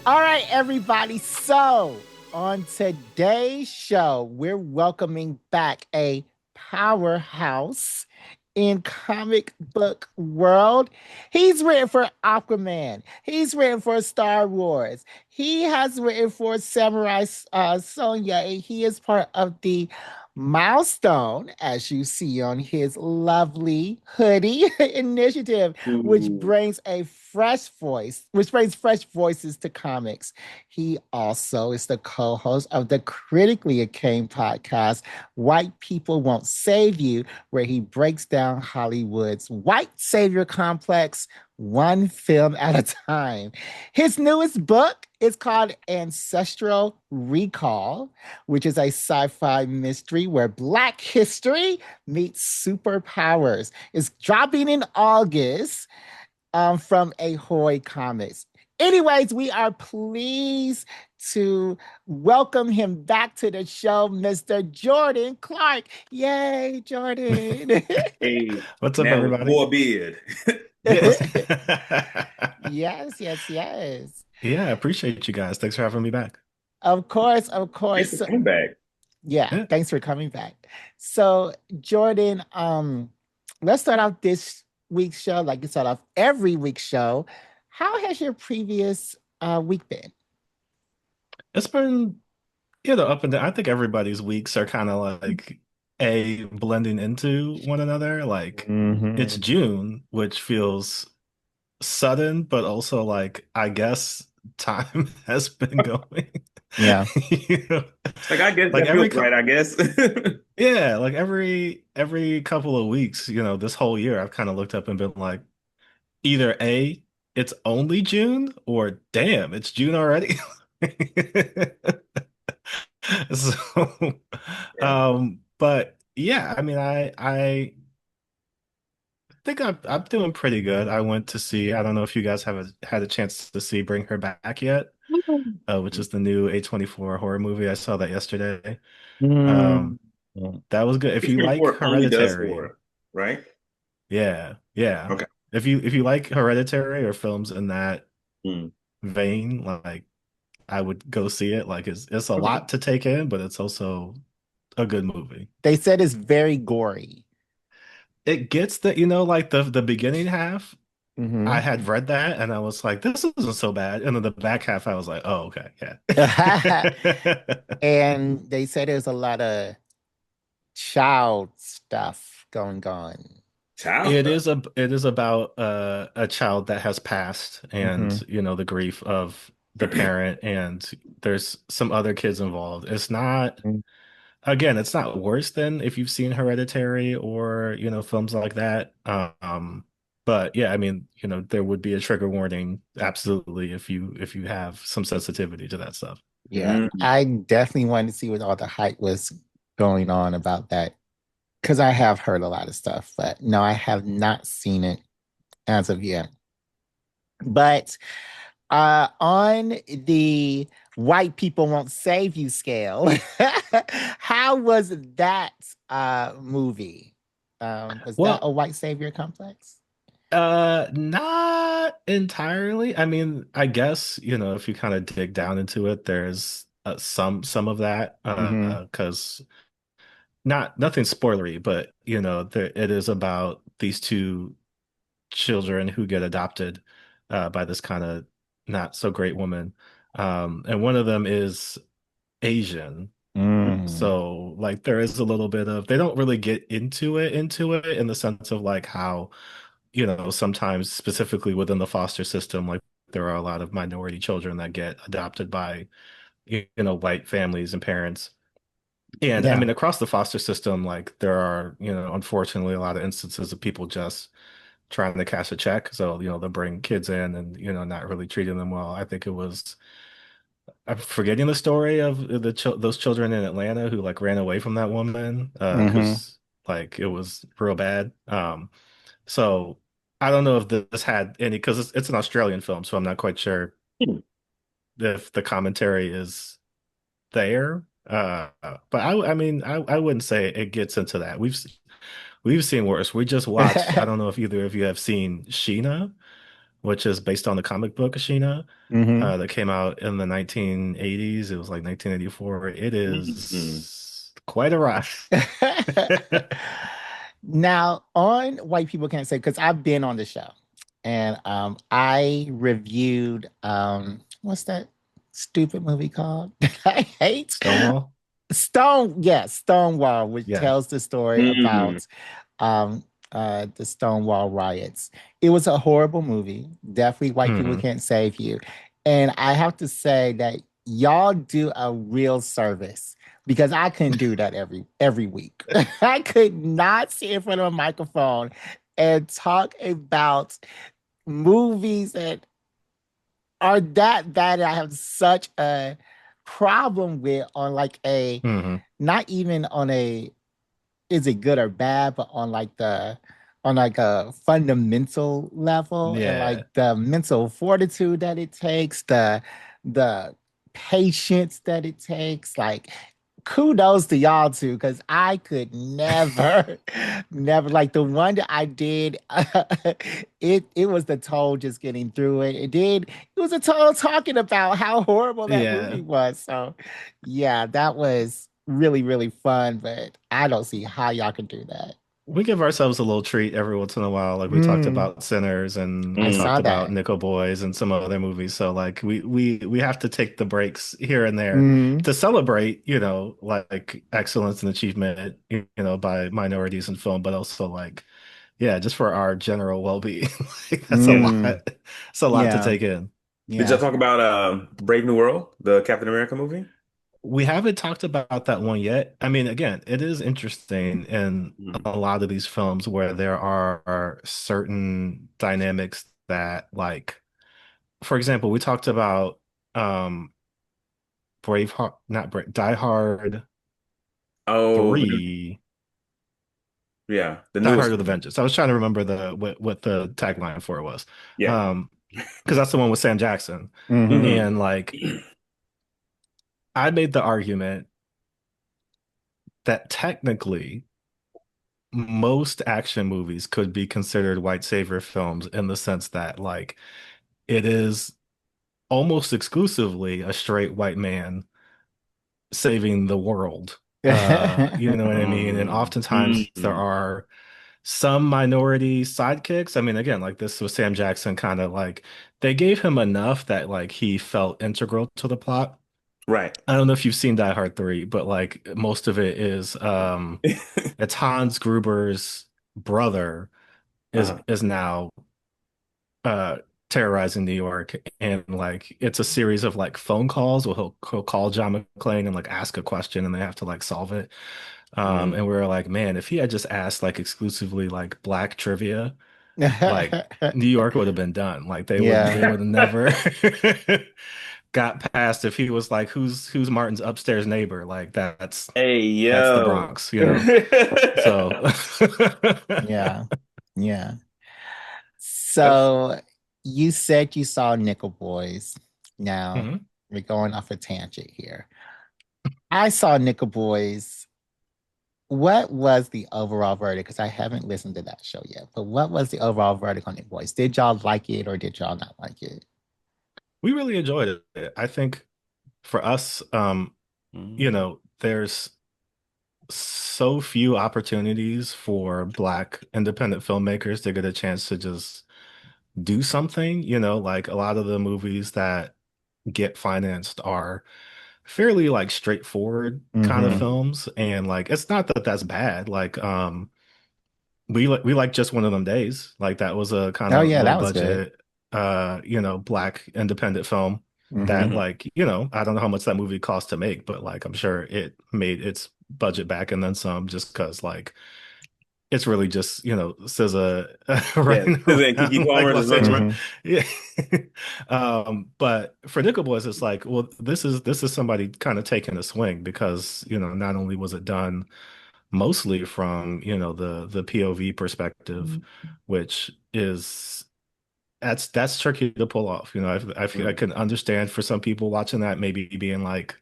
All right, everybody. So, on today's show, we're welcoming back a powerhouse in comic book world. He's written for Aquaman. He's written for Star Wars. He has written for Samurai Sonja, and he is part of the milestone, as you see on his lovely hoodie initiative, Ooh, which brings fresh voices to comics. He also is the co-host of the critically acclaimed podcast White People Won't Save You, where he breaks down Hollywood's white savior complex one film at a time. His newest book is called Ancestral Recall, which is a sci-fi mystery where Black history meets superpowers. It's dropping in August from Ahoy Comics. Anyways, we are pleased to welcome him back to the show, Mr. Jordan Clark. Yay, Jordan. hey, What's up, now with everybody? more beard. Yeah. Yes, yes, yes. Yeah, I appreciate you guys. Thanks for having me back. Of course, of Thanks course. for coming back. Yeah, Yeah. thanks for coming back. So, Jordan, let's start off this week's show like you start off every week's show. How has your previous week been? It's been, up and down. I think everybody's weeks are kind of like blending into one another. Like it's Hmm. June, which feels sudden, but also like I guess time has been going. Yeah. You know? Like I guess Like that feels right, I guess. yeah, like every couple of weeks, this whole year I've kind of looked up and been like, either A, it's only June, or damn, it's June already. So, Yeah. but yeah, I mean, I think I'm doing pretty good. I went to see, I don't know if you guys had a chance to see Bring Her Back yet, which is the new A24 horror movie. I saw that yesterday. Um, Mm. that was good. If you like 24 only does Hereditary, horror, right? yeah, yeah. Okay. If you like Hereditary or films in that Hmm. vein, like I would go see it. Like it's a Okay. lot to take in, but it's also a good movie. They said it's very gory. It gets that, like the beginning half, I Hmm. had read that and I was like, this isn't so bad. And then the back half, I was like, oh, okay, yeah. And they said there's a lot of child stuff going on. Child It stuff. is about a child that has passed and Hmm. the grief of the parent, and there's some other kids involved. It's not, again, it's not worse than if you've seen Hereditary or, films like that. But yeah, I mean, there would be a trigger warning absolutely if you have some sensitivity to that stuff. Yeah, Mm. I definitely wanted to see what all the hype was going on about that because I have heard a lot of stuff, but no, I have not seen it as of yet. But on the white people won't save you scale, how was that movie? Was that Well, a white savior complex? not entirely. I mean, I guess, if you kind of dig down into it, there's some of that Hmm. because nothing spoilery, but it is about these two children who get adopted by this kind of not so great woman. And one of them is Asian. Mm. So like there is a little bit of, they don't really get into it in the sense of like how, sometimes specifically within the foster system, like there are a lot of minority children that get adopted by, white families and parents. And I Yeah. mean, across the foster system, like there are, unfortunately a lot of instances of people just trying to cash a check. So, they'll bring kids in and, not really treating them well. I think it was, I'm forgetting the story of those children in Atlanta who like ran away from that woman Hmm. because like it was real bad. So I don't know if this had any, because it's an Australian film, so I'm not quite sure if the commentary is there. But I mean, I wouldn't say it gets into that. We've seen worse. We just watched. I don't know if either of you have seen Sheena. which is based on the comic book Ashina Hmm. that came out in the 1980s. It was like 1984. It Mm. is quite a ride. Now, on White People Can't Say, because I've been on the show and I reviewed what's that stupid movie called that I hate? Stonewall? Yes, Stonewall, which Yeah. tells the story Mm. about um the Stonewall riots. It was a horrible movie. Definitely White People Hmm. Can't Save You. And I have to say that y'all do a real service because I couldn't do that every week. I could not sit in front of a microphone and talk about movies that are that bad. I have such a problem with on like a Hmm. not even on a is it good or bad, but on like a fundamental level and like Yeah. the mental fortitude that it takes, the patience that it takes, like kudos to y'all too, because I could never, never like the one that I did. It was the toll just getting through it. It was a toll talking about how horrible that Yeah. movie was. So yeah, that was really, really fun, but I don't see how y'all can do that. We give ourselves a little treat every once in a while. Like we talked Mm, about Sinners and I we Mm. talked saw about that. Nickel Boys and some other movies. So like we have to take the breaks here and there Mm. to celebrate, like excellence and achievement, by minorities in film, but also like, yeah, just for our general well-being. Like, that's a lot. Mm. It's a lot to Yeah. take in. Did y'all Yeah. talk about Brave New World, the Captain America movie? We haven't talked about that one yet. I mean, again, it is interesting in Mm. a lot of these films where there are certain dynamics that, like, for example, we talked about um Braveheart, not Brave, Die Hard Oh, 3, yeah, the Die Hard newest with a one. Vengeance. I was trying to remember what the tagline for it was. Yeah. Um, because that's the one with Sam Jackson. Hmm. Hmm. And like I made the argument that technically most action movies could be considered white savior films in the sense that like it is almost exclusively a straight white man saving the world. You know what I mean? And oftentimes there Mm. are some minority sidekicks. I mean, again, like this was Sam Jackson kind of like they gave him enough that like he felt integral to the plot. Right. I don't know if you've seen Die Hard 3, but like most of it is it's Hans Gruber's brother Uh-huh. is now uh terrorizing New York, and like it's a series of like phone calls where he'll call John McClane and like ask a question and they have to like solve it. Mm. And we were like, man, if he had just asked like exclusively like black trivia, like New York would have been done. Like Yeah. they would have never got past if he was like, who's Martin's upstairs neighbor? Like Hey, that's the yo. Bronx, you know. So Yeah. Yeah. That's So you said you saw Nickel Boys. Now Mhm. we're going off a tangent here. I saw Nickel Boys. What was the overall verdict? Because I haven't listened to that show yet. But what was the overall verdict on Nickel Boys? Did y'all like it or did y'all not like it? We really enjoyed it. I think for us, mm. there's so few opportunities for Black independent filmmakers to get a chance to just do something. Like a lot of the movies that get financed are fairly like straightforward kind of Mm-hmm. films. And like it's not that that's bad. Like we like Just One of Them Days. Like that was a kind Oh of yeah, low that was good. budget Black independent film that Mm-hmm. Hmm. like, I don't know how much that movie cost to make, but like I'm sure it made its budget back and then some just because like it's really just, SZA Yeah, running Scissor and Kiki around like Palmer's Los adventure. Angeles. Mm-hmm. Yeah. But for Nickel Boys, it's like, well, this is somebody kind of taking a swing because, not only was it done mostly from, the POV perspective, which is that's tricky to pull off. I feel I Mm. can understand for some people watching that maybe being like,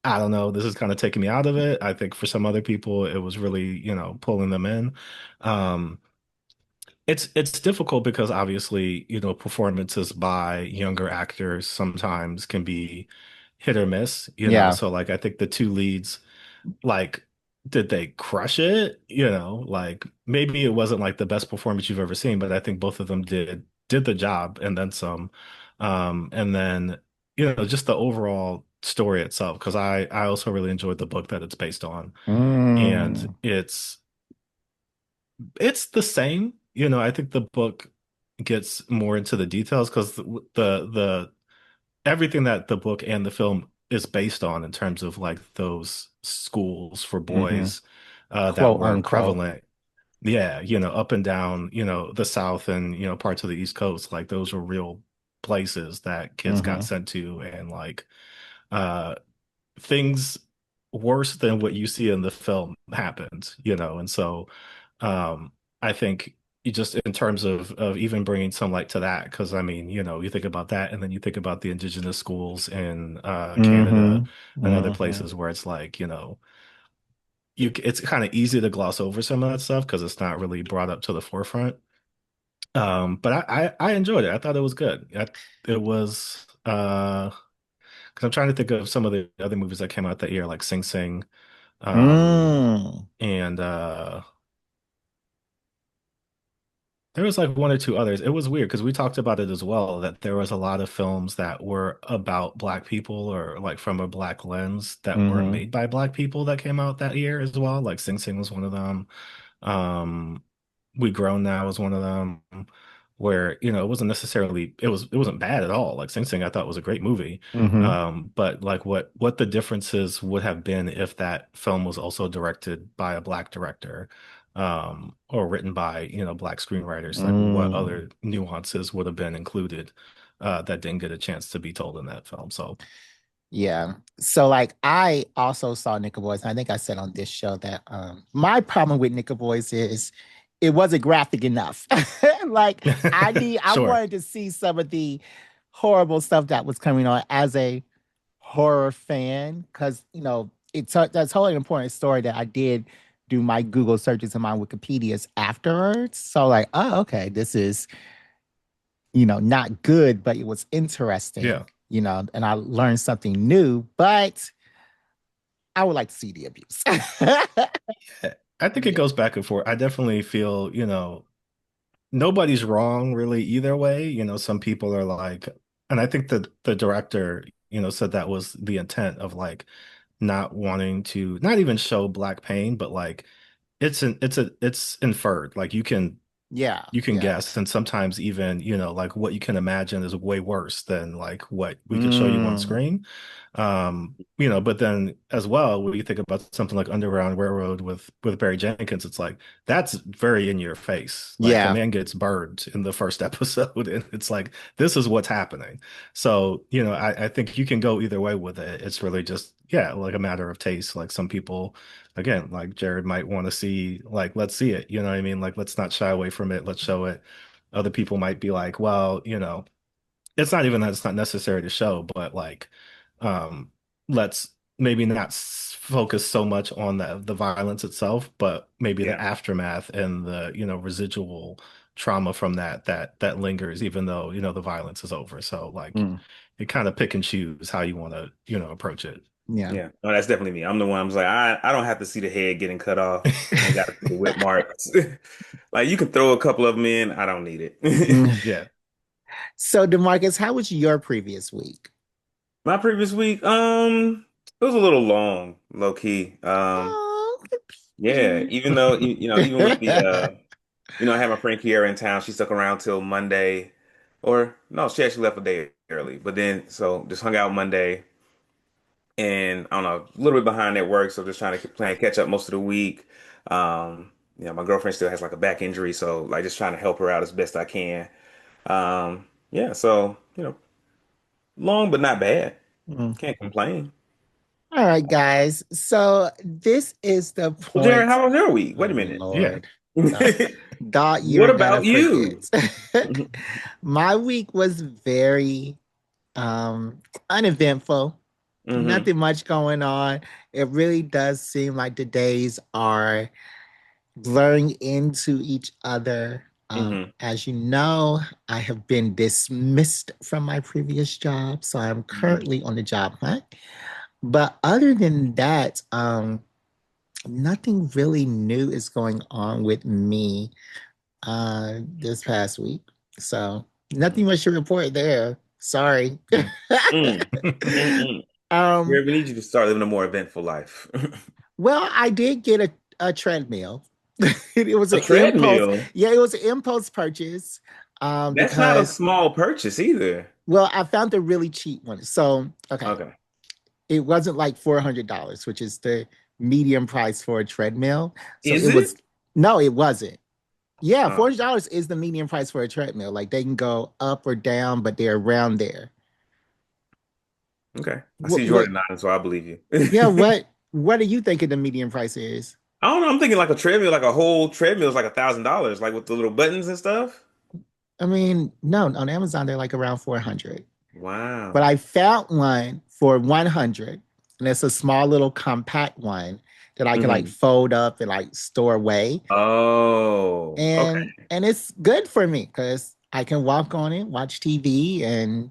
I don't know, this is kind of taking me out of it. I think for some other people, it was really, pulling them in. Um, it's difficult because obviously, performances by younger actors sometimes can be hit or miss, Yeah. So like I think the two leads, like, did they crush it? Like maybe it wasn't like the best performance you've ever seen, but I think both of them did the job and then some. And then, just the overall story itself, because I also really enjoyed the book that it's based on. And Mm. it's the same. I think the book gets more into the details because the everything that the book and the film is based on in terms of like those schools for Hmm. boys that Quote were unquote. prevalent. Yeah, up and down, the South and, parts of the East Coast, like those were real places that kids got Hmm. sent to and like uh things worse than what you see in the film happened, and so I think you just in terms of even bringing some light to that, because I mean, you think about that and then you think about the indigenous schools in Canada Hmm. and other Hmm. places where it's like, it's kind of easy to gloss over some of that stuff because it's not really brought up to the forefront. But I enjoyed it. I thought it was good. It was because I'm trying to think of some of the other movies that came out that year, like Sing Sing, um, Mm. and there was like one or two others. It was weird because we talked about it as well, that there was a lot of films that were about Black people or like from a Black lens that weren't Hmm. made by Black people that came out that year as well. Like Sing Sing was one of them. Um, We Grown Now was one of them, where, it wasn't necessarily it wasn't bad at all. Like Sing Sing I thought was a great movie. Hmm. But like what the differences would have been if that film was also directed by a Black director, or written by, Black screenwriters, like what Mm. other nuances would have been included that didn't get a chance to be told in that film. So Yeah. So like I also saw Nickel Boys. And I think I said on this show that my problem with Nickel Boys is it wasn't graphic enough. Like I sure. wanted to see some of the horrible stuff that was coming on as a horror fan because that's totally an important story that I did do my Google searches and my Wikipedias afterwards. So like, oh, okay, this is not good, but it was Yeah. interesting, and I learned something new, but I would like to see the abuse. I think it Yeah. goes back and forth. I definitely feel, nobody's wrong really either way. Some people are like, and I think that the director, said that was the intent of like not wanting to not even show black pain, but like it's inferred. Like Yeah. you can Yeah. guess, and sometimes even, like what you can imagine is way worse than like what we can show you on Mm, screen. But then as well, when you think about something like Underground Railroad with Barry Jenkins, it's like that's very in your face. Like a yeah. man gets burned in the first episode, and it's like this is what's happening. So, I think you can go either way with it. It's really just, yeah, like a matter of taste. Like some people, again, like Jared might want to see, like, let's see it. You know what I mean? Like, let's not shy away from it. Let's show it. Other people might be like, well, it's not even that it's not necessary to show, but like, um, let's maybe not focus so much on the violence itself, but maybe the Yeah. aftermath and the, residual trauma from that lingers, even though, the violence is over. So like, mm, you kind of pick and choose how you want to, approach it. yeah. Yeah. No, that's definitely me. I'm the one. I'm just like, I don't have to see the head getting cut off. I ain't got to see the whip marks. Like you can throw a couple of them in. I don't need it. Mm. Yeah. So, Demarcus, how was your previous week? My previous week, it was a little long, low key. Oh, Yeah, even though even with the I had my friend Kiera in town. She stuck around till Monday, or no, she actually left a day early. But then, so just hung out Monday, and I don't know, a little bit behind at work, so just trying to plan catch up most of the week. My girlfriend still has like a back injury, so like just trying to help her out as best I can. Yeah, so long but not bad. mm. Can't complain. All right, guys. So this is the Well, Jared, point. how was your week? Oh Wait a minute. Yeah. Lord. God, God, What you're gonna about forget. you? My week was very uneventful. Hmm. Nothing much going on. It really does seem like the days are blurring into each other. Hmm. As you know, I have been dismissed from my previous job, so I'm Hmm. currently on the job hunt. But other than that, nothing really new is going on with me this past week. So nothing much to report there. Sorry. Mm. Mm. Mm-mm. um, Yeah, we need you to start living a more eventful life. well, I did get a treadmill. It was A an impulse. treadmill. Yeah, it was an impulse purchase. That's not a Because small purchase either. well, I found a really cheap one. So okay, Okay. it wasn't like $400, which is the medium price for a treadmill. So Is it it? was no, it wasn't. Yeah, Oh, $400 is the median price for a treadmill. Like they can go up or down, but they're around there. okay. I What? see What? Jordan nodding, so I believe you. Yeah. What? What do you think the median price is? I don't know. I'm thinking like a treadmill, like a whole treadmill is like $1,000, like with the little buttons and stuff. I mean, no, on Amazon they're like around 400. But Wow. I found one for 100, and it's a small little compact one that I can like Hmm. fold up and like store away. Oh, okay. And it's good for me because I can walk on it, watch TV, and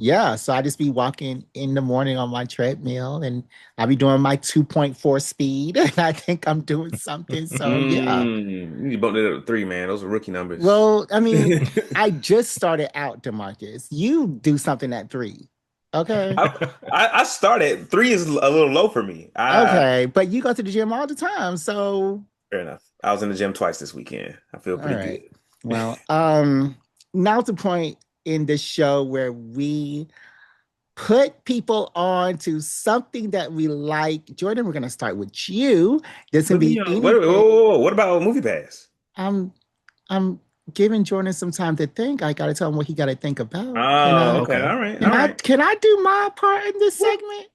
yeah. So I just be walking in the morning on my treadmill, and I'll be doing my 2.4 speed, and I think I'm doing something. So yeah. You need to bump it up to three, man. Those are rookie numbers. Well, I mean, I just started out, Demarcus. You do something at 3. Okay. I, I started three is a little low for me. Okay. But you go to the gym all the time. So Fair enough. I was in the gym twice this weekend. I feel all pretty right. good. Well, now's the point in the show where we put people on to something that we like. Jordan, we're gonna start with you. This can Put me be on. What, whoa, anything. whoa, whoa, what about Movie Pass? I'm I'm giving Jordan some time to think. I gotta tell him what he gotta think about. Oh, okay. Okay. All right. All Can I right. can I do my part in this Whoop. segment?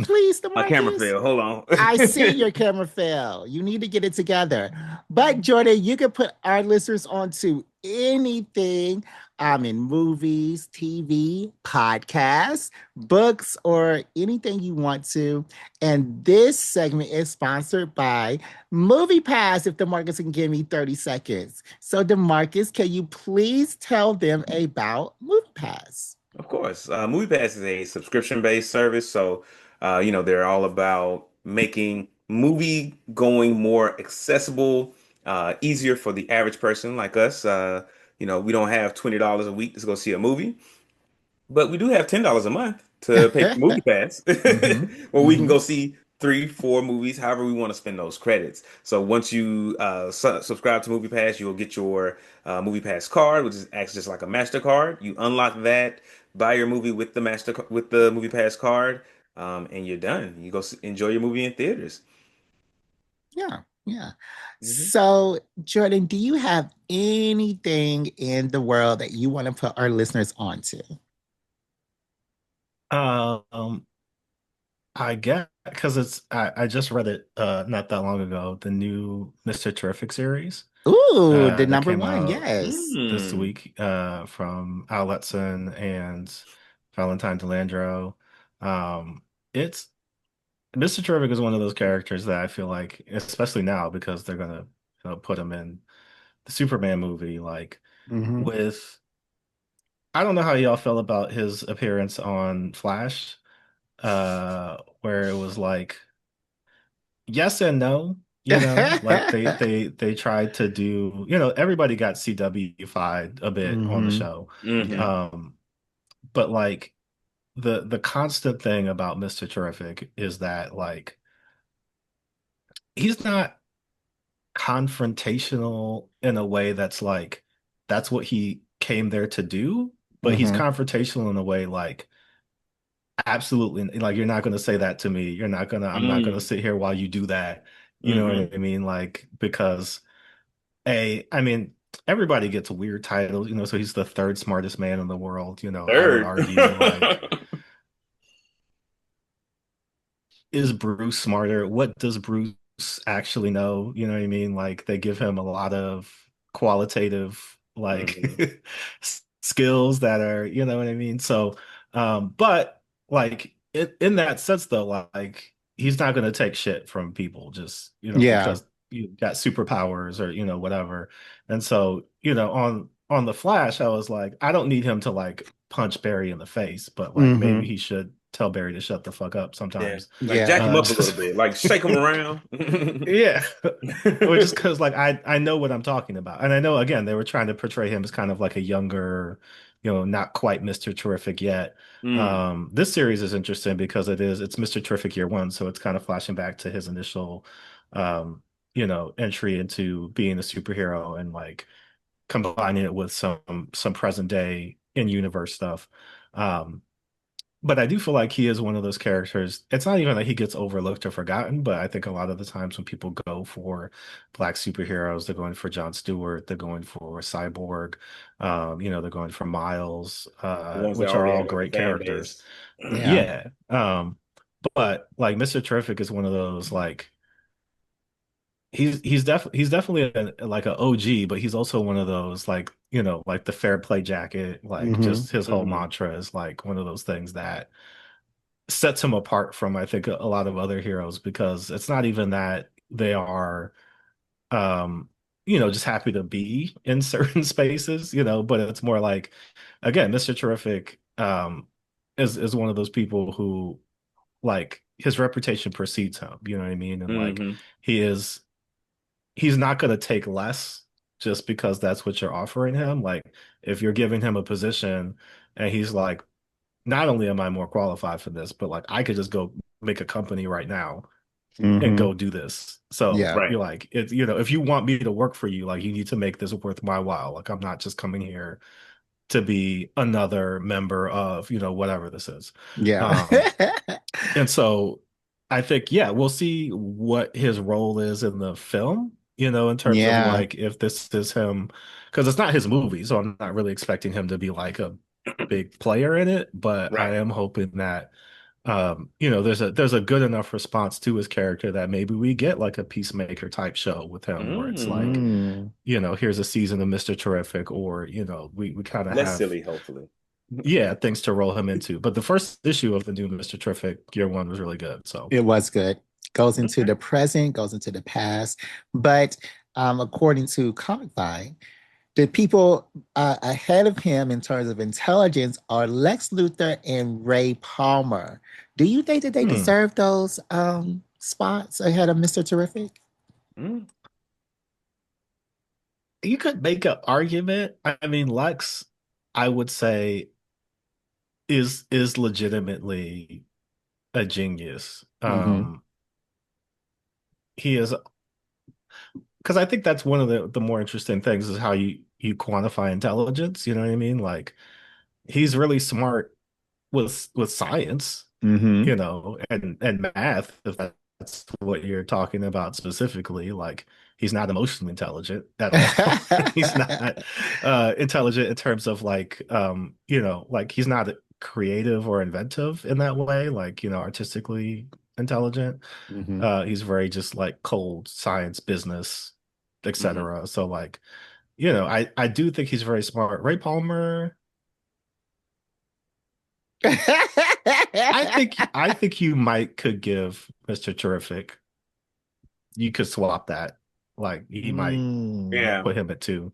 Please, My camera Demarcus. fell. Hold on. I see your camera fail. You need to get it together. But Jordan, you can put our listeners onto anything in movies, TV, podcasts, books, or anything you want to. And this segment is sponsored by Movie Pass. If Demarcus can give me 30 seconds. So, Demarcus, can you please tell them about Movie Pass? Of course. Movie Pass is a subscription-based service, so they're all about making movie going more accessible, easier for the average person like us. We don't have $20 a week to go see a movie. But we do have $10 a month to pay for Movie Pass, Mm-hmm. where we can Mm-hmm. go see three, four movies, however we want to spend those credits. So once you subscribe to Movie Pass, you'll get your Movie Pass card, which is actually just like a MasterCard. You unlock that, buy your movie with the Movie Pass card, and you're done. You go enjoy your movie in theaters. Yeah, yeah. Hmm. So, Jordan, do you have anything in the world that you want to put our listeners onto? Um, I guess because I just read it not that long ago, the new Mr. Terrific series Ooh, the that number came one, out yes. this Mm. week from Al Letson and Valentine Delandro. Um, it's Mr. Terrific is one of those characters that I feel like, especially now, because they're gonna put him in the Superman movie, like Hmm. with I don't know how y'all felt about his appearance on Flash, where it was like yes and no, like they tried to do, everybody got CW-fied a bit on the Hmm. show. Yeah. Hmm. Um, but like the constant thing about Mr. Terrific is that like he's not confrontational in a way that's like that's what he came there to do, but he's Hmm. confrontational in a way like absolutely like you're not going to say that to me. I'm not going to Mm. sit here while you do that. You know Hmm. what I mean? Like because I mean everybody gets weird titles, so he's the third smartest man in the world, I would Third. argue like is Bruce smarter? What does Bruce actually know? You know what I mean? Like they give him a lot of qualitative like Hmm. skills that are, you know what I mean? So, but like in that sense though, like he's not going to take shit from people just, Yeah. because you got superpowers or whatever. And so on the Flash, I was like, I don't need him to like punch Barry in the face, but like maybe Mm-hmm. he should tell Barry to shut the fuck up Yeah. sometimes. Like jack him up a little Just bit. Like shake him around. yeah. Or just because like I know what I'm talking about. And I know again they were trying to portray him as kind of like a younger, not quite Mr. Terrific yet. Mm. This series is interesting because it's Mr. Terrific year one, so it's kind of flashing back to his initial entry into being a superhero and like combining it with some present day in universe stuff. Um, but I do feel like he is one of those characters. It's not even that he gets overlooked or forgotten, but I think a lot of the times when people go for black superheroes, they're going for John Stewart, they're going for Cyborg, they're going for Miles, The ones that which are already all have like a great fan characters. base. Yeah. Yeah. But like Mr. Terrific is one of those like he's definitely like an OG, but he's also one of those like like the fair play jacket, like Mm-hmm. just his whole Hmm. mantra is like one of those things that sets him apart from I think a lot of other heroes because it's not even that they are um just happy to be in certain spaces, but it's more like again, Mr. Terrific is one of those people who like his reputation precedes him, you know what I mean? And like Hmm. he is he's not going to take less just because that's what you're offering him. Like if you're giving him a position and he's like, not only am I more qualified for this, but like I could just go make a company right now and Mm-hmm. go do this. So Yeah. Right. you're like, if you want me to work for you, like you need to make this worth my while. Like I'm not just coming here to be another member of, whatever this is. Yeah. Um, and so I think, yeah, we'll see what his role is in the film, in terms of Yeah. like if this is him, because it's not his movie, so I'm not really expecting him to be like a big player in it, but I Right. am hoping that there's a good enough response to his character that maybe we get like a Peacemaker type show with him where it's like, Mm. Mm. here's a season of Mr. Terrific, or we kind of Less have silly, hopefully. yeah, things to roll him into. But the first issue of the new Mr. Terrific year one was really good. So It was good. Goes into Okay. the present, goes into the past. But according to Comic Vine, the people ahead of him in terms of intelligence are Lex Luthor and Ray Palmer. Do you think that they hmm, deserve those spots ahead of Mr. Terrific? Mm. you could make an argument. I mean, Lex, I would say, is legitimately a genius. Mm-hmm. He is because I think that's one of the more interesting things is how you quantify intelligence. You know what I mean? Like he's really smart with science, Mm-hmm. and math, if that's what you're talking about specifically. Like he's not emotionally intelligent at all. He's not intelligent in terms of like like he's not creative or inventive in that way, like artistically intelligent. Mm-hmm. He's very just like cold science, business, Hmm. etc. So like, I do think he's very smart. Ray Palmer, I think you might could give Mr. Terrific. You could swap that. Like he might Mm, Yeah. put him at two.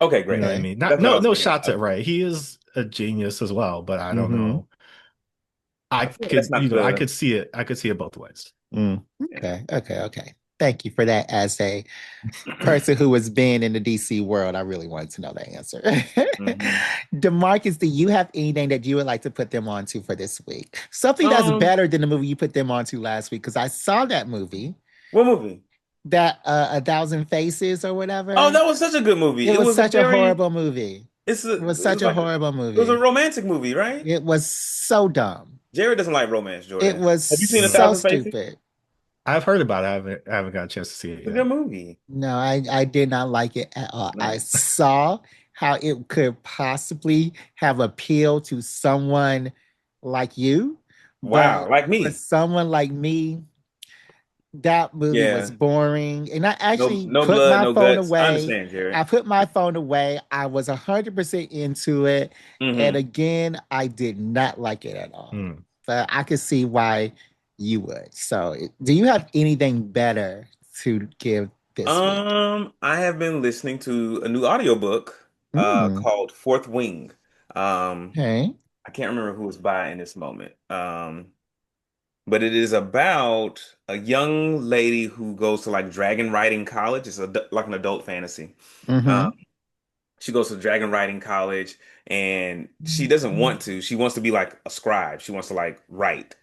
Okay, You know great. what I okay. mean? Not That's what I no was no thinking. shots at Ray. He is a genius as well, but I don't Mm-hmm. know. I I feel like that's could, not I the. could see it. I could see it both ways. Mm. Yeah. Okay. Okay. Okay. Thank you for that. As a person who has been in the DC world, I really wanted to know the answer. Hmm. Demarcus, do you have anything that you would like to put them on to for this week? Something that's Um, better than the movie you put them on to last week, because I saw that movie, what movie? that A Thousand Faces or Oh, whatever. that was such a good movie. It It was was a such a very. horrible movie. It It was was such a like horrible it was a movie. romantic movie, right? It was so dumb. Jared doesn't like romance, It Jordan. was Have you seen A Mm. so Thousand Faces? stupid. I've heard about it. I haven't got a chance to see it It's a good yet. movie. No, I did not like it at all. I No. saw how it could possibly have appeal to someone like you, but Wow, like for me. someone like me, that movie was Yeah. boring. And I No, actually no put blood, my no phone guts. I away. understand, Jared. I put my phone away. I was 100% into it. And Hmm. again, I did not like it at all. Mm. But I could see why you would. So, do you have anything better to give this week? I have been listening to a new audiobook Mm, called Fourth Wing. Um, okay. I can't remember who it's by in this moment. But it is about a young lady who goes to like dragon riding college. It's like an adult fantasy. Um, Mm-hmm. she goes to dragon riding college and she doesn't want to. She wants to be like a scribe. She wants to like write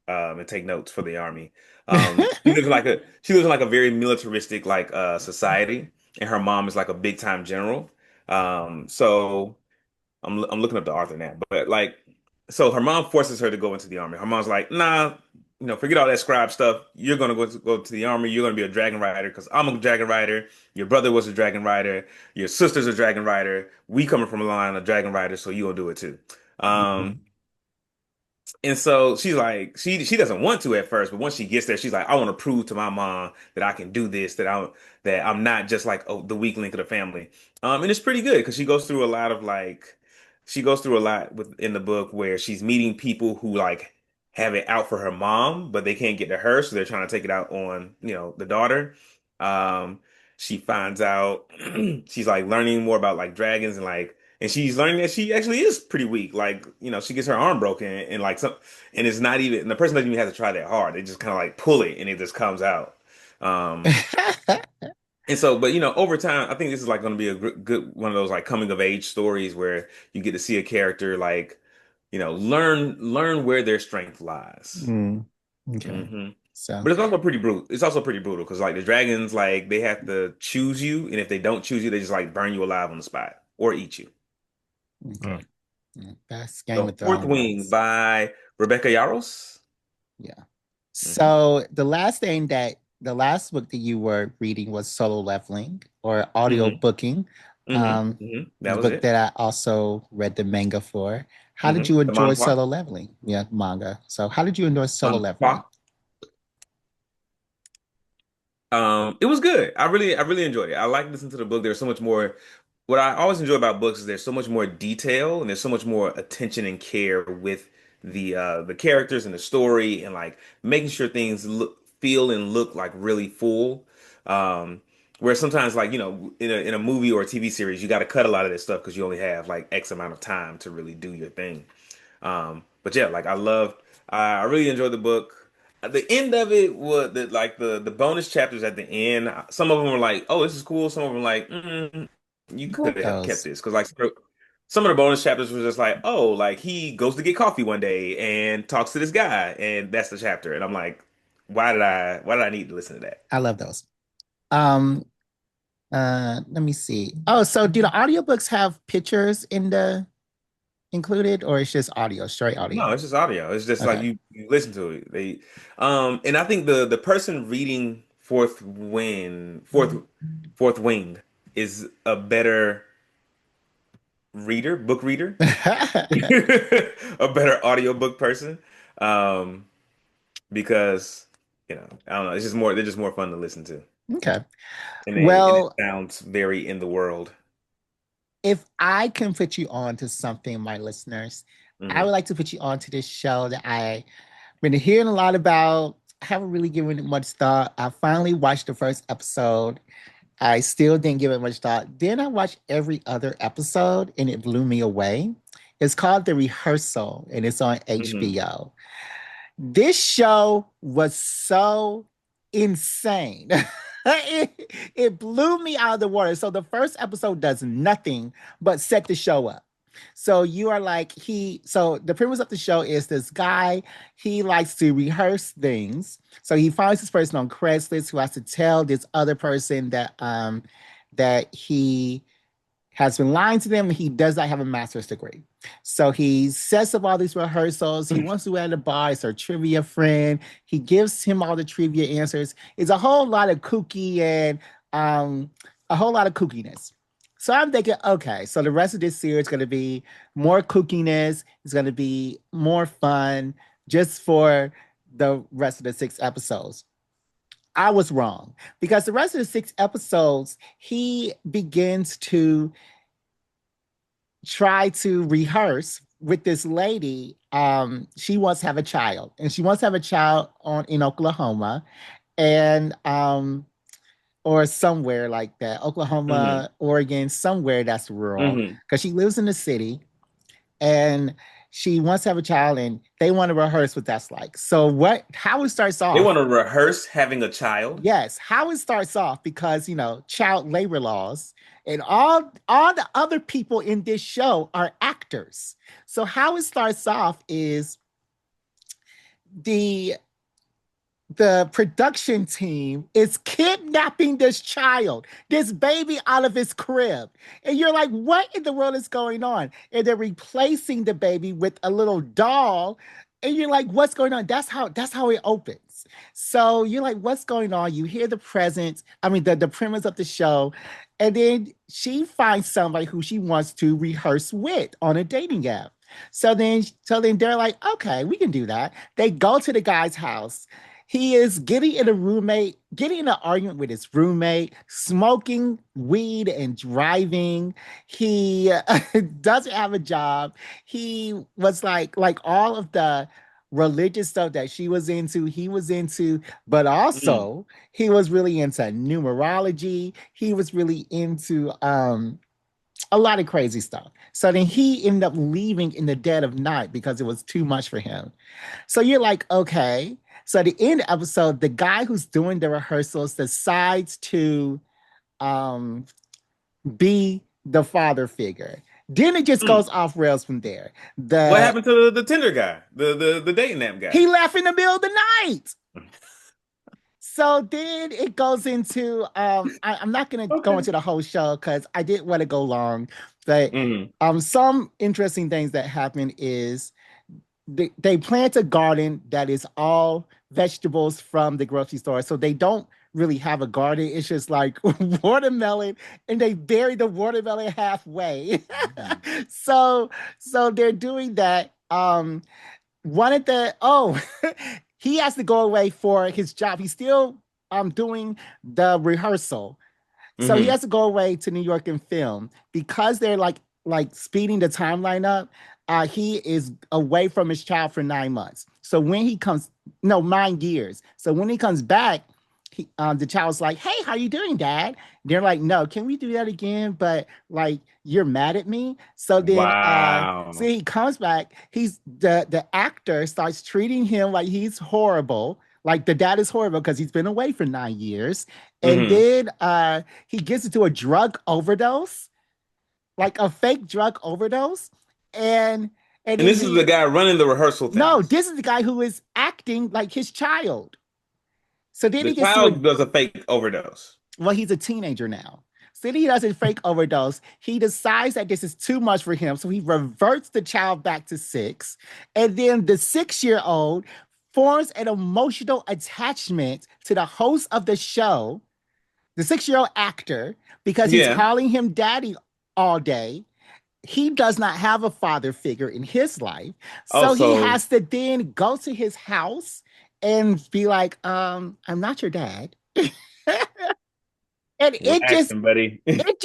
and take notes for the army. She lives in like a very militaristic like society, and her mom is like a big time general. So I'm looking up the author now, but like, so her mom forces her to go into the army. Her mom's like, nah, forget all that scribe stuff. You're gonna go to the army. You're gonna be a dragon rider because I'm a dragon rider. Your brother was a dragon rider. Your sister's a dragon rider. We coming from a line of dragon riders, so you gonna do it too. Um, and so she's like, she doesn't want to at first, but once she gets there, she's like, I want to prove to my mom that I can do this, that I'm not just like the weak link of the family. And it's pretty good because she goes through a lot in the book where she's meeting people who like have it out for her mom, but they can't get to her, so they're trying to take it out on, the daughter. Um, she finds out she's like learning more about like dragons and she's learning that she actually is pretty weak. Like, she gets her arm broken and like and it's not even, and the person doesn't even have to try that hard. They just kind of like pull it and it just comes out. Um, and so, but over time, I think this is like going to be a good one of those like coming of age stories where you get to see a character like, learn where their strength lies. Mm, okay. hmm So, But it's also pretty brutal. It's also pretty brutal because like the dragons, like they have to choose you, and if they don't choose you, they just like burn you alive on the spot or eat you. okay. That's Game So of Fourth Wing Thrones. by Rebecca Yarros. Yeah. hmm So the last book that you were reading was Solo Leveling or audio hmm booking. That The was book it. that I also read the manga for. How did you The enjoy manhwa. Solo Leveling? Yeah, manga. So how did you enjoy Solo Manhwa. Leveling? It was good. I really enjoyed it. I like listening to the book. There's so much more. What I always enjoy about books is there's so much more detail and there's so much more attention and care with the characters and the story and like making sure things feel and look like really full. Um, where sometimes like in a movie or a TV series you got to cut a lot of this stuff because you only have like X amount of time to really do your thing. But yeah, like I really enjoyed the book. The end of it was the bonus chapters at the end. Some of them were like, "Oh, this is cool." Some of them like, "You I like could have kept those. this," because like some of the bonus chapters were just like, "Oh, like he goes to get coffee one day and talks to this guy, and that's the chapter." And I'm like, why did I need to listen to that?" I love those. Um, let me see. Oh, so do the audiobooks have pictures in the included or it's just audio, straight No, audio? it's just audio. It's just like Okay. you listen to it. And I think the person reading Fourth Wing is a better book reader, a better audiobook person. Um, because I don't know, it's just more they're just more fun to listen to. Okay. And it Well, sounds very in the world. if I can put you on to something, my listeners, I would hmm like to put you on to this show that I've been hearing a lot about. I haven't really given it much thought. I finally watched the first episode. I still didn't give it much thought. Then I watched every other episode and it blew me away. It's called The Rehearsal and it's on hmm HBO. This show was so insane. it blew me out of the water. So the first episode does nothing but set the show up. So you are like so the premise of the show is this guy, he likes to rehearse things. So he finds this person on Craigslist who has to tell this other person that he has been lying to them and he does not have a master's degree. So he sets up all these rehearsals. He wants to at a bar. It's a trivia friend. He gives him all the trivia answers. It's a whole lot of kooky and a whole lot of kookiness. So I'm thinking, okay, so the rest of this series is going to be more kookiness. It's going to be more fun just for the rest of the 6 episodes. I was wrong because the rest of the 6 episodes, he begins to try to rehearse with this lady. She wants to have a child, and she wants to have a child on in Oklahoma, and or somewhere like that, Hmm. Oklahoma, Oregon, somewhere that's rural, Hmm. because she lives in the city and she wants to have a child and they want to rehearse what that's like. So how it starts They off, want to rehearse having a child. yes, how it starts off, because child labor laws and all the other people in this show are actors. So how it starts off is the the production team is kidnapping this child, this baby out of his crib. And you're like, what in the world is going on? And they're replacing the baby with a little doll. And you're like, what's going on? That's how it opens. So you're like, what's going on? You hear the presence, I mean the premise of the show, and then she finds somebody who she wants to rehearse with on a dating app. So then they're like, okay, we can do that. They go to the guy's house. He is getting in an argument with his roommate, smoking weed and driving. He doesn't have a job. He was like all of the religious stuff that she was into, he was into, but Mm. also he was really into numerology. He was really into a lot of crazy stuff. So then he ended up leaving in the dead of night because it was too much for him. So you're like, okay. So at the end of the episode, the guy who's doing the rehearsals decides to um, be the father figure. Then it just Mm. goes off rails from there. What The happened to the Tinder guy, the dating app guy? He left in the middle of the night. So then it goes into I'm not gonna go Okay. into the whole show because I didn't want to go long, but Hmm. some interesting things that happen is they plant a garden that is all vegetables from the grocery store. So they don't really have a garden. It's just like watermelon, and they bury the watermelon halfway. so so they're doing that. One of the oh, he has to go away for his job. He's still doing the rehearsal, so he Hmm. has to go away to New York and film because they're like speeding the timeline up. He is away from his child for 9 months. So when he comes, no, 9 years. So when he comes back, the child's like, "Hey, how you doing, Dad?" They're like, "No, can we do that again?" But like, you're mad at me. So Wow. he comes back. He's the actor starts treating him like he's horrible. Like the dad is horrible because he's been away for 9 years, and Hmm. then he gets into a drug overdose, like a fake drug overdose, and and And then this is the he guy running the rehearsal no, things. this is the guy who is acting like his child. So then The he gets to a child does a fake overdose. well, he's a teenager now. So then he does a fake overdose. He decides that this is too much for him, so he reverts the child back to six, and then the 6-year-old forms an emotional attachment to the host of the show, the 6-year-old actor, because he's Yeah. calling him daddy all day. He does not have a father figure in his life. So he Also, has to then go to his house and be like, I'm not your dad. And what action, buddy? it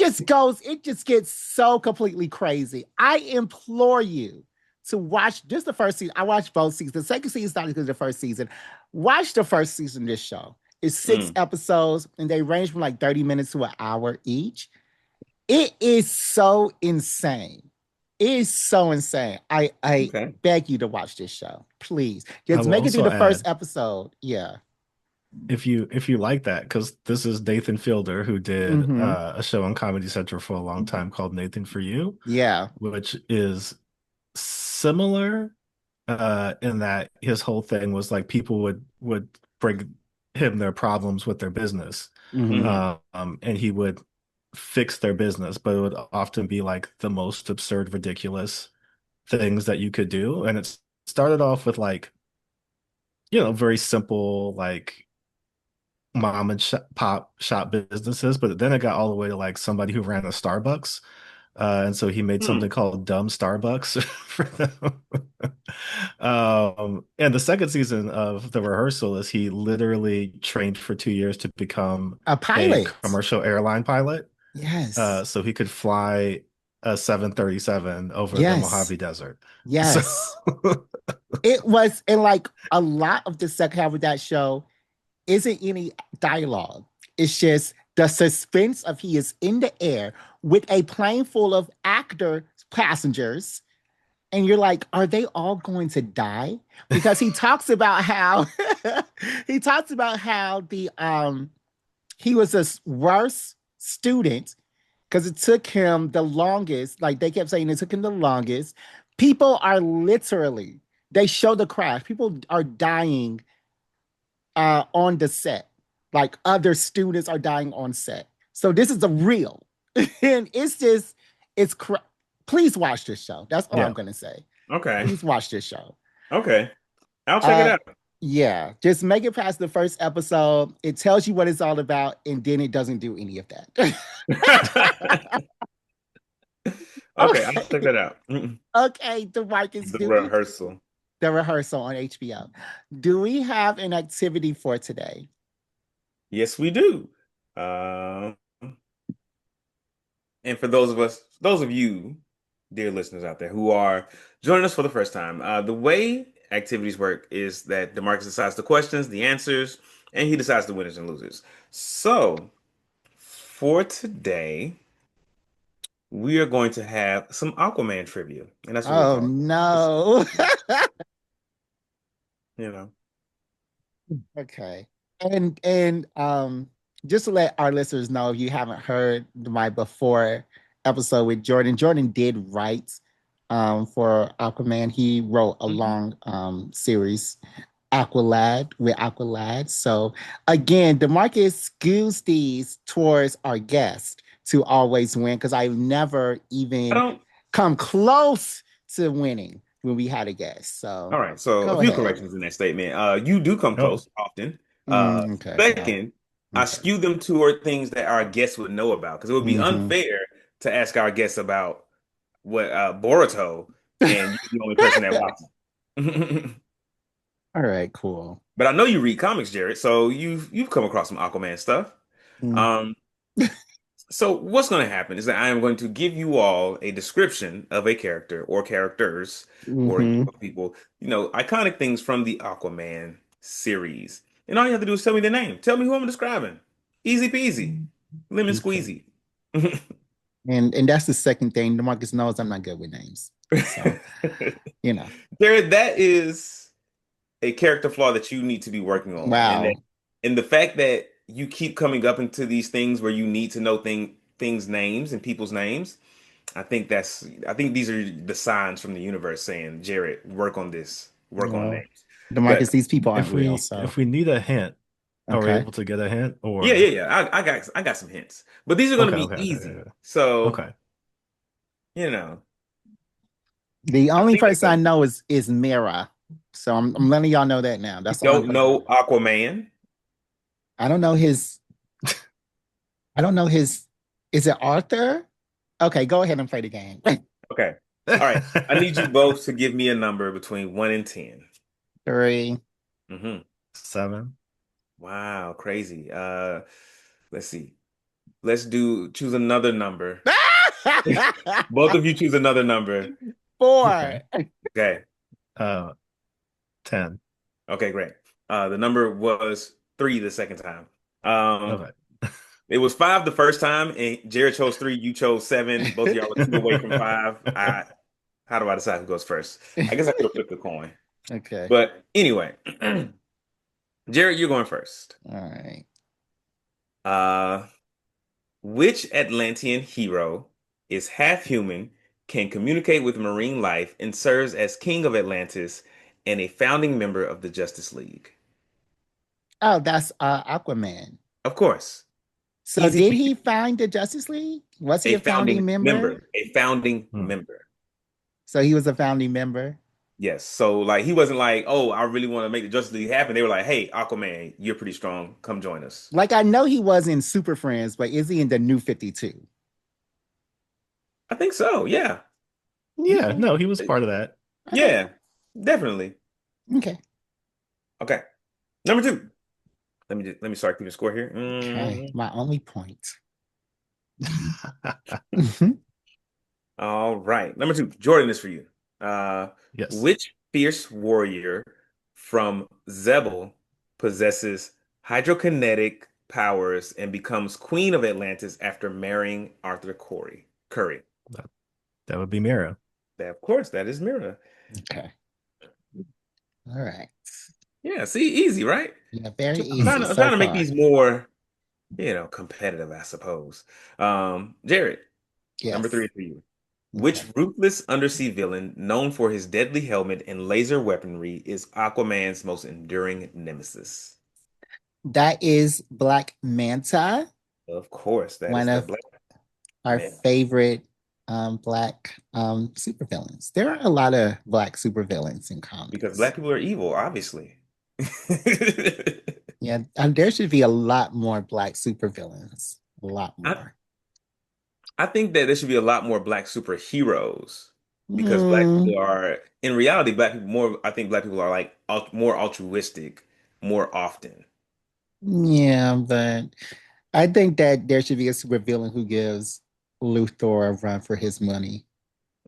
just gets so completely crazy. I implore you to watch just the first season. I watched both seasons. The second season is not as good as the first season. Watch the first season of this show. It's six Mm. episodes and they range from like 30 minutes to an hour each. It is so insane. It is so insane. I Okay. beg you to watch this show. Please. I Just will make it through also the first add, episode. Yeah. if you like that, because this is Nathan Fielder who did Mm-hmm. a show on Comedy Central for a long time called Nathan for You, Yeah. which is similar in that his whole thing was like people would bring him their problems with their business, Mm-hmm. Hmm. and he would fix their business, but it would often be like the most absurd, ridiculous things that you could do. And it started off with like, very simple, like mom and pop shop businesses, but then it got all the way to like somebody who ran a Starbucks. And so he made something Mm. called Dumb Starbucks for them. And the second season of the rehearsal is he literally trained for 2 years to become A a pilot. commercial airline pilot. Yes. So he could fly a 737 over the Yes. Mojave Desert. So Yes. It was, and like a lot of the second half of that show isn't any dialogue. It's just The suspense of he is in the air with a plane full of actor passengers, and you're like, are they all going to die? Because he talks about how he talks about how the he was a worse student because it took him the longest. Like they kept saying, it took him the longest. People are literally, they show the crash. People are dying on the set. Like other students are dying on set. So this is a real, and it's just, it's. Please watch this show. That's all I'm Yeah. gonna say. Okay. Please watch this show. Okay. I'll check it Uh, out. yeah, just make it past the first episode. It tells you what it's all about, and then it doesn't do any of that. Okay, I'll check Okay, that out. okay, DeMarcus, The do we rehearsal. the rehearsal on HBO? Do we have an activity for today? Yes, we do. Um, and for those of you, dear listeners out there, who are joining us for the first time, the way activities work is that DeMarcus decides the questions, the answers, and he decides the winners and losers. So for today, we are going to have some Aquaman trivia, and that's what we're Oh calling it. no. You know. Okay. And just to let our listeners know, if you haven't heard my before episode with Jordan, Jordan did write for Aquaman. He wrote a Mhm. long series, Aqualad with Aqualad. So again, DeMarcus skews these towards our guest to always win because I've never I even don't. come close to winning when we had a guest. So All right, so a go few ahead. corrections in that statement. You do come Oh, close often. Okay. Well, Second, I okay. skew them toward things that our guests would know about because it would be Hmm. unfair to ask our guests about what Boruto and you're the only person that watches. All right, cool. But I know you read comics, Jared, so you've come across some Aquaman stuff. Mm. Um, So what's going to happen is that I am going to give you all a description of a character or characters or a Hmm. group of people, iconic things from the Aquaman series. And all you have to do is tell me the name. Tell me who I'm describing. Easy peasy. Lemon Okay. squeezy. And that's the second thing. DeMarcus knows I'm not good with names. So, you know. Jared, that is a character flaw that you need to be working on. Wow. And the fact that you keep coming up into these things where you need to know things names and people's names. I think these are the signs from the universe saying, Jared, work on this, work on Well, names. DeMarcus, But these people aren't if real. we So, if we need a hint, are we okay. able to get a hint yeah, yeah, or yeah. I got some hints. But these are gonna okay, be okay, okay, okay, easy. okay. So, Okay. you know, The I only think person I know is Mira. So I'm letting y'all know that now. you That's the only don't person I know know. Aquaman. I don't know his, I don't know his, is it Arthur? Okay, go ahead and play the game. Okay. All right. I need you both to give me a number between 1 and 10. 3. Hmm. 7. Wow, crazy. Let's see. Choose another number. Both of you choose another number. 4. Okay. Okay. Uh 10. Okay, great. The number was 3 the second time. Um, Okay. it was 5 the first time, and Jared chose 3, you chose 7. Both of y'all were 2 away from 5. How do I decide who goes first? I guess I could have flipped the coin. Okay. But anyway, Jared, you're going first. All right. Uh, which Atlantean hero is half human, can communicate with marine life, and serves as king of Atlantis and a founding member of the Justice League? Oh, that's Aquaman. Of course. So Easy did he peasy. find the Justice League? Was he A a founding founding member? member. A founding Hmm. member. So he was a founding member. Yes. So like he wasn't like, oh, I really want to make the Justice League happen. They were like, hey, Aquaman, you're pretty strong. Come join us. Like I know he was in Super Friends, but is he in the New 52? I think so. Yeah. Yeah, Okay. no, he was part of that. Okay. Yeah. Definitely. Okay. Okay. Number 2. Let me start keeping score here. Okay. My only point. Mhm. All right. Number 2. Jordan is for you. Uh, Yes. which fierce warrior from Zebel possesses hydrokinetic powers and becomes Queen of Atlantis after marrying Arthur Curry. That, that would be Mira. That, of course, that is Mira. Okay. All right. Yeah, see, easy, right? Yeah, very I'm easy I'm so trying to make far. these more, competitive, I suppose. Jared, number Yes. three for you. Which Okay. ruthless undersea villain, known for his deadly helmet and laser weaponry, is Aquaman's most enduring nemesis? That is Black Manta, Of course, that one is the of Black our Man. favorite black supervillains. There are a lot of black supervillains in Because comics. black people are evil, obviously. Yeah, there should be a lot more black supervillains. A lot I, more. I think that there should be a lot more black superheroes because black Mm, people are, in reality, black people more, I think black people are like more altruistic more often. yeah, but I think that there should be a supervillain who gives Luthor a run for his money.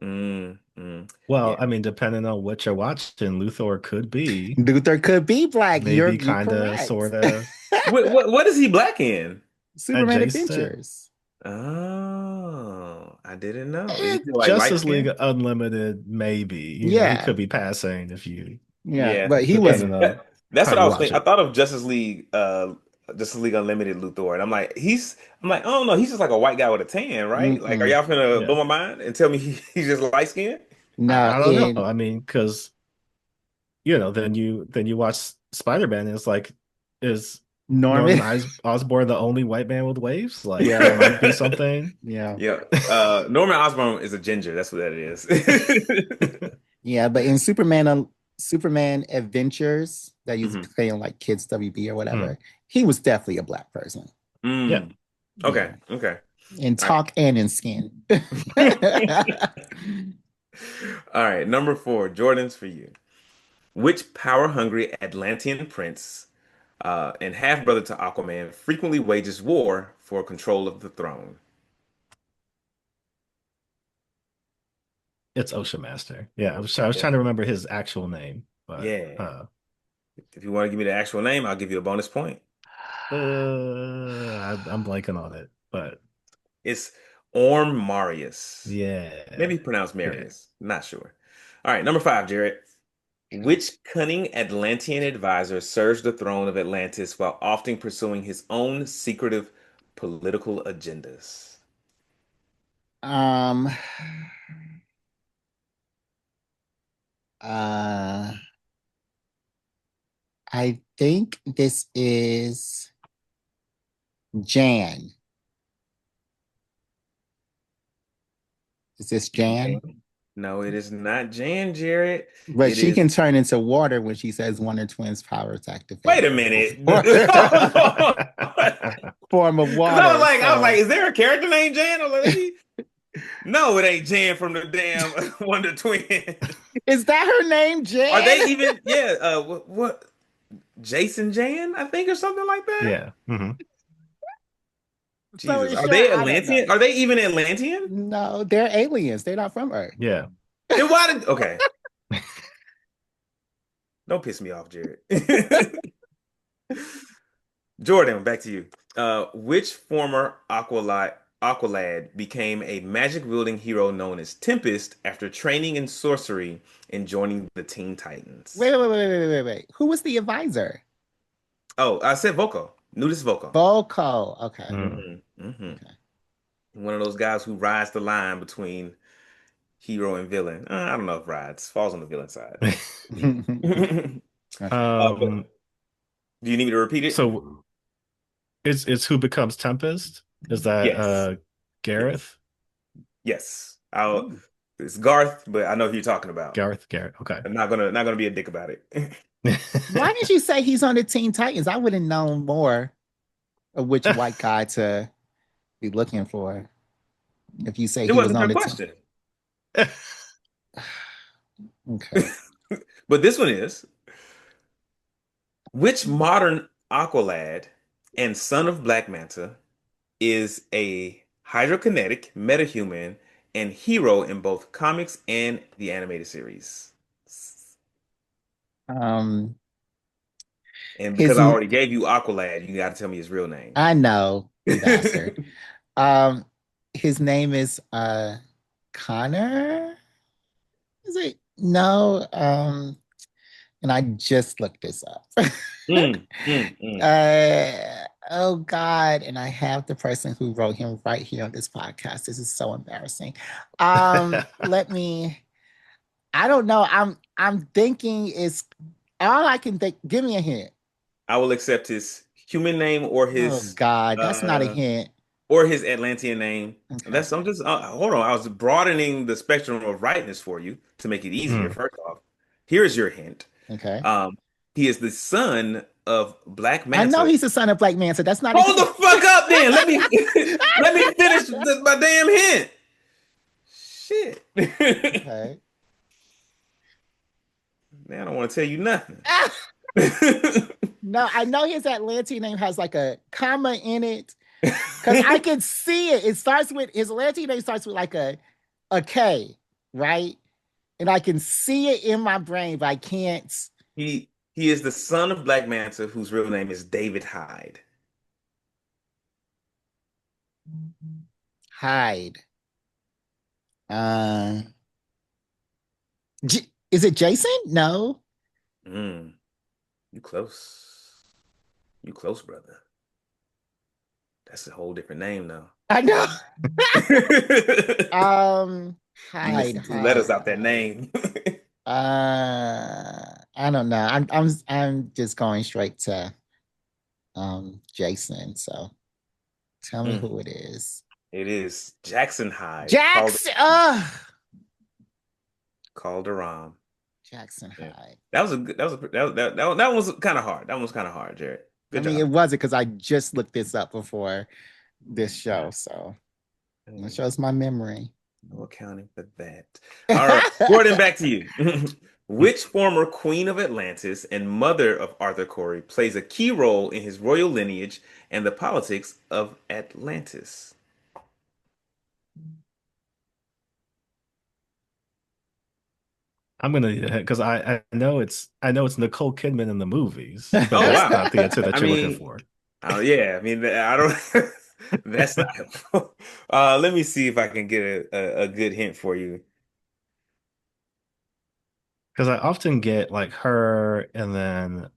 Mm, mm. Well, Yeah. I mean, depending on what you're watching, Luthor could be Luthor could be black. maybe You're kind of, correct. sort of What is he black in? Superman adjacent. Adventures. Oh, I didn't know. Is he Eh, still like light Justice League skin? Unlimited, maybe. He yeah, could be passing if you, yeah, Yeah, but he was depending on that's how what I you was watch thinking. I it. thought of Justice League Unlimited Luthor, and I'm like, oh no, he's just like a white guy with a tan, right? Like, are mm-mm. y'all finna Yeah. blow my mind and tell me he's just light skinned? No I don't know. in I mean, because then you watch Spider-Man and it's like, is Norman. Norman Osborn the only white man with waves? Like Yeah, there might be something. yeah, Yeah, Norman Osborn is a ginger. That's what that is. yeah. But in Superman Adventures that used to Mhm. play on like Kids WB or Mm, whatever, he was definitely a black person. yeah. Mm. Yeah, Okay, okay. in All right. talk and in skin. All right, number four, Jordan's for you. Which power-hungry Atlantean prince and half-brother to Aquaman frequently wages war for control of the throne? It's Ocean Master. Yeah, I was Yeah. trying to remember his actual name, but Yeah. If you want to give me the actual name, I'll give you a bonus point. I'm blanking on it. But It's Orm Marius. yeah, Maybe pronounced yeah. Marius. Not sure. All right, number five, Jared. Which cunning Atlantean advisor serves the throne of Atlantis while often pursuing his own secretive political agendas? um, uh, I think this is Jan. Is this Jan? Jan? No, it is not Jan, Jared. But It she is. can turn into water when she says Wonder Twins powers Wait activated. a minute. Form of Because water. I was like, So is there a character named Jan? I was like, let me. No, it ain't Jan from the damn Wonder Twins. is that her name, Are Jan? they even? Yeah. What? Jason Jan, I think, or something like that. Yeah. So Jesus, it's are sure they I don't know. Atlantean? Are they even Atlantean? No, they're aliens. They're not from Earth. Yeah. Then why did? Okay, don't piss me off, Jared. Jordan, back to you. Which former Aqualad became a magic-wielding hero known as Tempest after training in sorcery and joining the Teen Titans? Wait. Who was the advisor? Oh, I said Voco. Nudist Voco. Volko. Okay. Mm. Hmm. Okay. One of those guys who rides the line between hero and villain. I don't know if rides falls on the villain side. But Um, do you need me to repeat it? so it's who becomes Tempest? Is that Yes. Yes. Gareth? Yes. It's Garth, but I know who you're talking about. Gareth. Okay. I'm not gonna be a dick about it. Why didn't you say he's on the Teen Titans? I would have known more of which white guy to be looking for if you say It he was wasn't on your the team. question. Okay. But this one is, which modern Aqualad and son of Black Manta is a hydrokinetic metahuman and hero in both comics and the animated series? Um, And because His I already gave you Aqualad, you got to tell me his real name. I know, you bastard. Um, his name is Connor. Is it? No. And I just looked this up. Mm, mm, mm. Oh God. And I have the person who wrote him right here on this podcast. This is so embarrassing. Let me, I don't know. I'm thinking it's all I can think. Give me a hint. I will accept his human name Oh God, that's not a uh hint. or his Atlantean name. Okay. That's I'm just hold on. I was broadening the spectrum of rightness for you to make it easier. Hmm. First off, here's your hint. Okay. Um, he is the son of Black I know Manta. he's the son of Black Man, so that's not a Hold the hint. fuck up, then. Let me let me finish my damn hint. Shit. Okay. Man, I don't want to tell you nothing. No, I know his Atlantean name has like a comma in it because I can see it. It starts with his Atlantean name starts with like a K, right? And I can see it in my brain, but I can't he is the son of Black Manta, whose real name is David Hyde. hide. Uh, is it Jason? No. Mm, you close. You close, brother. That's a whole different name now. I know. You Hide, missing two letters hide, out that hide. name. I don't know. I'm just going straight to Jason. So tell me Mm, who it is. it is Jackson Hyde, Jackson. Calderon. Jackson Yeah. Hyde. That was a good, that was a, that one was kind of hard. That one was kind of hard, Jared. I Good mean, it job. wasn't because I just looked this up before this show. So it Mm, shows my memory. no accounting for that. All right, Gordon, back to you. Which former queen of Atlantis and mother of Arthur Curry plays a key role in his royal lineage and the politics of Atlantis? I'm gonna need a hint because I know it's Nicole Kidman in the movies, but Oh that's wow. not the answer I that you're looking mean, for. yeah. I mean, I don't. That's not helpful. Let me see if I can get a good hint for you. Because I often get like her and then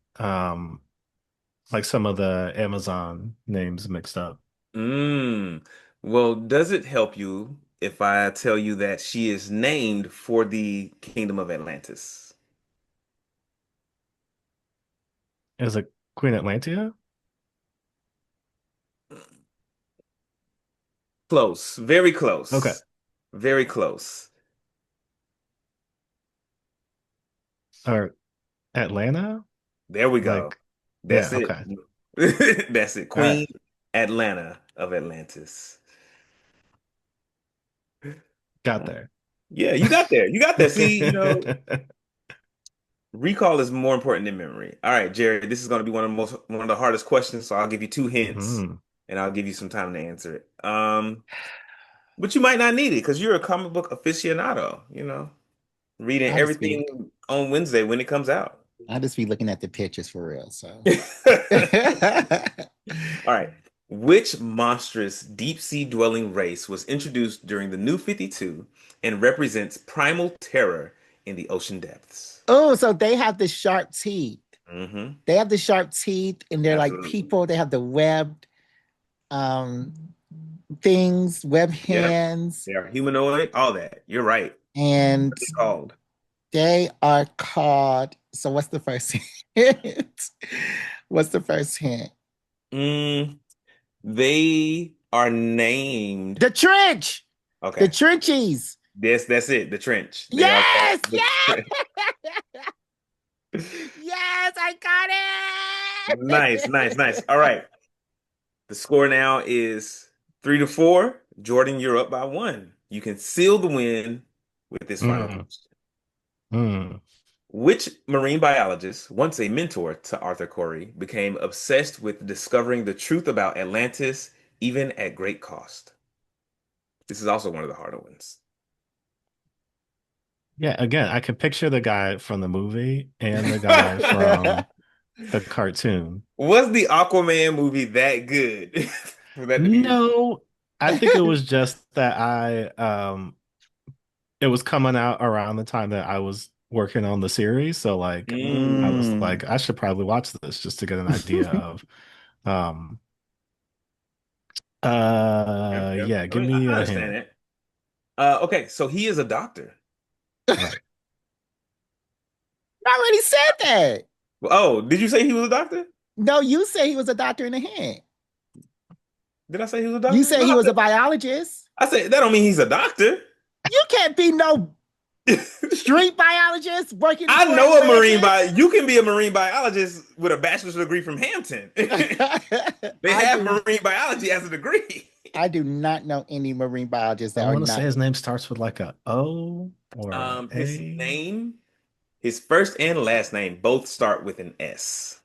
like some of the Amazon names mixed up. Mm. Well, does it help you if I tell you that she is named for the Kingdom of Atlantis? Is it Queen Atlantia? Close, very Okay. close, very close. Or Atlanta? There we go. Like, That's yeah, it. okay. That's it. All right. Queen Atlanta of Atlantis. Got there. Yeah, you got there. You got there. See, recall is more important than memory. All right, Jerry, this is going to be one of the hardest questions, so I'll give you two hints Hmm. and I'll give you some time to answer it. But you might not need it because you're a comic book aficionado, reading I just be everything on Wednesday when it comes out. I just be looking at the pictures for real. So All right. Which monstrous deep sea dwelling race was introduced during the New 52 and represents primal terror in the ocean depths? oh, so they have the sharp teeth. Hmm. They have the sharp teeth, and they're like Absolutely. people. They have the webbed um things, web Yep. hands, They are humanoid, all that. You're right. and What's it called? they are called. So what's the first hint? What's the first hint? Mm, they are named. The trench, the Okay. trenchies. That's it. The trench. They are called Yes, the yes, trench. yes, I got Nice, nice, nice. it. All right. The score now is 3-4. Jordan, you're up by one. You can seal the win with this final Mm, question. mm. Which marine biologist, once a mentor to Arthur Curry, became obsessed with discovering the truth about Atlantis, even at great cost? This is also one of the harder ones. Yeah, again, I can picture the guy from the movie and the guy from the cartoon. Was the Aquaman movie that good for that to be? No, I think it was just that it was coming out around the time that I was working on the series. So like I Mm, was Mm. like, I should probably watch this just to get an idea of um yeah, yeah. yeah, I give mean, me I a understand hint. that. Okay, so he is a doctor. Right. I already said that. Oh, did you say he was a doctor? No, you say he was a doctor in the hand. Did I say he was a You doctor? say No, he was a biologist. I said that don't mean he's a doctor. You can't be no street biologist working I for know a marine Atlantic. bio. You can be a marine biologist with a bachelor's degree from Hampton. They I have do. marine biology as a degree. I do not know any marine biologists I that are want to say not. his name starts with like a O or a His A. name, his first and last name both start with an S.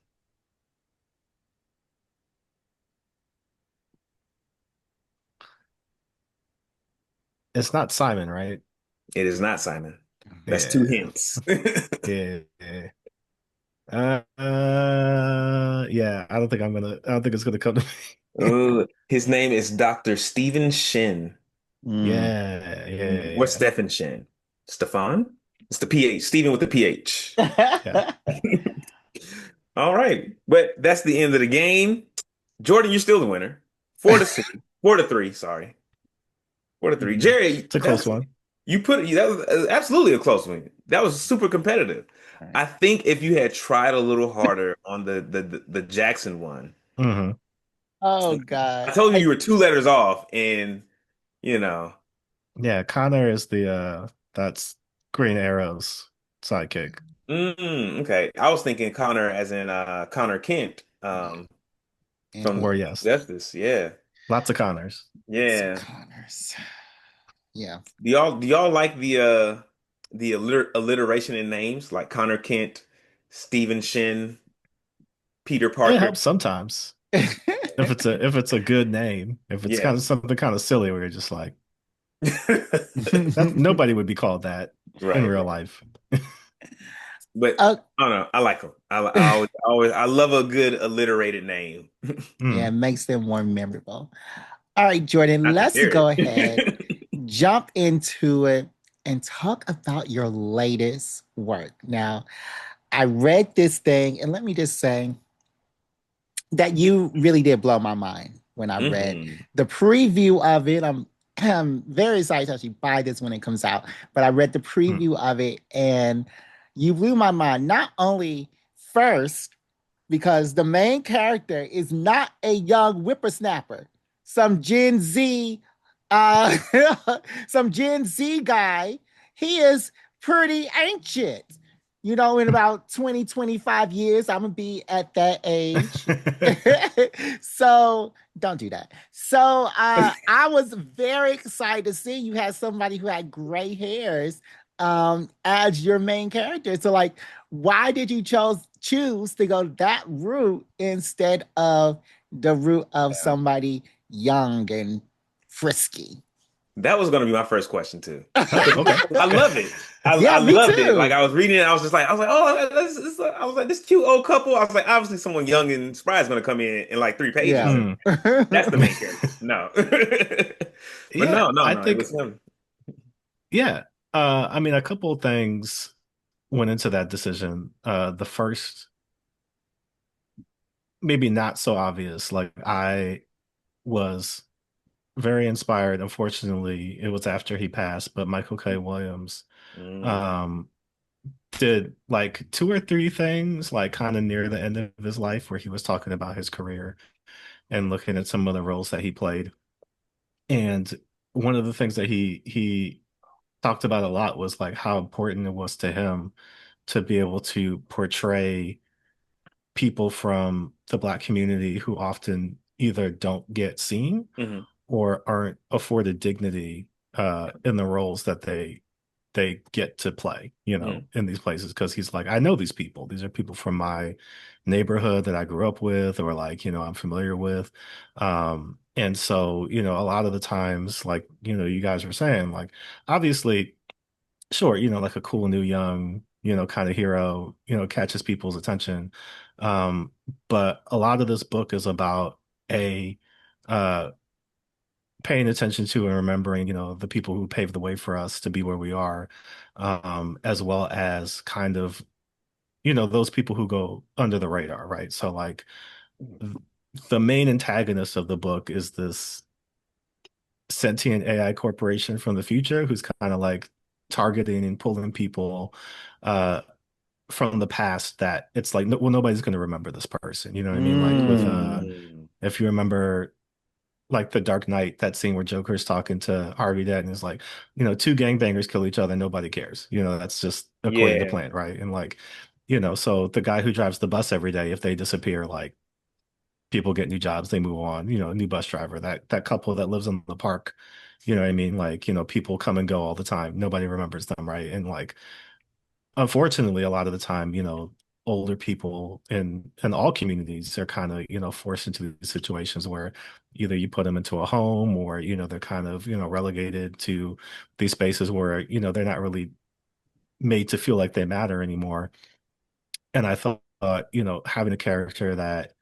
It's not Simon, right? It is not Simon. That's two Yeah. hints. Yeah. Yeah. Yeah, I don't think it's gonna come to me. His name is Dr. Stephen Shin. Mm. Yeah, yeah, Or yeah, Stephen Shin. Stefan? It's the PH. Stephen with the PH. yeah. All right. But that's the end of the game. Jordan, you're still the winner. 4-2. 4-3, sorry. 4-3. Mhm. Jerry, It's a close one. that was absolutely a close one. That was super competitive. All right. I think if you had tried a little harder on the Jackson one, Hmm. Oh I God. told you you were two letters off, and you know, Yeah, Connor is the that's Green Arrow's sidekick. okay. I was thinking Connor as in Connor Kent, And from Or yes, Justice. Yeah. lots of Connors. lots of Yeah. Connors. Yeah. Do y'all like the alliteration in names like Connor Kent, Stephen Shin, Peter It Parker? helps sometimes if it's a good name. If it's kind Yeah. of something kind of silly where you're just like that, nobody would be called that in Right, real right. life. But uh, I don't know. I like them. I love a good alliterated name. yeah, it Mm. makes them more memorable. All right, Jordan, Not to let's hear go ahead, it. jump into it, and talk about your latest work. Now, I read this thing, and let me just say that you really did blow my mind when I read Hmm. the preview of it. I'm very excited to actually buy this when it comes out, but I read the Mm. preview of it, and you blew my mind. Not only first, because the main character is not a young whippersnapper, some Gen Z, uh, some Gen Z guy. He is pretty ancient. In about 20, 25 years, I'm gonna be at that age. So don't do that. So I was very excited to see you had somebody who had gray hairs as your main character. So like, why did you choose to go that route instead of the route of Yeah. somebody young and frisky? That was gonna be my first question too. Oh, 'Cause okay. I love it. I Yeah, me loved it. Like too. I was reading it, I was like, oh, I was like, this cute old couple. I was like, obviously someone young and spry is gonna come in like 3 pages, Yeah. and Mm. that's the main character. No, but Yeah, no, no, I no. It think was him. yeah. I mean, a couple of things went into that decision. The first, maybe not so obvious. Like I was very inspired. Unfortunately, it was after he passed, but Michael K. Williams Mm, um did like two or three things like kind of near the end of his life where he was talking about his career and looking at some of the roles that he played. And one of the things that he talked about a lot was like how important it was to him to be able to portray people from the Black community who often either don't get seen mhm, or aren't afforded dignity in the roles that they get to play, mhm, in these places. Because he's like, I know these people. These are people from my neighborhood that I grew up with, or like, I'm familiar with. And so, a lot of the times, like, you guys were saying, like, obviously, sure, like a cool new young, kind of hero, catches people's attention. Um, but a lot of this book is about a uh paying attention to and remembering, the people who paved the way for us to be where we are, as well as kind of, those people who go under the radar, right? So like th- the main antagonist of the book is this sentient AI corporation from the future who's kind of like targeting and pulling people uh from the past that it's like no, well, nobody's going to remember this person, you know what I mean? Like with Mm. if you remember like the Dark Knight, that scene where Joker's talking to Harvey Dent and is like, two gangbangers kill each other, nobody cares. That's just according to Yeah. plan, right? And like, so the guy who drives the bus every day, if they disappear, like people get new jobs, they move on, a new bus driver, that couple that lives in the park, you know what I mean? Like, people come and go all the time. Nobody remembers them, right? And like, unfortunately, a lot of the time, older people in all communities are kind of, forced into these situations where either you put them into a home or, they're kind of, relegated to these spaces where, they're not really made to feel like they matter anymore. And I thought, having a character that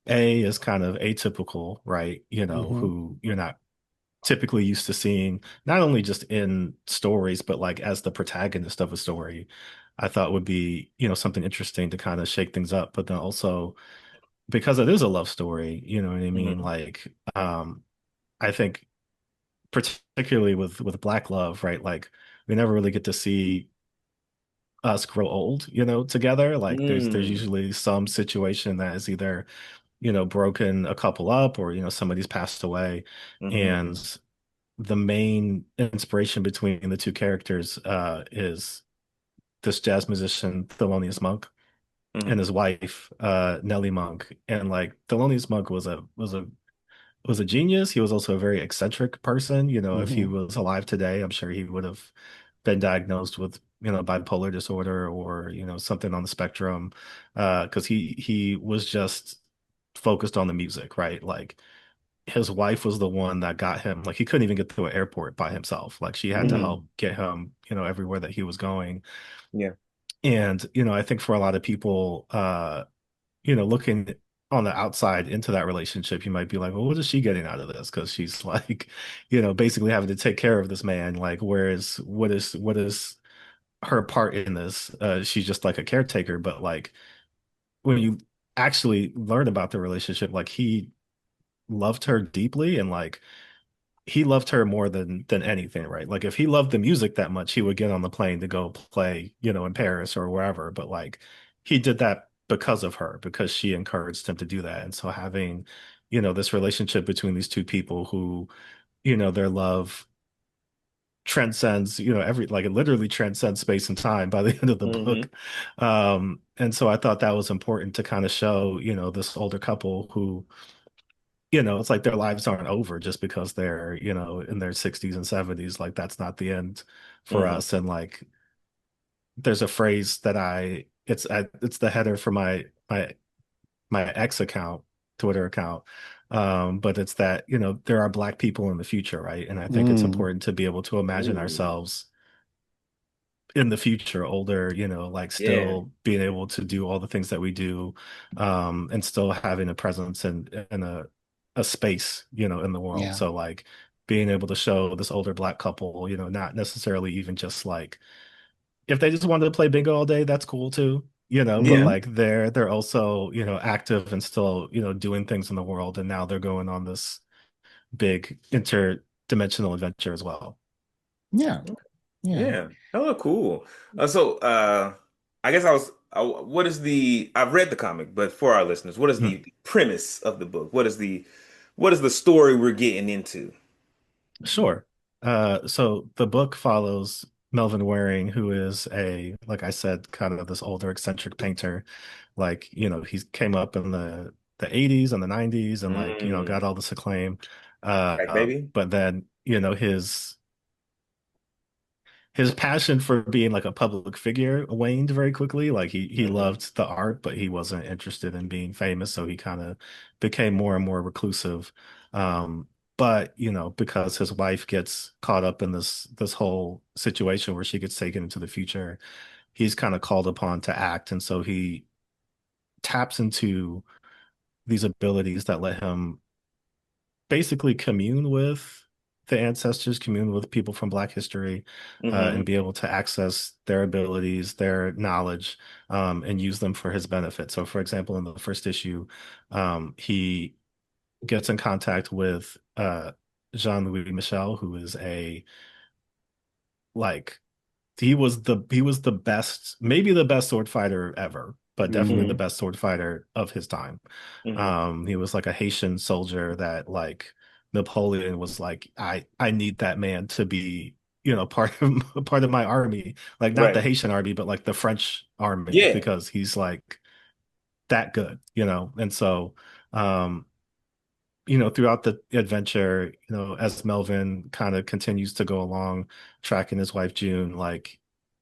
A is kind of atypical, right? Hmm. Who you're not typically used to seeing, not only just in stories, but like as the protagonist of a story, I thought would be, something interesting to kind of shake things up. But then also because it is a love story, you know what I mean? Hmm. Like, I think particularly with Black love, right? Like we never really get to see us grow old, together. Like there's Mm. usually some situation that is either, broken a couple up or, somebody's passed away. Hmm. And the main inspiration between the two characters is this jazz musician Thelonious Monk and Hmm. his wife Nellie Monk. And like Thelonious Monk was a genius. He was also a very eccentric person. If he Hmm. was alive today, I'm sure he would have been diagnosed with bipolar disorder or something on the spectrum, because he was just focused on the music, right? Like his wife was the one that got him, like he couldn't even get to an airport by himself. Like she had to Hmm. help get him, everywhere that he was going. Yeah. And, I think for a lot of people, looking on the outside into that relationship, you might be like, well, what is she getting out of this? Because she's like, basically having to take care of this man. Like, whereas what is her part in this? She's just like a caretaker, but like when you actually learn about the relationship, like he loved her deeply and like he loved her more than anything, right? Like if he loved the music that much, he would get on the plane to go play, in Paris or wherever. But like he did that because of her, because she encouraged him to do that. And so having, this relationship between these two people who, their love transcends, every like it literally transcends space and time by the end of the Hmm. book. And so I thought that was important to kind of show, this older couple who it's like their lives aren't over just because they're, in their 60s and 70s. Like that's not the end for Hmm. us. And like there's a phrase that it's the header for my ex account, Twitter account. But it's that, there are Black people in the future, right? And I think it's Mm. important to be able to imagine Ooh. ourselves in the future, older, like Yeah. still being able to do all the things that we do, and still having a presence and a space, in the world. Yeah. So like being able to show this older Black couple, not necessarily even just like if they just wanted to play bingo all day, that's cool too, but Yeah. Hmm. like they're also, active and still, doing things in the world. And now they're going on this big interdimensional adventure as well. Yeah. Yeah. Yeah. Oh, cool. I guess what is I've read the comic, but for our listeners, what is the premise of the book? What is the story we're getting into? Sure. So the book follows Melvin Waring, who is like I said, kind of this older eccentric painter. Like, he came up in the 80s and the 90s and like, Mm. got all this acclaim. Right, baby? But then, his passion for being like a public figure waned very quickly. Like he Hmm. loved the art, but he wasn't interested in being famous, so he kind of became more and more reclusive. Um, but because his wife gets caught up in this whole situation where she gets taken into the future, he's kind of called upon to act, and so he taps into these abilities that let him basically commune with the ancestors, commune with people from Black history, and Hmm. be able to access their abilities, their knowledge, and use them for his benefit. So, for example, in the first issue, he gets in contact with Jean-Louis Michel, who is a like he was the best, maybe the best sword fighter ever, but definitely the Hmm. best sword fighter of his time. Hmm. He was like a Haitian soldier that like Napoleon was like, I need that man to be, part of my army, like not the Right. Haitian army, but like the French army, Yeah. because he's like that good, and so um throughout the adventure, as Melvin kind of continues to go along, tracking his wife June, like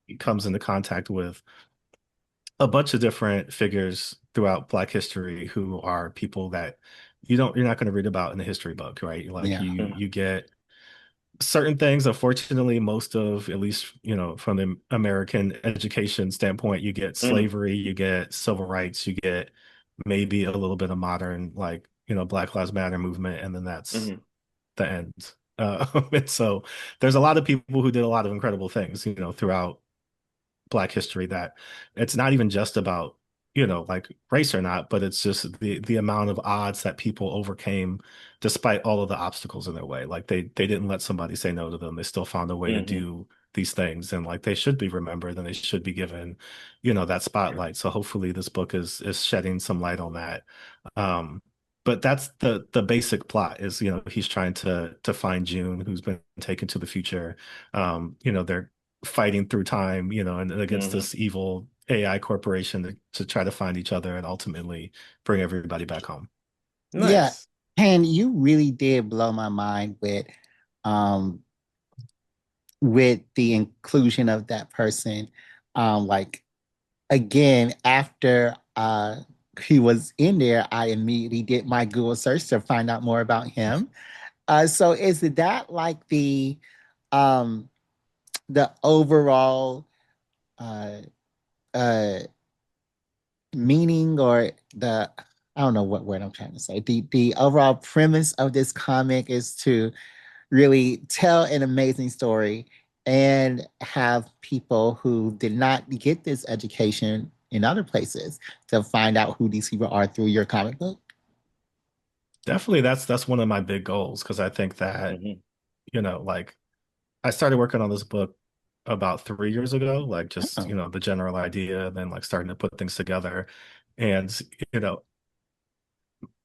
he comes into contact with a bunch of different figures throughout Black history who are people that you're not going to read about in a history book, right? Like Yeah. you get certain things. Unfortunately, most of, at least, from the American education standpoint, you get Mm-hmm. slavery, you get civil rights, you get maybe a little bit of modern, like, Black Lives Matter movement, and then that's Hmm. the end. And so there's a lot of people who did a lot of incredible things, throughout Black history, that it's not even just about, like race or not, but it's just the amount of odds that people overcame despite all of the obstacles in their way. Like they didn't let somebody say no to them. They still found a way to Hmm. do these things, and like they should be remembered and they should be given, that spotlight. So hopefully this book is shedding some light on that. Um, but that's the basic plot is, he's trying to find June, who's been taken to the future. They're fighting through time, and against Hmm. this evil AI corporation to try to find each other and ultimately bring everybody back home. Yeah. Nice. And you really did blow my mind um with the inclusion of that person. Like again, after he was in there, I immediately did my Google search to find out more about him. So is that like um the overall uh uh meaning, or the, I don't know what word I'm trying to say. The overall premise of this comic is to really tell an amazing story and have people who did not get this education in other places to find out who these people are through your comic book. Definitely that's one of my big goals, because I think that, Hmm. like I started working on this book about 3 years ago, like just, Oh. the general idea, then like starting to put things together. And, you know,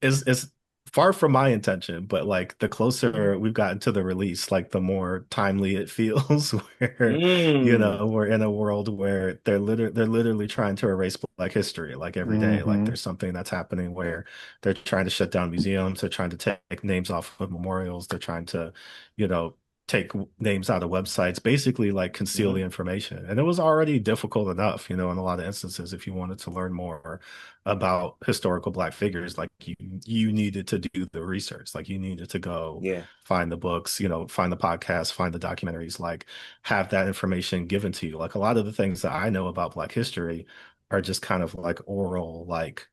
is far from my intention, but like the closer we've gotten to the release, like the more timely it feels, where, Mm. we're in a world where they're literally trying to erase Black history like every day. Like Mm-hmm. there's something that's happening where they're trying to shut down museums, they're trying to take names off of memorials, they're trying to, you know, take names out of websites, basically like conceal the Hmm. information. And it was already difficult enough, in a lot of instances, if you wanted to learn more about historical Black figures, like you needed to do the research, like you needed to go Yeah. find the books, find the podcasts, find the documentaries, like have that information given to you. Like a lot of the things that I know about Black history are just kind of like oral, like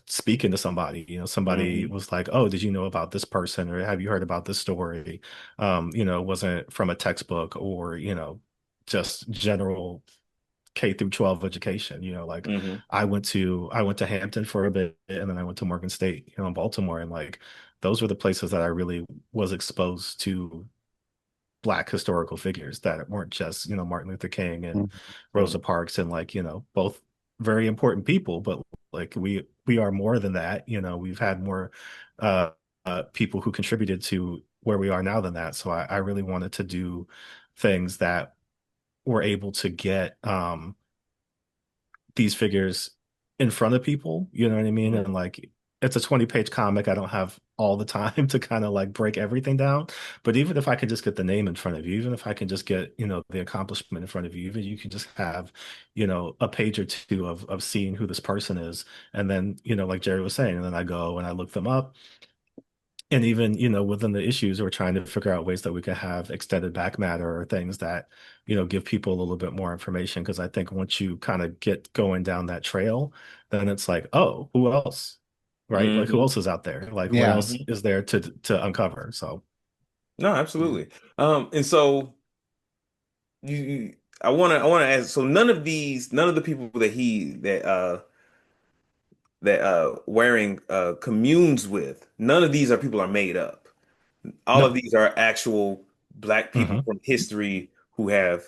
speaking to somebody. Somebody Hmm. was like, oh, did you know about this person, or have you heard about this story? It wasn't from a textbook, or just general K through 12 education. Like Hmm. I went to Hampton for a bit, and then I went to Morgan State, in Baltimore, and like those were the places that I really was exposed to Black historical figures that weren't just, Martin Luther King and Hmm. Rosa Parks, and like, both very important people, but like we are more than that. We've had more people who contributed to where we are now than that. So I really wanted to do things that were able to get these figures in front of people, you know what I mean? Hmm. And like it's a 20-page comic. I don't have all the time to kind of like break everything down. But even if I can just get the name in front of you, even if I can just get, the accomplishment in front of you, even you can just have, a page or two of seeing who this person is. And then, like Jerry was saying, and then I go and I look them up, And even, within the issues, we're trying to figure out ways that we could have extended back matter or things that, give people a little bit more information. Because I think once you kind of get going down that trail, then it's like, oh, who else? Right? Like who Hmm. else is out there? Like what Yeah. else Hmm. is there to uncover? So No, Yeah. absolutely. And so I want to ask. So none of the people that Waring communes with, none of these are people are made up. All of no. these are actual black people Hmm. from history who have,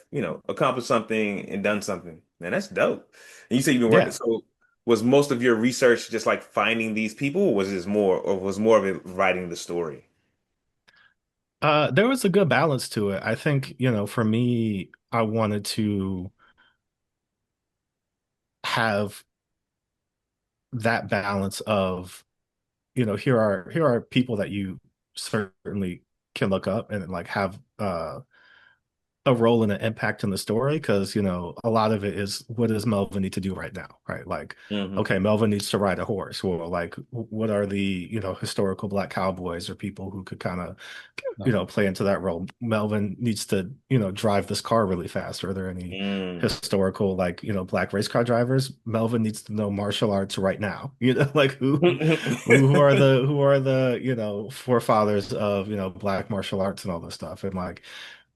accomplished something and done something. Man, that's dope. And you said you've been working. Yeah. So was most of your research just like finding these people, or was more of it writing the story? There was a good balance to it. I think, for me, I wanted to have that balance of, here are people that you certainly can look up and like have a role and an impact in the story because a lot of it is what does Melvin need to do right now, right? Like, Hmm. okay, Melvin needs to ride a horse. Well, like, what are the historical black cowboys or people who could kind of Oh. play into that role? Melvin needs to drive this car really fast. Are there any Mm. historical like black race car drivers? Melvin needs to know martial arts right now. Like who are the forefathers of black martial arts and all this stuff and like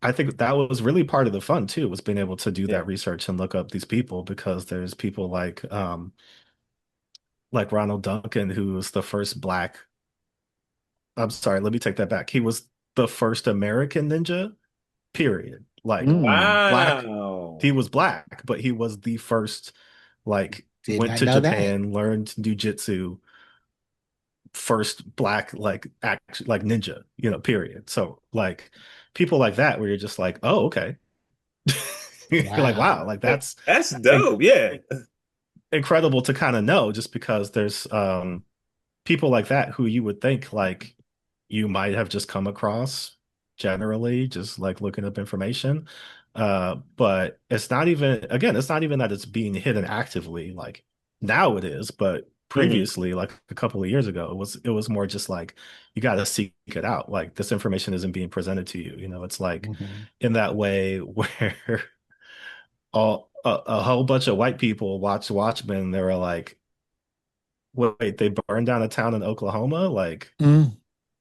I think that was really part of the fun too, was being able to do Yeah. that research and look up these people because there's people like Ronald Duncan, who was the first black. I'm sorry, let me take that back. He was the first American ninja, period. Like Mm. black, Wow. he was black, but he was the first, like, Did went not to know that. Japan, learned jujitsu, first black like ninja, period. So like people like that where you're just like, oh, okay. You're like, Wow. wow, like that's That's in dope. Yeah. incredible to kind of know just because there's people like that who you would think like you might have just come across generally just like looking up information. But it's not even again, it's not even that it's being hidden actively like now it is, but Hmm. previously like a couple of years ago it was more just like you got to seek it out. Like this information isn't being presented to you. It's like Mhm. in that way where a whole bunch of white people watched Watchmen and they were like, wait, they burned down a town in Oklahoma? Like Mm.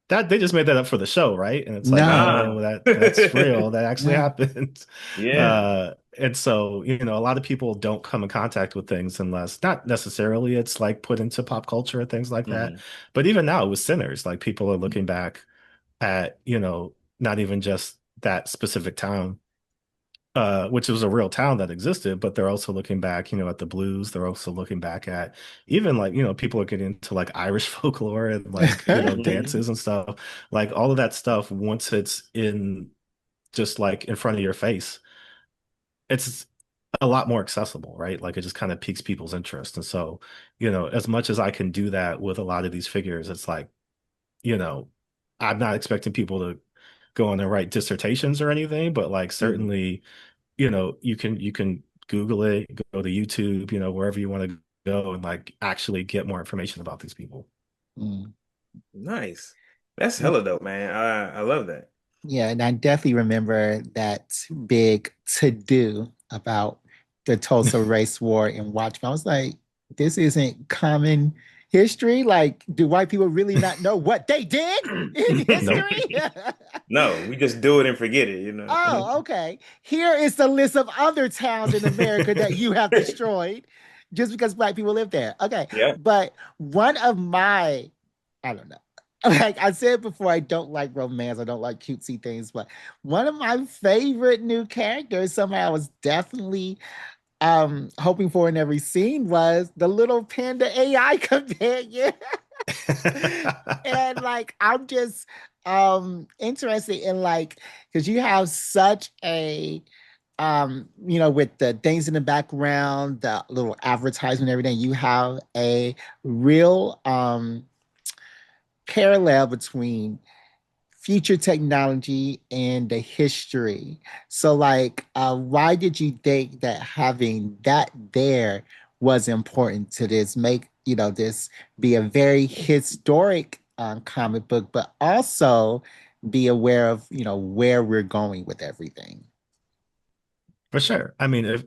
that they just made that up for the show, right? And it's like, No. Nah. no, that's real. That actually No. happened. Yeah. And so, a lot of people don't come in contact with things unless not necessarily it's like put into pop culture and things like that. Hmm. But even now with Sinners, like people are looking back at, not even just that specific town which was a real town that existed, but they're also looking back, at the blues. They're also looking back at even like, people are getting into like Irish folklore and like, dances and stuff. Like all of that stuff, once it's in just like in front of your face, it's a lot more accessible, right? Like it just kind of piques people's interest. And so, as much as I can do that with a lot of these figures, it's like, you know, I'm not expecting people to go on and write dissertations or anything, but like Hmm. certainly you can Google it, go to YouTube, wherever you want to go and like actually get more information about these people. Mm. Nice. That's hella dope, man. I love that. Yeah, and I definitely remember that big to do about the Tulsa race war in Watchmen. I was like, this isn't common history. Like, do white people really not know what they did in Nope. history? No, we just do it and forget it, you know. Oh, okay. Here is the list of other towns in America that you have destroyed just because black people live there. Okay. Yeah. But one of my, I don't know. Like I said before, I don't like romance. I don't like cutesy things. But one of my favorite new characters, somebody I was definitely hoping for in every scene, was the little panda AI companion. And like I'm just interested in like because you have such a with the things in the background, the little advertisement, everything, you have a real parallel between future technology and the history. So like why did you think that having that there was important to this make this be a very historic comic book, but also be aware of, where we're going with everything. For sure. I mean, if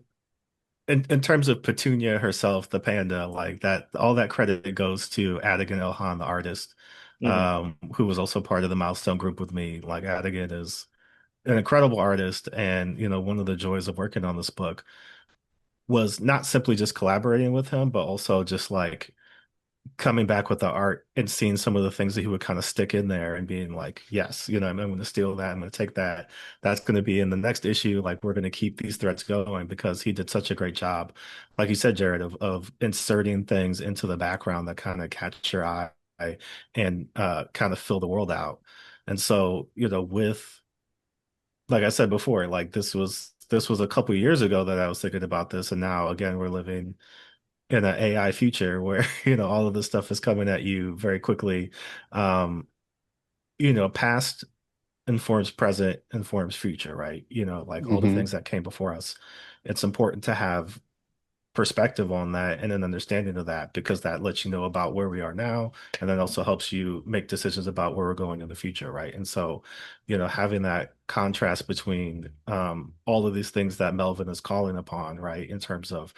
in terms of Petunia herself, the panda, like that, all that credit goes to Adigan Elhan, the artist, Hmm. who was also part of the Milestone group with me. Like Adigan is an incredible artist, and one of the joys of working on this book was not simply just collaborating with him, but also just like coming back with the art and seeing some of the things that he would kind of stick in there and being like, yes, I'm going to steal that. I'm going to take that. That's going to be in the next issue. Like we're going to keep these threads going because he did such a great job, like you said, Jared, of inserting things into the background that kind of catch your eye and kind of fill the world out. And so, with like I said before, like this was a couple of years ago that I was thinking about this, and now again we're living in an AI future where all of this stuff is coming at you very quickly. Um, Past informs present, informs future, right? Like all the Hmm. things that came before us. It's important to have perspective on that and an understanding of that because that lets you know about where we are now and then also helps you make decisions about where we're going in the future, right? And so, having that contrast between all of these things that Melvin is calling upon, right, in terms of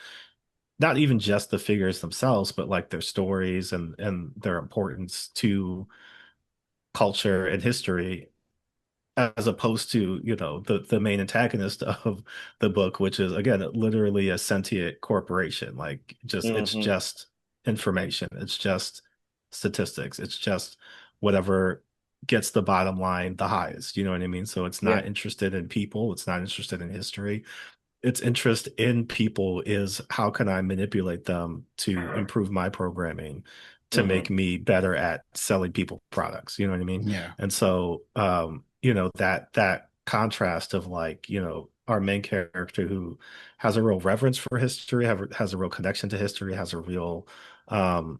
not even just the figures themselves, but like their stories and their importance to culture and history, as opposed to, the main antagonist of the book, which is again literally a sentient corporation. Like just it's Hmm. just information, it's just statistics, it's just whatever gets the bottom line the highest. You know what I mean? So it's Yeah. not interested in people, it's not interested in history. Its interest in people is how can I manipulate them to improve my programming to Hmm. make me better at selling people products. You know what I mean? Yeah. And so, that contrast of like, our main character who has a real reverence for history, has a real connection to history, has a real um,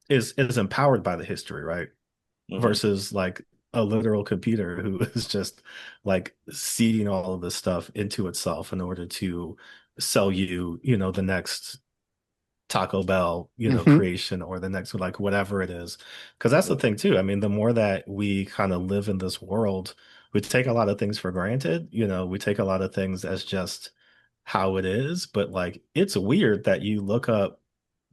is empowered by the history, right? Hmm. Versus like a literal computer who is just like seeding all of this stuff into itself in order to sell you, the next Taco Bell, Hmm. creation or the next like whatever it is. Because that's the Yeah. thing too. I mean, the more that we kind of live in this world, we take a lot of things for granted. We take a lot of things as just how it is, but like it's weird that you look up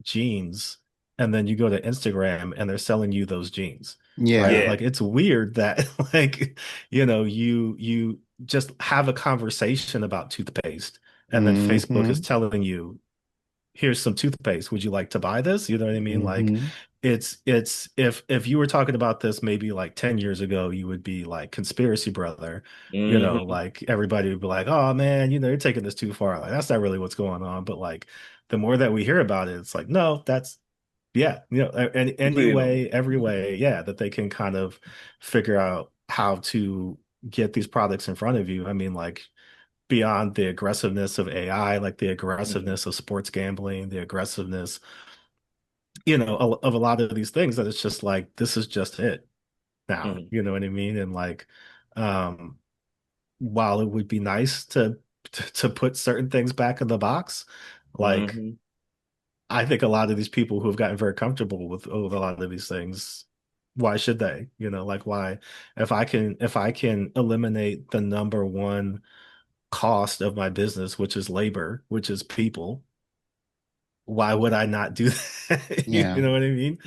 jeans and then you go to Instagram and they're selling you those jeans, right? Yeah. Yeah. Like it's weird that like, you just have a conversation about toothpaste and then Facebook is Hmm. telling you here's some toothpaste. Would you like to buy this? You know what I mean? Like Hmm. it's if you were talking about this maybe like 10 years ago, you would be like conspiracy brother, Hmm. like everybody would be like, "Oh man, you're taking this too far." Like that's not really what's going on, but like the more that we hear about it, it's like, "No, that's yeah, any Completely normal. way, every way, yeah, that they can kind of figure out how to get these products in front of you." I mean, like beyond the aggressiveness of AI, like the Hmm. aggressiveness of sports gambling, the aggressiveness, of a lot of these things that it's just like, this is just it now. Hmm. You know what I mean? And like, um, while it would be nice to put certain things back in the box, like Hmm. I think a lot of these people who have gotten very comfortable with a lot of these things, why should they? Like why, if I can eliminate the number one cost of my business, which is labor, which is people, why would I not do that? You Yeah. know what I mean?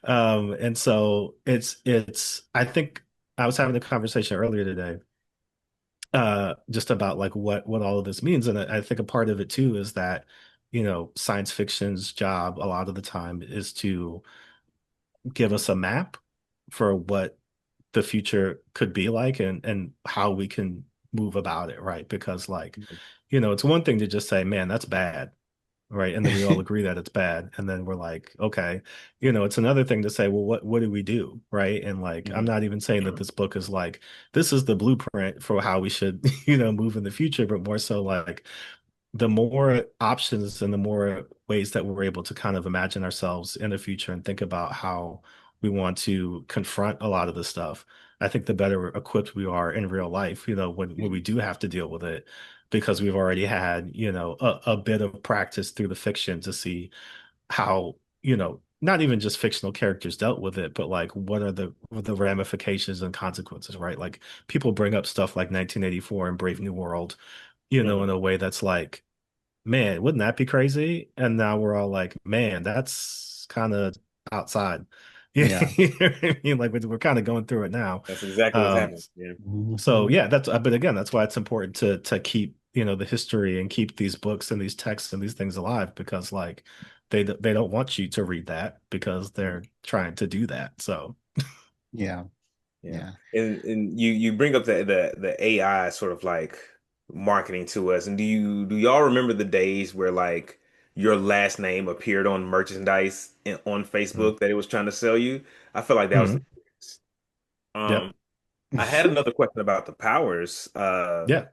And so I think I was having a conversation earlier today, just about like what all of this means. And I think a part of it too is that, science fiction's job a lot of the time is to give us a map for what the future could be like and how we can move about it, right? Because like, it's one thing to just say, man, that's bad. Right. And then we all agree that it's bad. And then we're like, okay, it's another thing to say, well, what do we do? Right. And like, I'm Hmm. not even saying that this book is like, this is the blueprint for how we should, move in the future, but more so like the more options and the more ways that we're able to kind of imagine ourselves in the future and think about how we want to confront a lot of this stuff, I think the better equipped we are in real life, when we do have to deal with it, because we've already had, a bit of practice through the fiction to see how, not even just fictional characters dealt with it, but like what are the ramifications and consequences, right? Like people bring up stuff like 1984 and Brave New World, Hmm. in a way that's like, man, wouldn't that be crazy? And now we're all like, man, that's kind of outside. Yeah. You know what I mean? Like we're kind of going through it now. That's exactly what's Um, happening. Yeah. so Mhm. yeah, but again, that's why it's important to keep, the history and keep these books and these texts and these things alive because like they don't want you to read that because they're trying to do that. So, Yeah. Yeah. Yeah. And you bring up the AI sort of like marketing to us. And do y'all remember the days where like your last name appeared on merchandise on mm, Facebook that it was trying to sell you? I feel like that was the mm, case. yep, I had another question about the powers. yeah,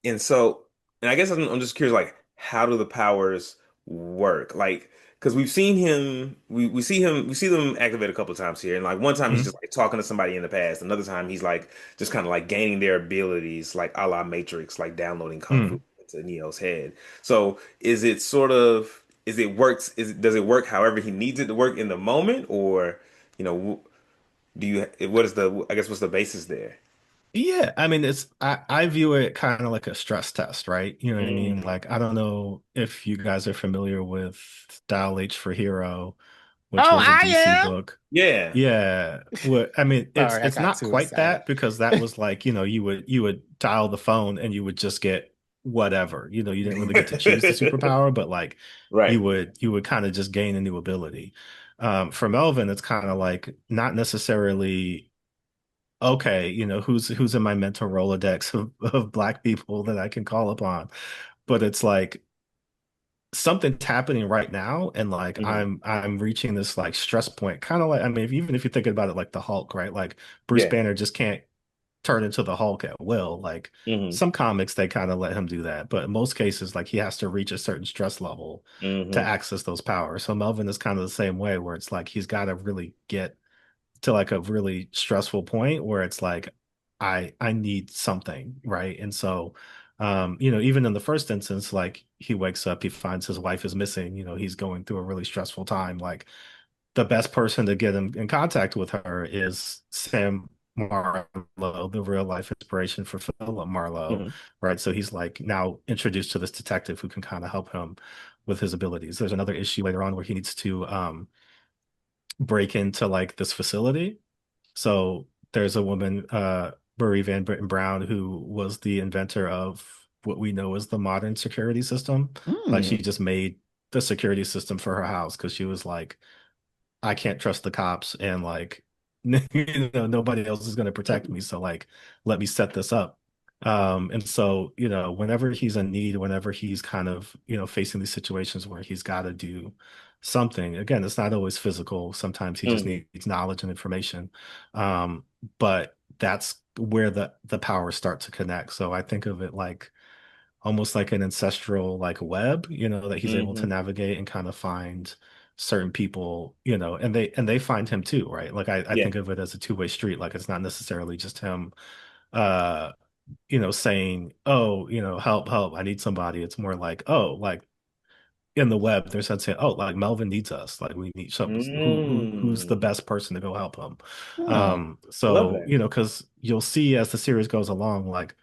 And so, and I guess I'm just curious, like, how do the powers work? Like, because we've seen him, we see them activate a couple of times here. And like one time he's mm, just like talking to somebody in the past. Another time he's like just kind of like gaining their abilities, like a la Matrix, like downloading kung fu mm. into Neo's head. So is it sort of, does it work however he needs it to work in the moment? Or, you know, do you, what is I guess what's the basis there? Yeah, I mean, I view it kind of like a stress test, right? You know what I mean? Mm. Like, I don't know if you guys are familiar with Dial H for Hero, which Oh, was a I DC am. book. Yeah. Yeah, what I mean, it's Sorry, I it's got not too quite excited. that because that was like, you would dial the phone and you would just get whatever. You didn't really get to choose the superpower, but like Right. you would kind of just gain a new ability. For Melvin, it's kind of like not necessarily okay, who's in my mental Rolodex of black people that I can call upon. But it's like something's happening right now, and like Mhm. I'm reaching this like stress point, kind of like I mean, even if you're thinking about it like the Hulk, right? Like Bruce Yeah. Banner just can't turn into the Hulk at will. Like Hmm. some comics, they kind of let him do that, but in most cases, like he has to reach a certain stress level to Hmm. access those powers. So Melvin is kind of the same way, where it's like he's got to really get to like a really stressful point where it's like I need something, right? And so even in the first instance, like he wakes up, he finds his wife is missing, he's going through a really stressful time. Like the best person to get him in contact with her is Sam Marlowe, the real life inspiration for Philip Marlowe, Hmm. right? So he's like now introduced to this detective who can kind of help him with his abilities. There's another issue later on where he needs to break into like this facility. So there's a woman, Marie Van Brittan Brown, who was the inventor of what we know as the modern security system. Like she Mm. just made the security system for her house because she was like, I can't trust the cops and like nobody else is going to protect me. So like let me set this up. And so, whenever he's in need, whenever he's kind of, facing these situations where he's got to do something, again, it's not always physical. Sometimes he just Hmm. needs knowledge and information. Um, but that's where the powers start to connect. So I think of it like almost like an ancestral like web, that he's able to Hmm. navigate and kind of find certain people, and they find him too, right? Like I Yeah. think of it as a two-way street. Like it's not necessarily just him uh saying, oh, help, help, I need somebody. It's more like, oh, like in the web, they're saying, oh, like Melvin needs us. Like we need some who's the Mm. best person to go help him. Hmm. I love So, that. because you'll see as the series goes along, like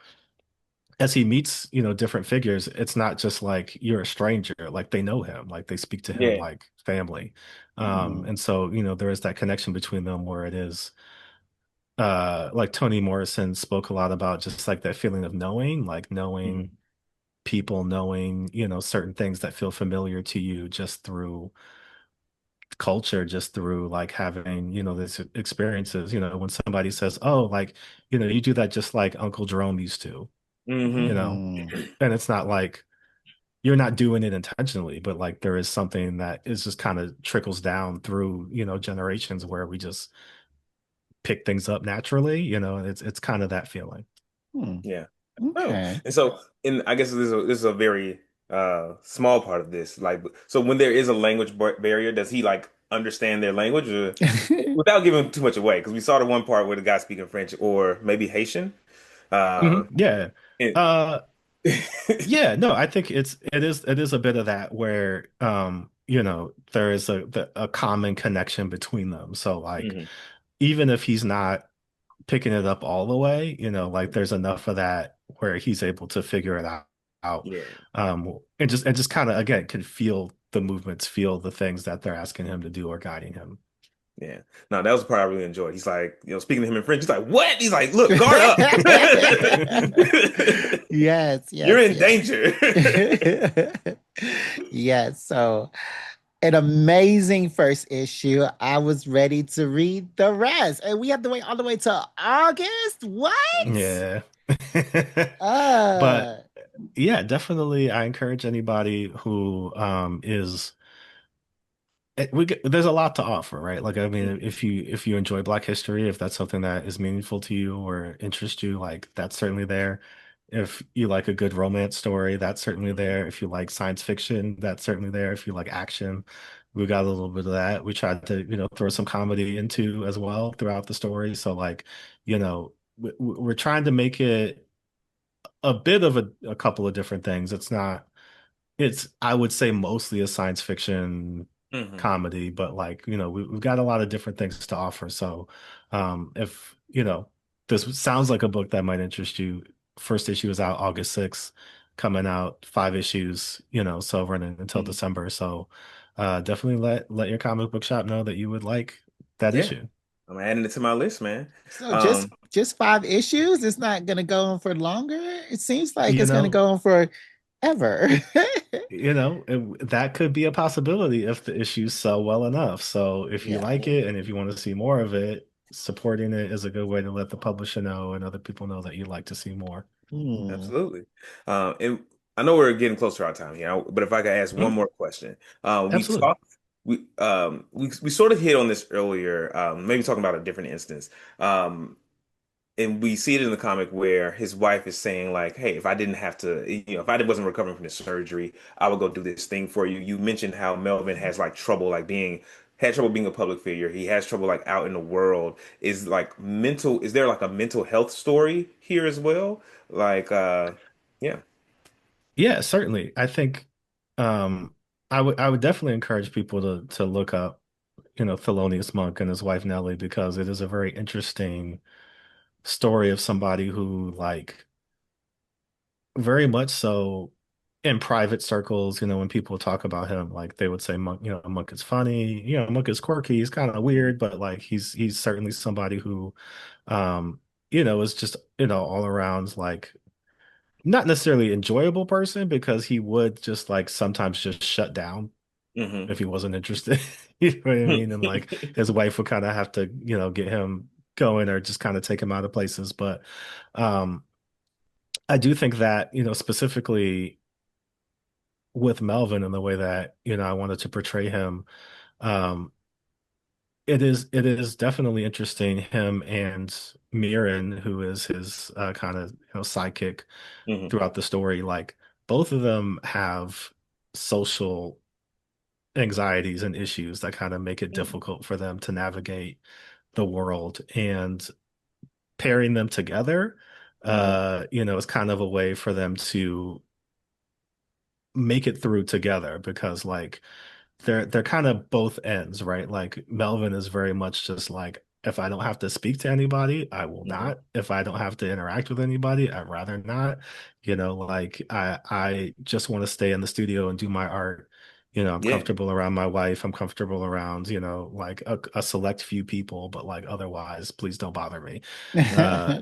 as he meets, different figures, it's not just like you're a stranger, like they know him, like they speak to him Yeah. like family. Hmm. And so, there is that connection between them where it is like Toni Morrison spoke a lot about just like that feeling of knowing, like knowing Hmm. people, knowing, certain things that feel familiar to you just through culture, just through like having, this experiences, when somebody says, oh, like, you do that just like Uncle Jerome used to, you Hmm. know, Hmm. and it's not like you're not doing it intentionally, but like there is something that is just kind of trickles down through, generations where we just pick things up naturally, and it's kind of that feeling. Hmm. Yeah. Oh, Okay. and so, and I guess this is a very small part of this. Like, so when there is a language barrier, does he like understand their language or, without giving too much away? Because we saw the one part where the guy speaking French or maybe Haitian. Uh, Yeah. and, Uh yeah, no, I think it is a bit of that where there is a common connection between them. So like Hmm. even if he's not picking it up all the way, like there's enough of that where he's able to figure it out. Yeah. And just kind of again can feel the movements, feel the things that they're asking him to do or guiding him. Yeah. No, that was the part I really enjoyed. He's like, speaking to him in French, he's like, what? He's like, look, guard up. Yes, You're yes, in yes. danger. Yes, so an amazing first issue. I was ready to read the rest, and we have to wait all the way to August. What? Yeah. Uh, But yeah, definitely I encourage anybody who is there's a lot to offer, right? Like, I mean, Mhm. if you enjoy Black history, if that's something that is meaningful to you or interests you, like that's certainly there. If you like a good romance story, that's certainly Mhm. there. If you like science fiction, that's certainly there. If you like action, we got a little bit of that. We tried to, throw some comedy into as well throughout the story. So like, we're trying to make it a bit of a couple of different things. It's I would say mostly a science fiction Mhm. comedy, but like, we've got a lot of different things to offer. So, if, this sounds like a book that might interest you, first issue is out August 6th, coming out 5 issues, so running until Mhm. December. So, definitely let your comic book shop know that you would like that Yeah. issue. I'm adding it to my list, man. so just Um, just 5 issues. It's not gonna go on for longer. It seems like You it's gonna know, go on for ever. that could be a possibility if the issues sell well enough. So if you Yeah. like it and if you want to see more of it, supporting it is a good way to let the publisher know and other people know that you'd like to see more. Hmm. Absolutely. And I know we're getting close to our time here, but if I could ask one Mhm. more question. We Absolutely. talked we sort of hit on this earlier, maybe talking about a different instance. Um, and we see it in the comic where his wife is saying like, "Hey, if I didn't have to, if I wasn't recovering from this surgery, I would go do this thing for you." You mentioned how Melvin has like trouble like being had trouble being a public figure. He has trouble like out in the world. Is there like a mental health story here as well? Like yeah. Yeah, certainly. I think um I would definitely encourage people to look up, Thelonious Monk and his wife Nellie because it is a very interesting story of somebody who like very much so in private circles, when people talk about him, like they would say Monk, Monk is funny, Monk is quirky, he's kind of weird, but like he's certainly somebody who um, is just, all around like not necessarily enjoyable person because he would just like sometimes just shut down Hmm. if he wasn't interested. You know what I mean? And like his wife would kind of have to, get him going or just kind of take him out of places. But um I do think that, specifically with Melvin and the way that, I wanted to portray him, um, it is definitely interesting him and Mirren, who is his kind of sidekick Hmm. throughout the story. Like both of them have social anxieties and issues that kind of make it difficult for them to navigate the world. And pairing them together, Hmm. is kind of a way for them to make it through together because like they're kind of both ends, right? Like Melvin is very much just like if I don't have to speak to anybody, I will Hmm. not. If I don't have to interact with anybody, I'd rather not. Like I just want to stay in the studio and do my art. I'm Yeah. comfortable around my wife. I'm comfortable around, like a select few people, but like otherwise, please don't bother me.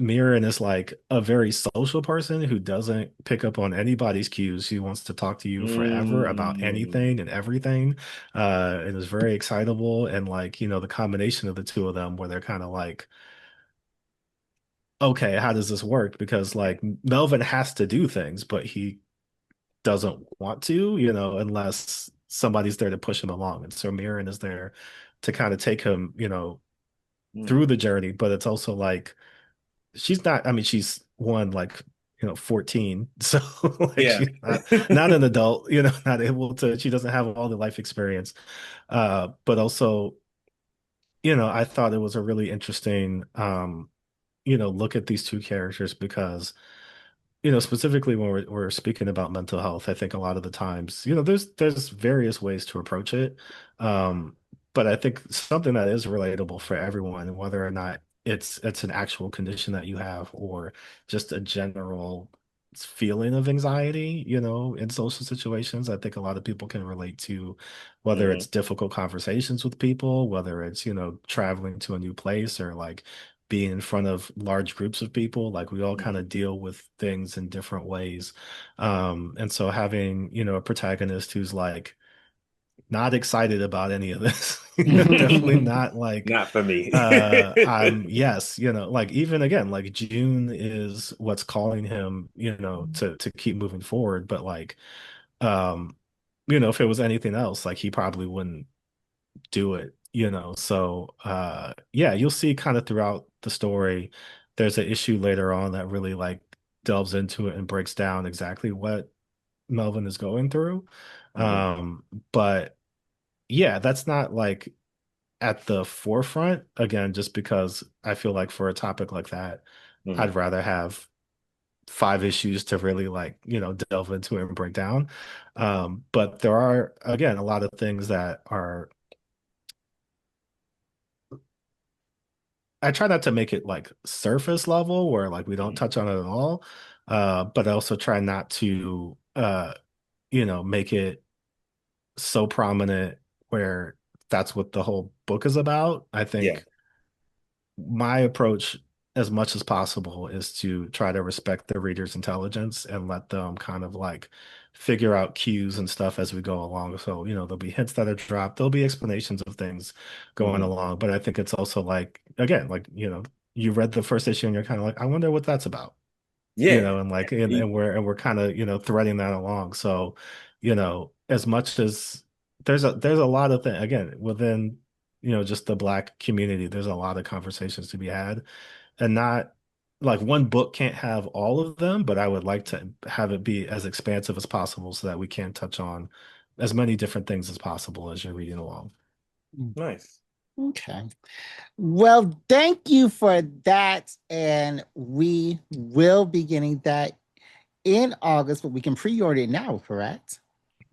Mirren is like a very social person who doesn't pick up on anybody's cues. She wants to talk to you forever about Mm. anything and everything. It is very excitable. And like, the combination of the two of them where they're kind of like, okay, how does this work? Because like Melvin has to do things, but he doesn't want to, unless somebody's there to push him along. And so Mirren is there to kind of take him, through Mm. the journey, but it's also like she's not, I mean, she's one like, 14. So like Yeah. she's not an adult, not able to, she doesn't have all the life experience. But also, I thought it was a really interesting look at these two characters because specifically when we're speaking about mental health, I think a lot of the times, there's various ways to approach it. Um, but I think something that is relatable for everyone, whether or not it's an actual condition that you have or just a general feeling of anxiety, in social situations, I think a lot of people can relate to whether Hmm. it's difficult conversations with people, whether it's, traveling to a new place or like being in front of large groups of people. Like we all kind Hmm. of deal with things in different ways. And so having, a protagonist who's like not excited about any of this, definitely not like Not for me. I'm yes, like even again, like June is what's calling him, to keep moving forward. But like um, if it was anything else, like he probably wouldn't do it, So yeah, you'll see kind of throughout the story, there's an issue later on that really like delves into it and breaks down exactly what Melvin is going through. Hmm. Um, but yeah, that's not like at the forefront again, just because I feel like for a topic like that, Hmm. I'd rather have 5 issues to really like, delve into it and break down. But there are again a lot of things that are I try not to make it like surface level where like we don't Hmm. touch on it at all. But I also try not to make it so prominent where that's what the whole book is about. I Yeah. think my approach as much as possible is to try to respect the reader's intelligence and let them kind of like figure out cues and stuff as we go along. So, there'll be hints that are dropped, there'll be explanations of things going Hmm. along. But I think it's also like, again, like, you read the first issue and you're kind of like, I wonder what that's about, Yeah. and like, and we're kind of, threading that along. So, as much as there's a lot of things again within, just the Black community, there's a lot of conversations to be had and not like one book can't have all of them, but I would like to have it be as expansive as possible so that we can touch on as many different things as possible as you're reading along. Nice. Okay. Well, thank you for that. And we will be getting that in August, but we can pre-order it now, correct?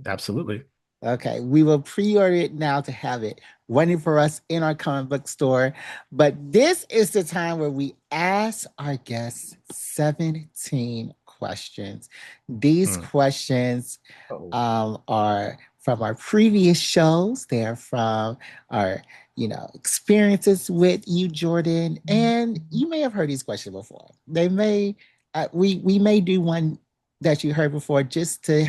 Absolutely. Okay, we will pre-order it now to have it waiting for us in our comic book store. But this is the time where we ask our guests 17 questions. These Mm. questions Oh. are from our previous shows. They're from our, experiences with you, Jordan. And you may have heard these questions before. They may, we may do one that you heard before just to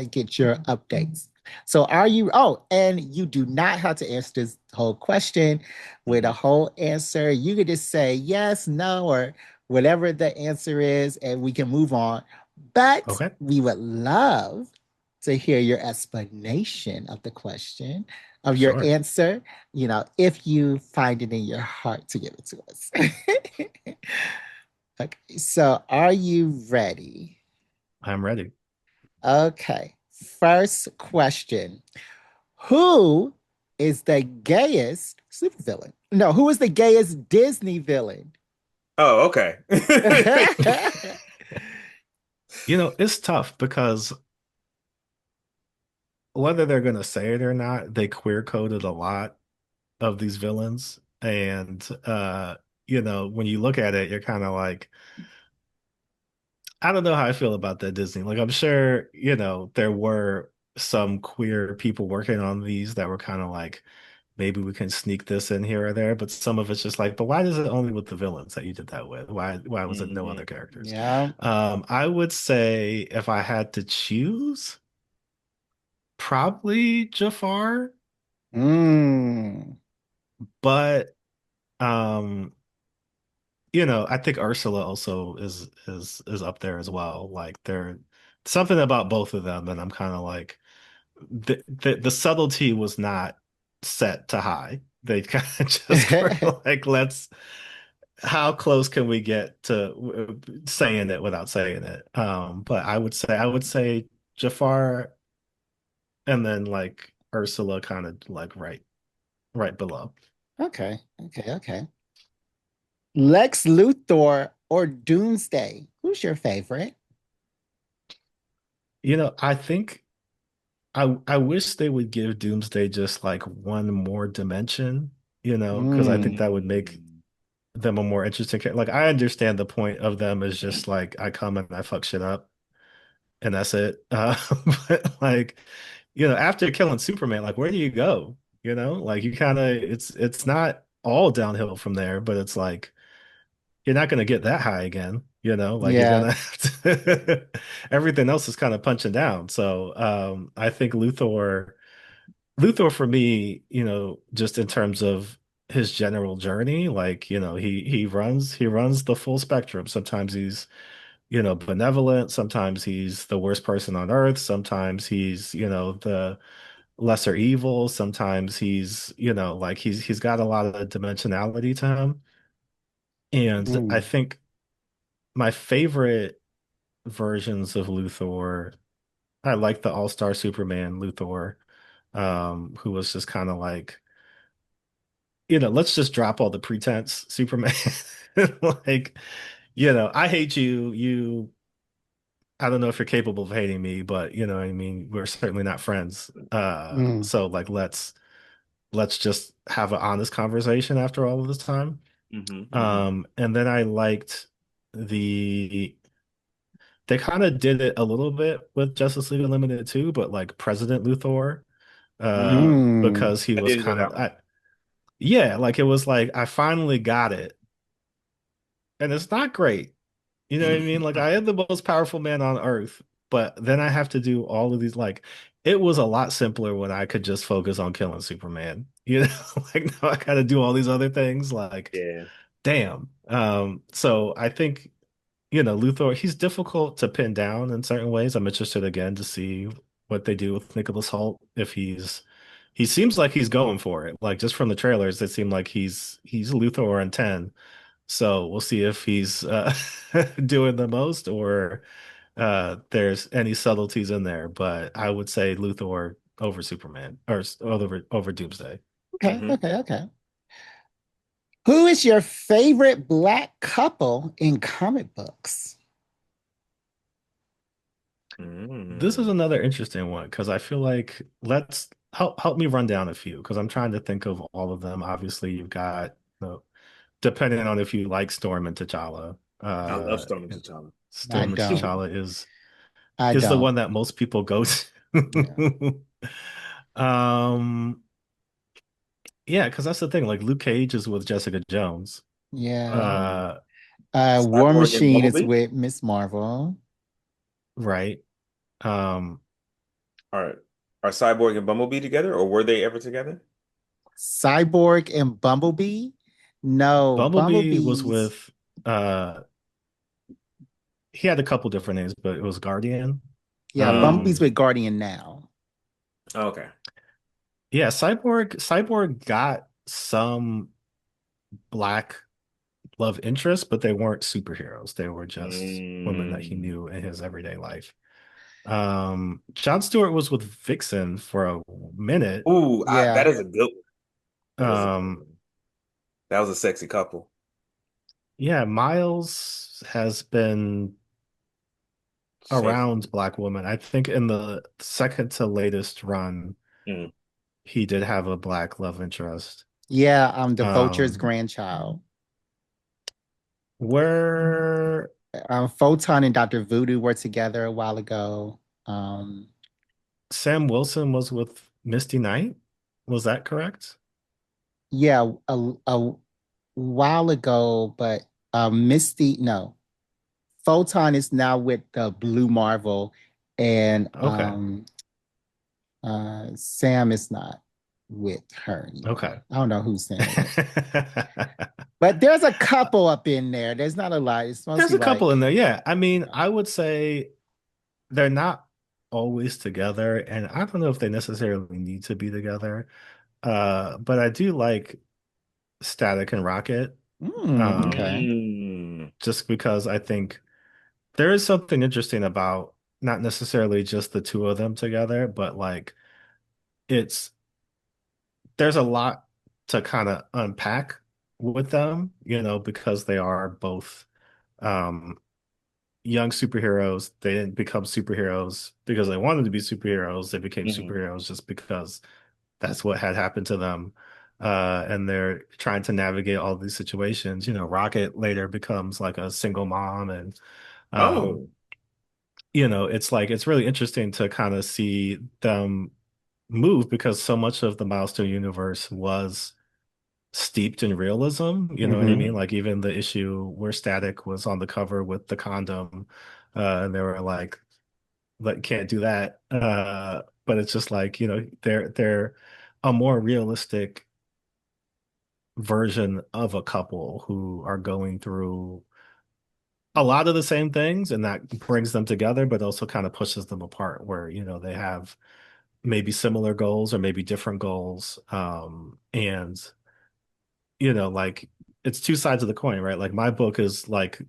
get your updates. So are you, oh, and you do not have to answer this whole question with a Hmm. whole answer. You could just say yes, no, or whatever the answer is, and we can move on. But Okay. we would love to hear your explanation of the question, of your Sure. answer, if you find it in your heart to give it to us. Okay, so are you ready? I'm ready. Okay, first question. Who is the gayest supervillain? No, who is the gayest Disney villain? Oh, okay. It's tough because whether they're going to say it or not, they queer coded a lot of these villains. And, when you look at it, you're kind of like, I don't know how I feel about that Disney. Like, I'm sure, there were some queer people working on these that were kind of like, maybe we can sneak this in here or there. But some of it's just like, but why is it only with the villains that you did that with? Why was it no Hmm. other characters? Yeah. I would say if I had to choose, probably Jafar, Mm. but um I think Ursula also is up there as well. Like there something about both of them that I'm kind of like the subtlety was not set to high. They kind of just were like, let's how close can we get to saying it without saying it? But I would say Jafar and then like Ursula kind of like right below. Okay. Okay. Okay. Lex Luthor or Doomsday? Who's your favorite? I think I wish they would give Doomsday just like one more dimension, because I think Mm, that would make Mm. them a more interesting character. Like I understand the point of them is just like I come and I fuck shit up and that's it. But like, after killing Superman, like where do you go? Like you kind of it's not all downhill from there, but it's like you're not going to get that high again, like you're yeah. gonna have to everything else is kind of punching down. So I think Luthor for me, just in terms of his general journey, like, he runs the full spectrum. Sometimes he's, benevolent, sometimes he's the worst person on earth, sometimes he's, the lesser evil, sometimes he's, like he's got a lot of dimensionality to him. And I Mm, think my favorite versions of Luthor, I like the All-Star Superman Luthor, who was just kind of like let's just drop all the pretense, Superman. Like, I hate you. I don't know if you're capable of hating me, but what I mean, we're certainly not friends. mm, So like, let's just have an honest conversation after all of this time. Hmm. And then I liked the they kind of did it a little bit with Justice League Unlimited too, but like President Luthor, Mm. mm. because he I was did enjoy kind of, that one. yeah, like it was like I finally got it. And it's not great. You know what I mean? Like I am the most powerful man on earth, but then I have to do all of these like it was a lot simpler when I could just focus on killing Superman. Like now I gotta do all these other things. Like, Yeah. damn. So I think, Luthor, he's difficult to pin down in certain ways. I'm interested again to see what they do with Nicholas Hoult if he seems like he's going for it. Like just from the trailers, it seemed like he's Luthor in 10. So we'll see if he's doing the most or there's any subtleties in there. But I would say Luthor over Superman or over Doomsday. Okay, Hmm. okay, okay. Who is your favorite black couple in comic books? This is Mm. another interesting one because I feel like let's help me run down a few because I'm trying to think of all of them. Obviously, you've got depending on if you like Storm and T'Challa. I love Storm and T'Challa. I Storm and don't. T'Challa I is the don't. one that most people go Yeah. to. Um, yeah, because that's the thing. Like Luke Cage is with Jessica Jones. Yeah. Mm. War Cyborg and Machine is Bumblebee? with Miss Marvel. Right. Um, Are are Cyborg and Bumblebee together, or were they ever together? Cyborg and Bumblebee? No, Bumblebee was Bumblebee's. with uh he had a couple different names, but it was Guardian. Yeah, Bumblebee's Um, Mm. with Guardian now. Okay. yeah, Cyborg got some black love interests, but they weren't superheroes. They were just women that he Mm. knew in his everyday life. John Stewart was with Vixen for a minute. Ooh, that Yeah. is a good one. That is a good Um, one. That was a sexy couple. yeah, Miles has been Sexy. around Black woman. I think in the second to latest run, Mm. he did have a black love interest. Yeah, the Vulture's Um, grandchild. where Photon and Dr. Voodoo were together a while ago. Um, Sam Wilson was with Misty Knight, was that correct? yeah, a while ago, but Misty, no. Photon is now with the Blue Marvel, and Okay, Sam is not with her okay. anymore. I don't know who Sam is. But there's a couple up in there. There's not a lot. It's There's mostly a couple like, in there. Yeah. I mean, yeah. I would say they're not always together, and I don't know if they necessarily need to be together. But I do like Static and Rocket. Okay. Mm. Just because I think there is something interesting about not necessarily just the two of them together, but like it's there's a lot to kind of unpack with them, because they are both um young superheroes. They didn't become superheroes because they wanted to be superheroes. They became Hmm. superheroes just because that's what had happened to them. And they're trying to navigate all these situations. Rocket later becomes like a single mom, and um, Oh. it's like it's really interesting to kind of see them move because so much of the Milestone universe was steeped in realism. You know what I Hmm. mean? Like even the issue where Static was on the cover with the condom, and they were like can't do that. But it's just like, they're a more realistic version of a couple who are going through a lot of the same things, and that brings them together, but also kind of pushes them apart where, they have maybe similar goals or maybe different goals. And like it's two sides of the coin, right? Like my book is like,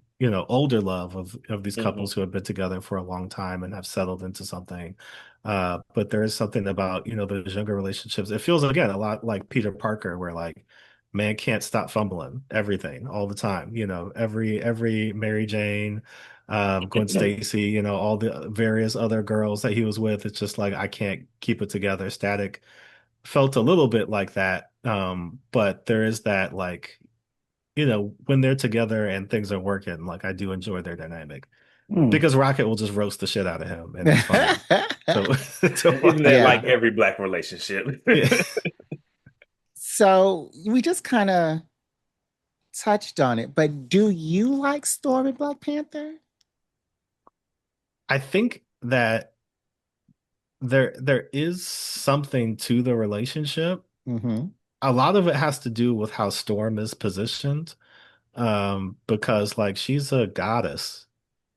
older love of these couples Hmm. who have been together for a long time and have settled into something. But there is something about, those younger relationships. It feels again a lot like Peter Parker, where like man can't stop fumbling everything all the time. Every Mary Jane, Gwen Stacy, all the various other girls that he was with. It's just like I can't keep it together. Static felt a little bit like that. But there is that like, when they're together and things are working, like I do enjoy their dynamic Mm. because Rocket will just roast the shit out of him, and it's funny. So to Isn't that watch. Yeah. like every black relationship? Yeah. So we just kind of touched on it, but do you like Storm and Black Panther? I think that there is something to the relationship. Mm-hmm. A lot of it has to do with how Storm is positioned. Because like she's a goddess,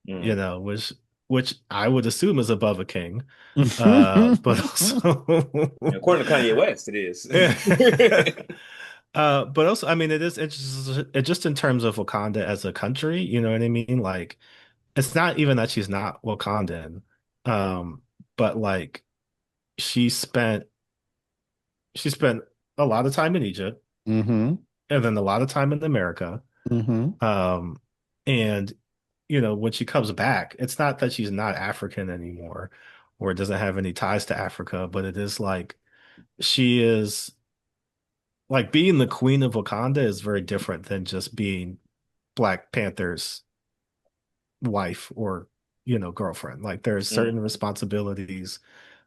Mm. which I would assume is above a king. But also According to Kanye West, it is. but also, I mean, it just in terms of Wakanda as a country, you know what I mean? Like, it's not even that she's not Wakandan, but like she spent she spent a lot of time in Egypt Mm-hmm. and then a lot of time in America. Mm-hmm. Um, and when she comes back, it's not that she's not African anymore or doesn't have any ties to Africa, but it is like she is like being the queen of Wakanda is very different than just being Black Panther's wife or, girlfriend. Like there's certain Mm. responsibilities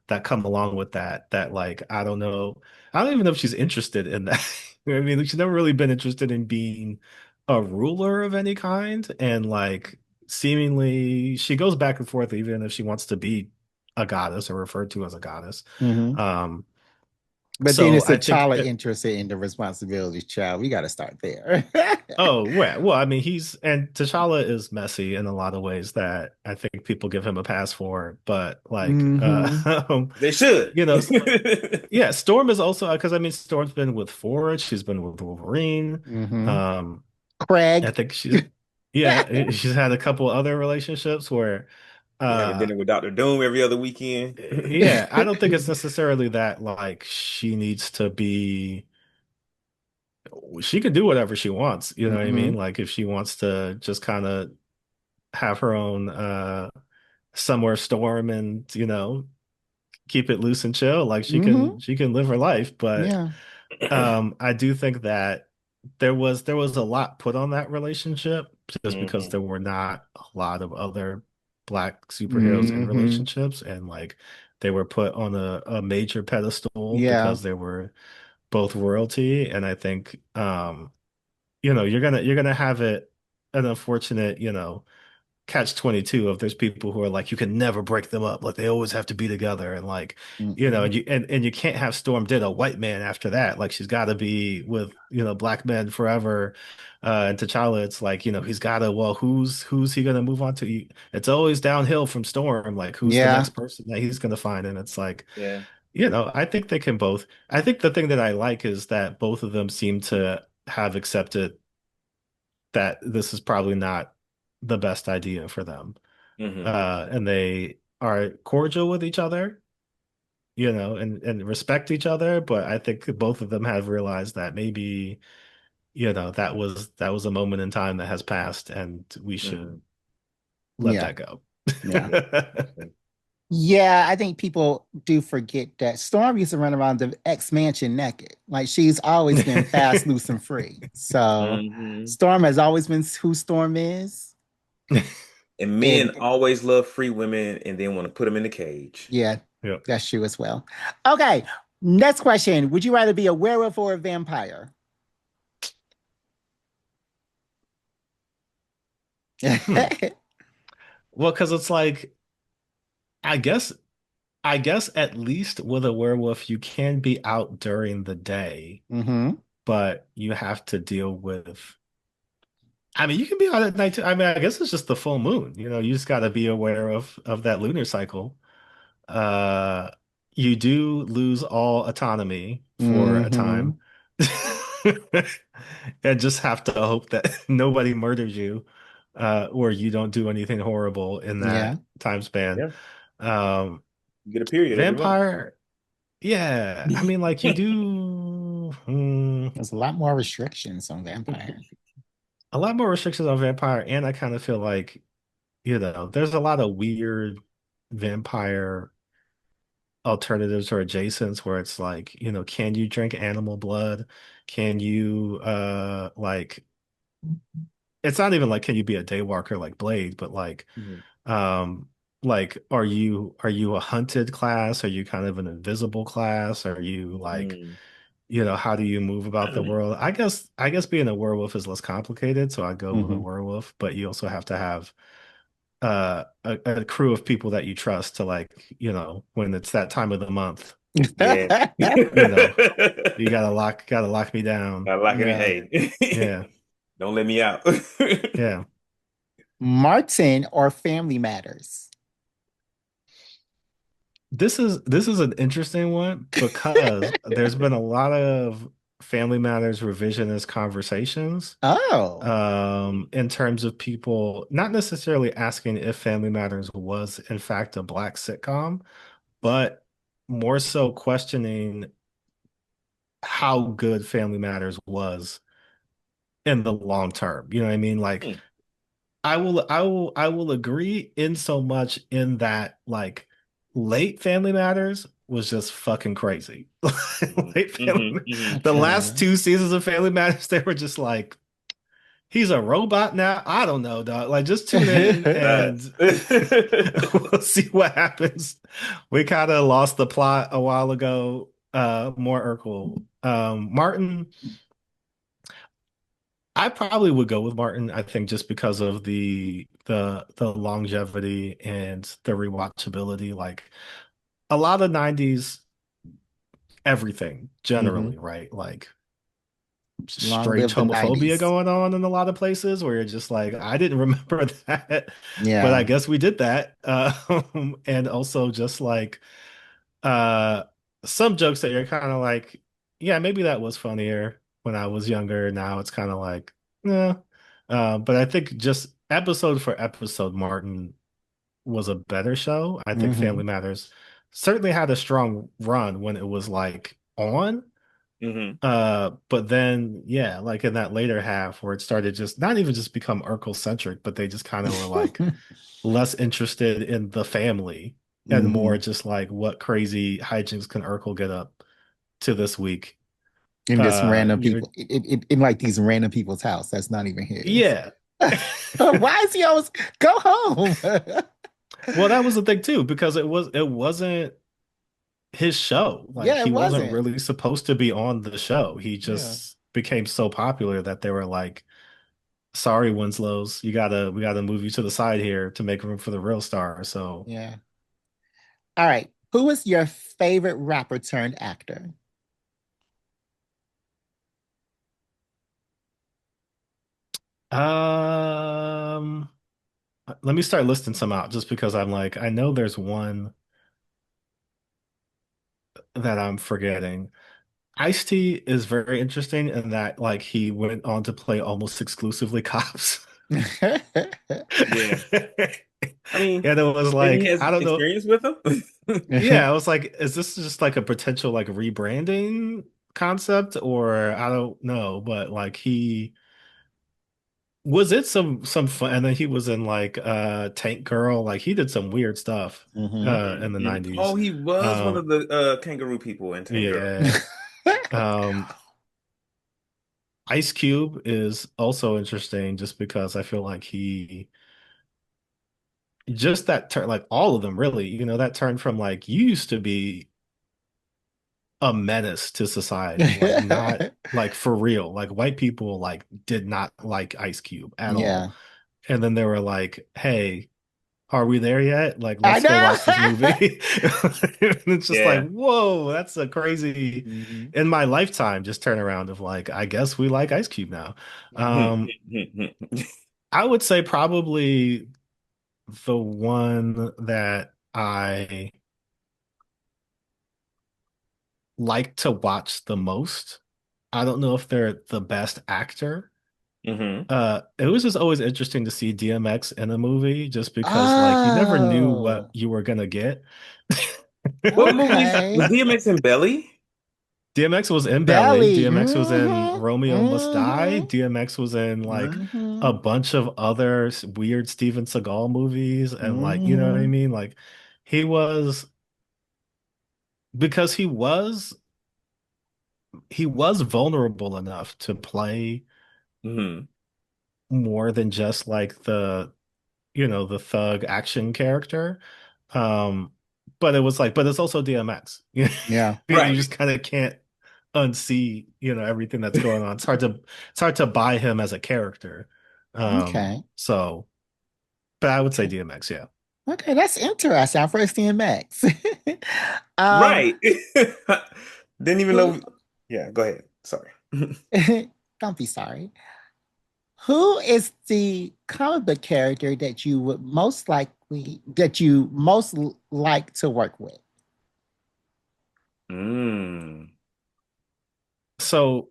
that come along with that like I don't even know if she's interested in that. I mean, like, she's never really been interested in being a ruler of any kind, and like seemingly she goes back and forth even if she wants to be a goddess or referred to as a goddess. Mm-hmm. um But then so it's a I think T'Challa interested in the responsibilities, child. We got to start there. oh well, I mean and T'Challa is messy in a lot of ways that I think people give him a pass for, but like Mm. Mm-hmm. They should. you know yeah, Storm is also because I mean Storm's been with Forge, she's been with Wolverine. Mm-hmm. Um, I Craig. think she's had a couple other relationships where, Be having uh, dinner with Dr. Doom every other weekend. yeah, I don't think it's necessarily that like she needs to be. She can do whatever she wants, you know what I Mm-hmm. mean? Like if she wants to just kind of have her own somewhere storm and keep it loose and chill, like she Mm-hmm. can she can live her life, but. Yeah. I do think that there was a lot put on that relationship just because Hmm. there were not a lot of other black superheroes in Mm-hmm. relationships, and like they were put on a major pedestal Yeah. because they were both royalty. And I think you're gonna have it an unfortunate, catch 22 of there's people who are like you can never break them up, like they always have to be together, and like Mm-hmm. and you can't have Storm date a white man after that, like she's got to be with black men forever. And T'Challa, it's like he's got to, well, who's he gonna move on to? It's always downhill from Storm, like who's the Yeah. next person that he's gonna find? And it's like Yeah. I think they can both. I think the thing that I like is that both of them seem to have accepted that this is probably not the best idea for them. Hmm. And they are cordial with each other, and respect each other. But I think both of them have realized that maybe, that was a moment in time that has passed, and we should Hmm. let Yeah. that go. Yeah. Yeah. Okay. Yeah, I think people do forget that Storm used to run around the X mansion naked. Like she's always been fast, loose, and free. So Hmm. Storm has always been who Storm is. And men And always love free women and then want to put them in the cage. yeah, Yep. that's true as well. Okay, next question. Would you rather be a werewolf or a vampire? Hmm. Well, because it's like, I guess, I guess at least with a werewolf, you can be out during the day, Mm-hmm. but you have to deal with. I mean, you can be out at night too. I mean, I guess it's just the full moon. You just got to be aware of that lunar cycle. Uh, you do lose all autonomy for a Mm-hmm. time, and just have to hope that nobody murders you, or you don't do anything horrible in Yeah. that time span. Yeah. Um, You get a period every month. Vampire, yeah. I mean, like you do There's a lot more restrictions on vampire. a lot more restrictions on vampire, and I kind of feel like, there's a lot of weird vampire alternatives or adjacents where it's like, can you drink animal blood? Can you like it's not even like can you be a daywalker like Blade, but Mhm. um are you a hunted class? Are you kind of an invisible class? Are you like, Mm. how do you move about the world? I guess being a werewolf is less complicated, so I go with a Mm-hmm. werewolf, but you also have to have a crew of people that you trust to, like, when it's that time of the month, Yeah. you know, you gotta lock me down. I like it. Yeah. Hey, Yeah. don't let me out. Yeah. Martin or Family Matters? This is an interesting one because there's been a lot of Family Matters revisionist conversations, Oh. in terms of people not necessarily asking if Family Matters was in fact a black sitcom, but more so questioning how good Family Matters was in the long term. You know what I mean? Like, Mm, I will agree in so much in that, like, late Family Matters was just fucking crazy. mhm, Late mhm, Family, mhm. the Okay. last two seasons of Family Matters, they were just like, he's a robot now. I don't know, dog. Like, just tune in and Nuts. we'll see what happens. We kind of lost the plot a while ago. More Urkel. Martin, I probably would go with Martin. I think just because of the longevity and the rewatchability. Like, a lot of 90s everything Hmm. generally, right? Like, Long strange live the homophobia 90s. going on in a lot of places where you're just like, I didn't remember that, but I Yeah. guess we did that. And also just like, uh some jokes that you're kind of like, yeah, maybe that was funnier when I was younger. Now it's kind of like, yeah. But I think just episode for episode, Martin was a better show. I think Hmm. Family Matters certainly had a strong run when it was like on. Hmm. But then, yeah, like in that later half where it started just not even just become Urkel centric, but they just kind of were like less interested in the family and more Hmm. just like, what crazy hijinks can Urkel get up to this week? In this random You're people, in like these random people's house that's not even his. Yeah. Why is he always go home? Well, that was the thing too, because it wasn't his show. Like, Yeah, it he wasn't wasn't. really supposed to be on the show. He Yeah. just became so popular that they were like, sorry, Winslow's, we gotta move you to the side here to make room for the real star. So, Yeah. All right. Who is your favorite rapper turned actor? um, let me start listing some out just because I'm like, I know there's one that I'm forgetting. Ice-T is very interesting in that, like, he went on to play almost exclusively cops. Yeah. I mean, And it was maybe he like, has I don't know. experience with them. Yeah, I was like, is this just like a potential like rebranding concept, or I don't know, but like Was it some fun? And then he was in like Tank Girl. Like he did some weird stuff Hmm. in the Oh, 90s. he was one Um of the kangaroo people in Tango. yeah. Um Ice Cube is also interesting just because I feel like he just that turn, like all of them really, that turn from like you used to be a menace to society, like not like for real. Like white people like did not like Ice Cube at all. Yeah. And then they were like, "Hey, are we there yet? Like, I let's go watch this know. movie." And it's just like, Yeah. whoa, that's a crazy Hmm. in my lifetime just turn around of like, I guess we like Ice Cube now. Um, I would say probably the one that I like to watch the most. I don't know if they're the best actor. Hmm. It was just always interesting to see DMX in a movie just because like you never knew what Oh, you were gonna get. What movies was okay. DMX in Belly? DMX was in Belly. Belly. DMX was in Hmm. Romeo Must Die. Hmm. DMX was in like a Hmm. bunch of other weird Steven Seagal movies and like, you know what I Hmm. mean? Like he was because he was vulnerable enough to play Hmm. more than just like the thug action character. Um, but it was like, but it's also DMX. Yeah. You Right. just kind of can't unsee, everything that's going on. It's hard to buy him as a character. Okay. So, but I would say Okay. DMX, yeah. Okay, that's interesting. Our first DMX. um, Right. Didn't even know. who Yeah, go ahead. Sorry. don't be sorry. Who is the comic book character that you would most likely that you most like to work with? Mm. So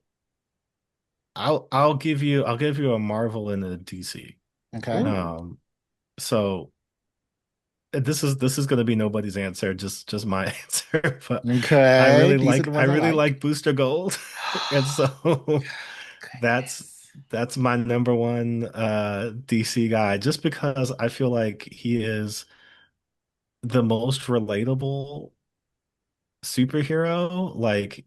I'll give you a Marvel and a DC. Okay. Ooh. Um, so this is going to be nobody's answer, just my answer. But I Okay. really These are the like I ones I really like. like Booster Gold, and so that's Goodness. that's my number one DC guy, just because I feel like he is the most relatable superhero. Like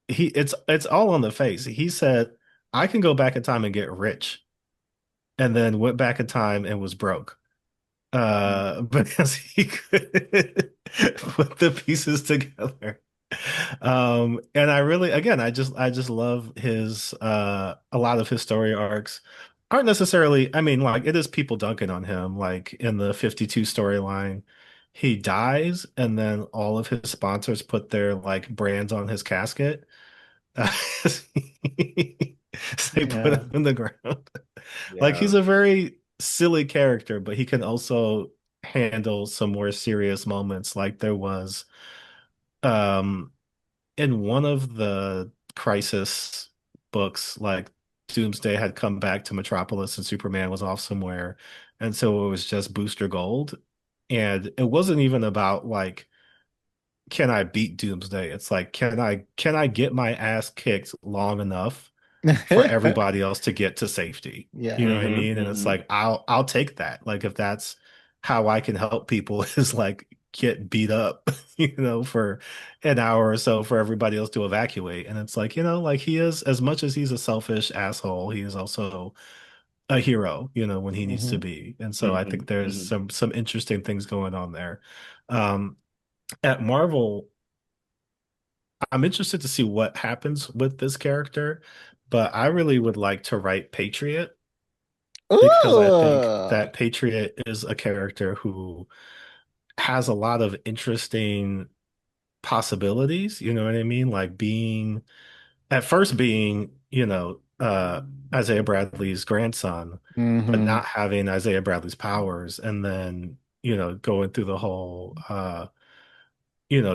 it's all on the face. He said, "I can go back in time and get rich," and then went back in time and was broke. Because he could put the pieces together. And I really, again, I just love his a lot of his story arcs aren't necessarily, I mean, like it is people dunking on him, like in the 52 storyline. He dies, and then all of his sponsors put their like brands on his casket. Uh, they put Yeah. him in the ground. Like Yeah. he's a very silly character, but he can also handle some more serious moments. Like there was um in one of the Crisis books, like Doomsday had come back to Metropolis and Superman was off somewhere. And so it was just Booster Gold. And it wasn't even about like, can I beat Doomsday? It's like, can I get my ass kicked long enough for everybody else to get to safety? You Yeah. know what I Hmm. mean? And it's Hmm. like I'll take that. Like if that's how I can help people is like get beat up, for an hour or so for everybody else to evacuate. And it's like, like he is, as much as he's a selfish asshole, he is also a hero, when he needs to Hmm. be. And so I Hmm. think there's Hmm. some interesting things going on there. Um, at Marvel, I'm interested to see what happens with this character, but I really would like to write Patriot because I think Ooh. that Patriot is a character who has a lot of interesting possibilities. You know what I mean? Like at first being, Isaiah Bradley's grandson, but Hmm. not having Isaiah Bradley's powers, and then, going through the whole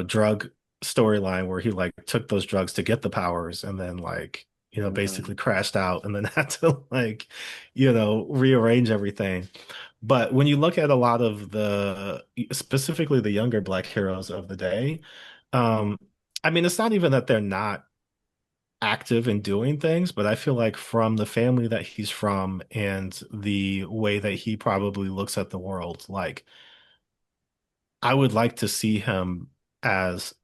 drug storyline where he like took those drugs to get the powers and then like, basically crashed out and then had to like, rearrange everything. But when you look at a lot of specifically the younger Black heroes of the day, um, I mean, it's not even that they're not active in doing things, but I feel like from the family that he's from and the way that he probably looks at the world, like I would like to see him as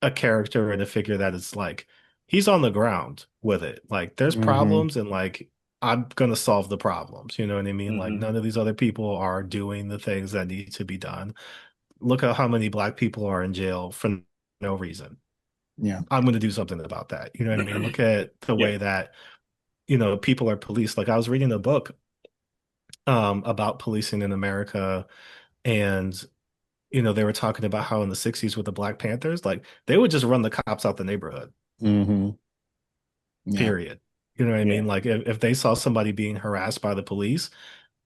a character and a figure that is like he's on the ground with it. Like there's Hmm. problems and like I'm gonna solve the problems. You know what I mean? Like Hmm. none of these other people are doing the things that need to be done. Look at how many black people are in jail for no reason. Yeah. I'm gonna do something about that. You know what I mean? Look at the Yeah. way that, people are policed. Like I was reading a book about policing in America and they were talking about how in the 60s with the Black Panthers, like they would just run the cops out the neighborhood. Hmm. Yeah. Period. You know what I Yeah. mean? Like if they saw somebody being harassed by the police,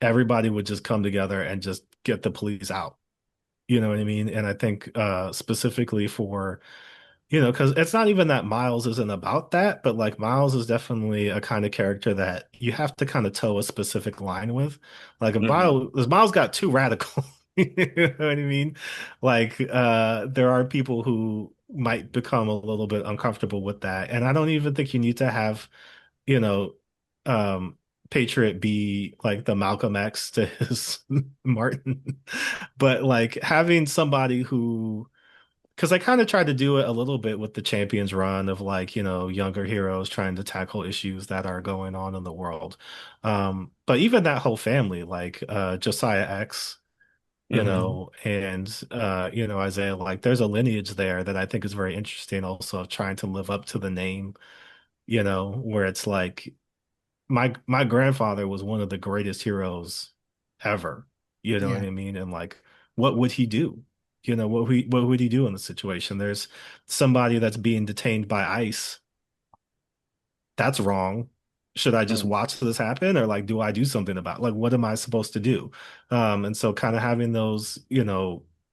everybody would just come together and just get the police out. You know what I mean? And I think specifically for, because it's not even that Miles isn't about that, but like Miles is definitely a kind of character that you have to kind of toe a specific line with. Like Hmm. If Miles got too radical. You know what I mean? Like there are people who might become a little bit uncomfortable with that. And I don't even think you need to have you know, um, Patriot be like the Malcolm X to his Martin, but like having somebody who, because I kind of tried to do it a little bit with the Champions run of like, younger heroes trying to tackle issues that are going on in the world. But even that whole family, like Josiah X, Hmm. and Isaiah, like there's a lineage there that I think is very interesting also of trying to live up to the name, where it's like my grandfather was one of the greatest heroes ever. You know what Yeah. I mean? And like, what would he do? What would he do in the situation? There's somebody that's being detained by ICE. That's wrong. Should I just Hmm. watch this happen or like do I do something about like what am I supposed to do? And so kind of having those,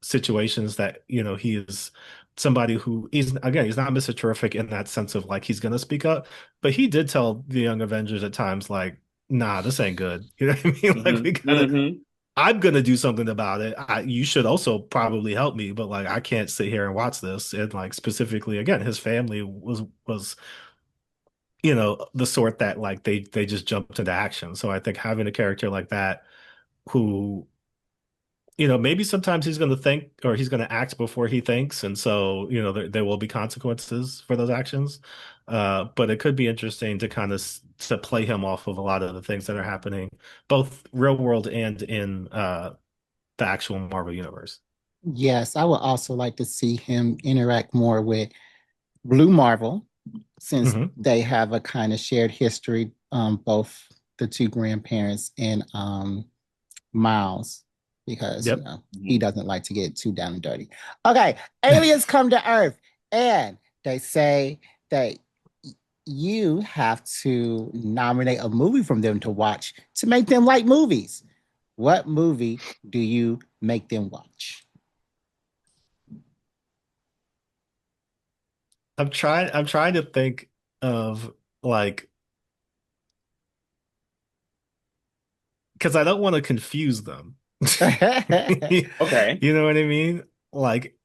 situations that, he is somebody who he's not Mr. Terrific in that sense of like he's gonna speak up, but he did tell the Young Avengers at times like, nah, this ain't good. You know what I mean? Like Hmm. we gotta Hmm. I'm gonna do something about it. You should also probably help me, but like I can't sit here and watch this. And like specifically, again, his family was the sort that like they just jumped into action. So I think having a character like that who, maybe sometimes he's going to think or he's going to act before he thinks, and so there will be consequences for those actions. But it could be interesting to kind of to play him off of a lot of the things that are happening, both real world and in the actual Marvel universe. Yes, I would also like to see him interact more with Blue Marvel, since Hmm. they have a kind of shared history, both the two grandparents and Miles, because Yep. he doesn't like to get too down and dirty. Okay, aliens come to Earth, and they say that you have to nominate a movie from them to watch to make them like movies. What movie do you make them watch? I'm trying to think of like because I don't want to confuse them. Okay. You know what I mean? Like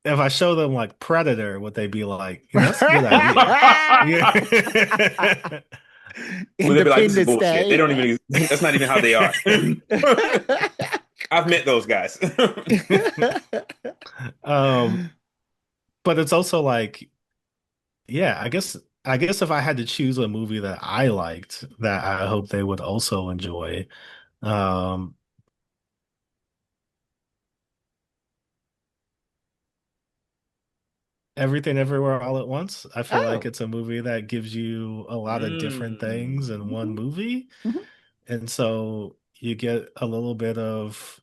if I show them like Predator, would they be like, that's a good idea? Yeah. Well, they'd be like, "This is Independence bullshit. They Day. don't even. That's not even how they are." I've met those guys. Um, but it's also like, yeah, I guess if I had to choose a movie that I liked that I hope they would also enjoy, um, Everything Everywhere All at Once. I feel like Oh. it's a movie that gives you a lot of different things in one Mhm, movie. mhm. And so you get a little bit of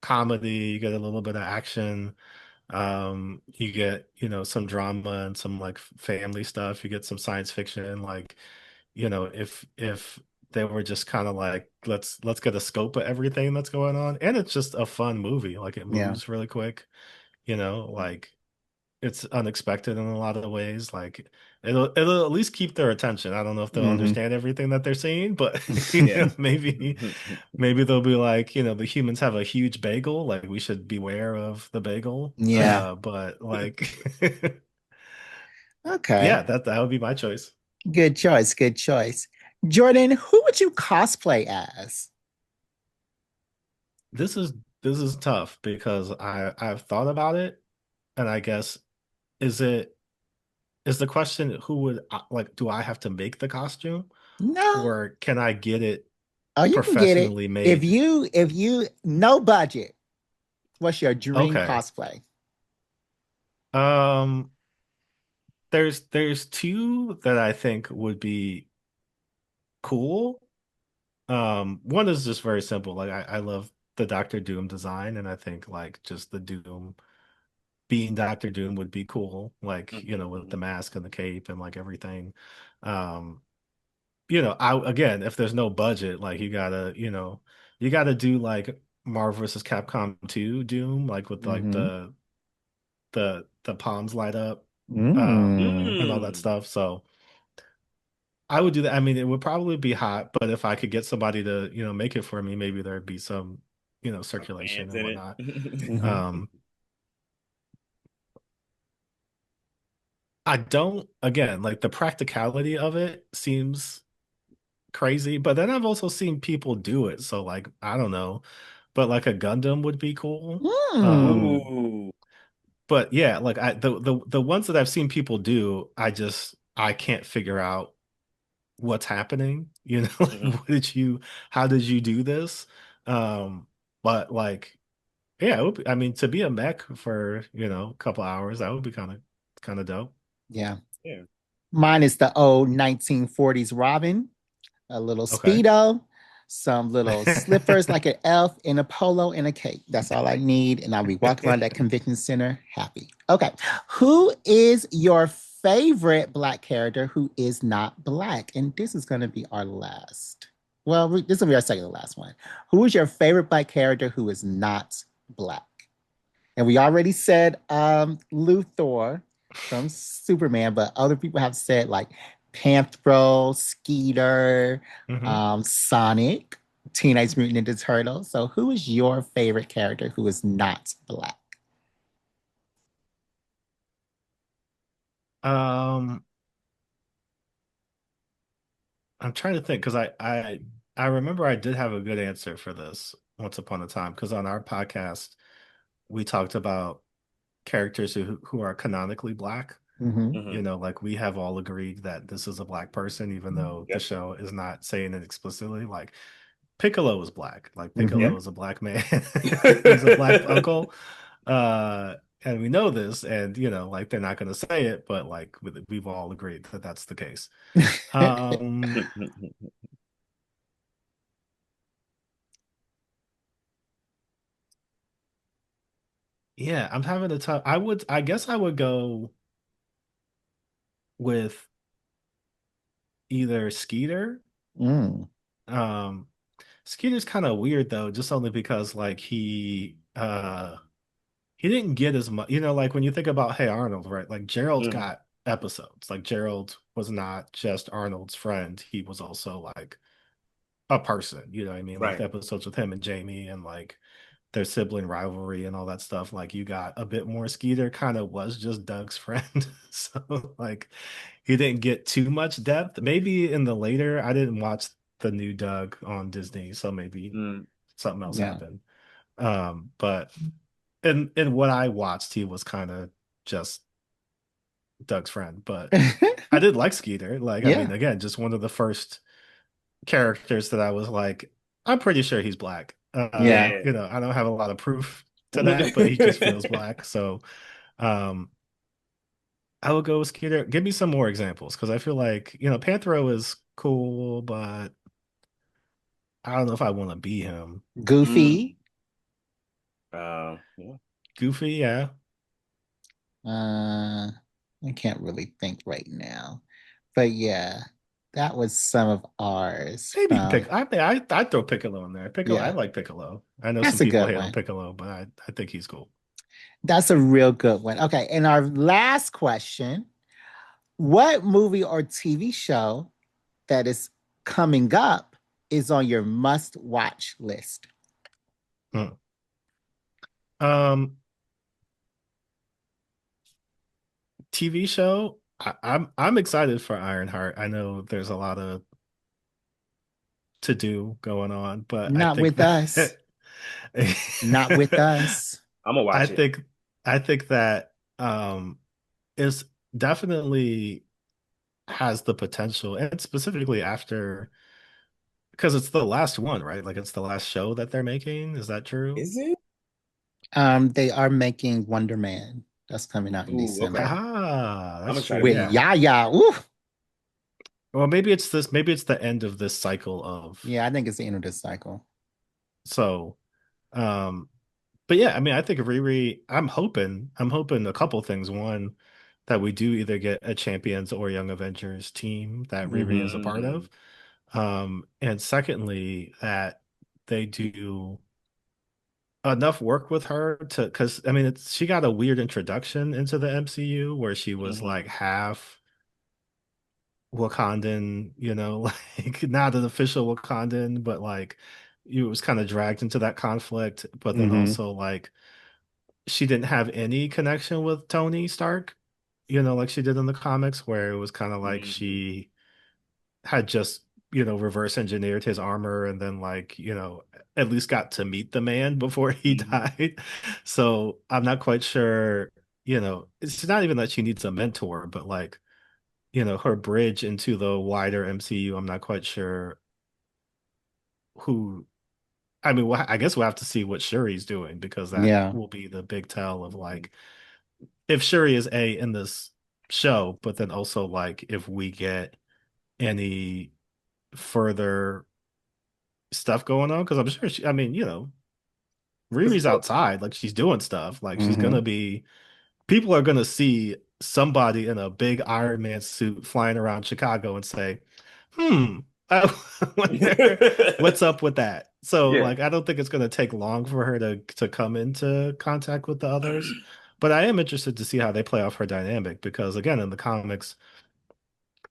comedy, you get a little bit of action, you get, some drama and some like family stuff, you get some science fiction, like, if they were just kind of like, let's get a scope of everything that's going on. And it's just a fun movie. Like it Yeah. moves really quick, like it's unexpected in a lot of ways. Like it'll at least keep their attention. I don't know if they'll Hmm. understand everything that they're seeing, but Yeah. maybe they'll be like, the humans have a huge bagel, like we should beware of the bagel. Yeah. But like Okay. Yeah, that would be my choice. Good choice. Good choice. Jordan, who would you cosplay as? This is this is tough because I've thought about it, and I guess is it is the question who would like do I have to make the costume No. or can I get it Oh, you can get it. professionally made? If you no budget, what's your dream Okay. cosplay? Um, there's two that I think would be cool. One is just very simple. Like I love the Doctor Doom design, and I think like just the Doom being Doctor Doom would be cool. Like, with the Mhm. mask and the cape and like everything. Um, I again, if there's no budget, like you gotta do like Marvel vs. Capcom 2 Doom, like with like Mm-hmm. the palms light up, Mm. and all that Mm. stuff. So I would do that. I mean, it would probably be hot, but if I could get somebody to, make it for me, maybe there'd be some, Some circulation fans and in whatnot. it. Mm-hmm. Um, I don't, again, like the practicality of it seems crazy, but then I've also seen people do it. So like, I don't know, but like a Gundam would be cool. Um, Mm. Ooh. but yeah, like the ones that I've seen people do, I can't figure out what's happening. Like Mhm. how did you do this? But like, yeah, I mean, to be a mech for, a couple hours, that would be kind of dope. Yeah. Yeah. Mine is the old 1940s Robin, a little Okay. Speedo, some little slippers like an elf, and a polo and a cape. That's all I need. And I'll be walking around that convention center happy. Okay. Who is your favorite Black character who is not Black? And this is going to be our last. Well, this will be our second to last one. Who is your favorite Black character who is not Black? And we already said Luthor from Superman, but other people have said like Panthro, Skeeter, hmm Sonic, Teenage Mutant Ninja Turtles. So who is your favorite character who is not Black? Um, I'm trying to think because I remember I did have a good answer for this once upon a time because on our podcast we talked about characters who are canonically Black. Mm-hmm. Mhm. Like we have all agreed that this is a Black person, even though the Yep. show is not saying it explicitly. Like Piccolo is Black. Like Mm-hmm. Piccolo is a Black man. He's a Black uncle. Uh, and we know this, and like they're not going to say it, but like we've all agreed that that's the case. Um, Yep. yeah, I'm having a tough. I guess I would go with either Skeeter. Mm. Um, Skeeter's kind of weird though, just only because like he didn't get as much, like when you think about Hey Arnold, right? Like Gerald Mhm. got episodes. Like Gerald was not just Arnold's friend, he was also like a person, you know what I mean? Like Right. the episodes with him and Jamie and like their sibling rivalry and all that stuff. Like you got a bit more. Skeeter kind of was just Doug's friend. So like he didn't get too much depth. Maybe in the later, I didn't watch the new Doug on Disney, so maybe Mm. something else Yeah. happened. But in what I watched, he was kind of just Doug's friend. But I did like Skeeter. Like, I mean, Yeah. again, just one of the first characters that I was like, I'm pretty sure he's Black. Yeah. Yeah. I don't have a lot of proof to that, but he just feels Black. So, um, I would go with Skeeter. Give me some more examples because I feel like, Panthro is cool, but I don't know if I want to be him. Mm. Goofy. Yeah. Goofy, yeah. Uh, I can't really think right now. But yeah, that was some of ours Maybe from, I'd throw Piccolo in there. Piccolo, I yeah, like Piccolo. I know some that's a people good hate on one. Piccolo, but I think he's cool. That's a real good one. Okay, and our last question, what movie or TV show that is coming up is on your must watch list? Hmm. Um, TV show. I'm excited for Ironheart. I know there's a lot of to do going on, but I Not think with us. that Not with us. I'm gonna I watch it. think I think that is definitely has the potential, and specifically after because it's the last one, right? Like it's the last show that they're making. Is that true? Is it? They are making Wonder Man. That's coming out in Ooh, okay. December Ah, I'm that's true. excited with for that Yeah. one. Yaya. Ooh. Well, maybe it's this. Maybe it's the end of this cycle of Yeah, I think it's the end of this cycle. so. Um, but yeah, I mean, I think Riri. I'm hoping a couple things. One, that we do either get a Champions or Young Avengers team that Riri is a part Mm, of. And secondly, that they do enough work with her to because I mean she got a weird introduction into the MCU where she was like hmm half Wakandan, like not an official Wakandan, but like it was kind of dragged into that conflict, but then Hmm. also like she didn't have any connection with Tony Stark, like she did in the comics, where it was kind of like hmm she had just reverse engineered his armor and then like at least got to meet the man before he hmm died. So I'm not quite sure, it's not even that she needs a mentor, but like her bridge into the wider MCU, I'm not quite sure who. I mean, I guess we'll have to see what Shuri's doing because that Yeah. will be the big tell of like if Shuri is A in this show, but then also like if we get any further stuff going on because I'm sure I mean, Because Riri's outside, like she's doing stuff. Like she's Hmm. gonna be people are gonna see somebody in a big Iron Man suit flying around Chicago and say, I wonder what's up with that. So yeah. like I don't think it's gonna take long for her to come into contact with the others. But I am interested to see how they play off her dynamic because again, in the comics,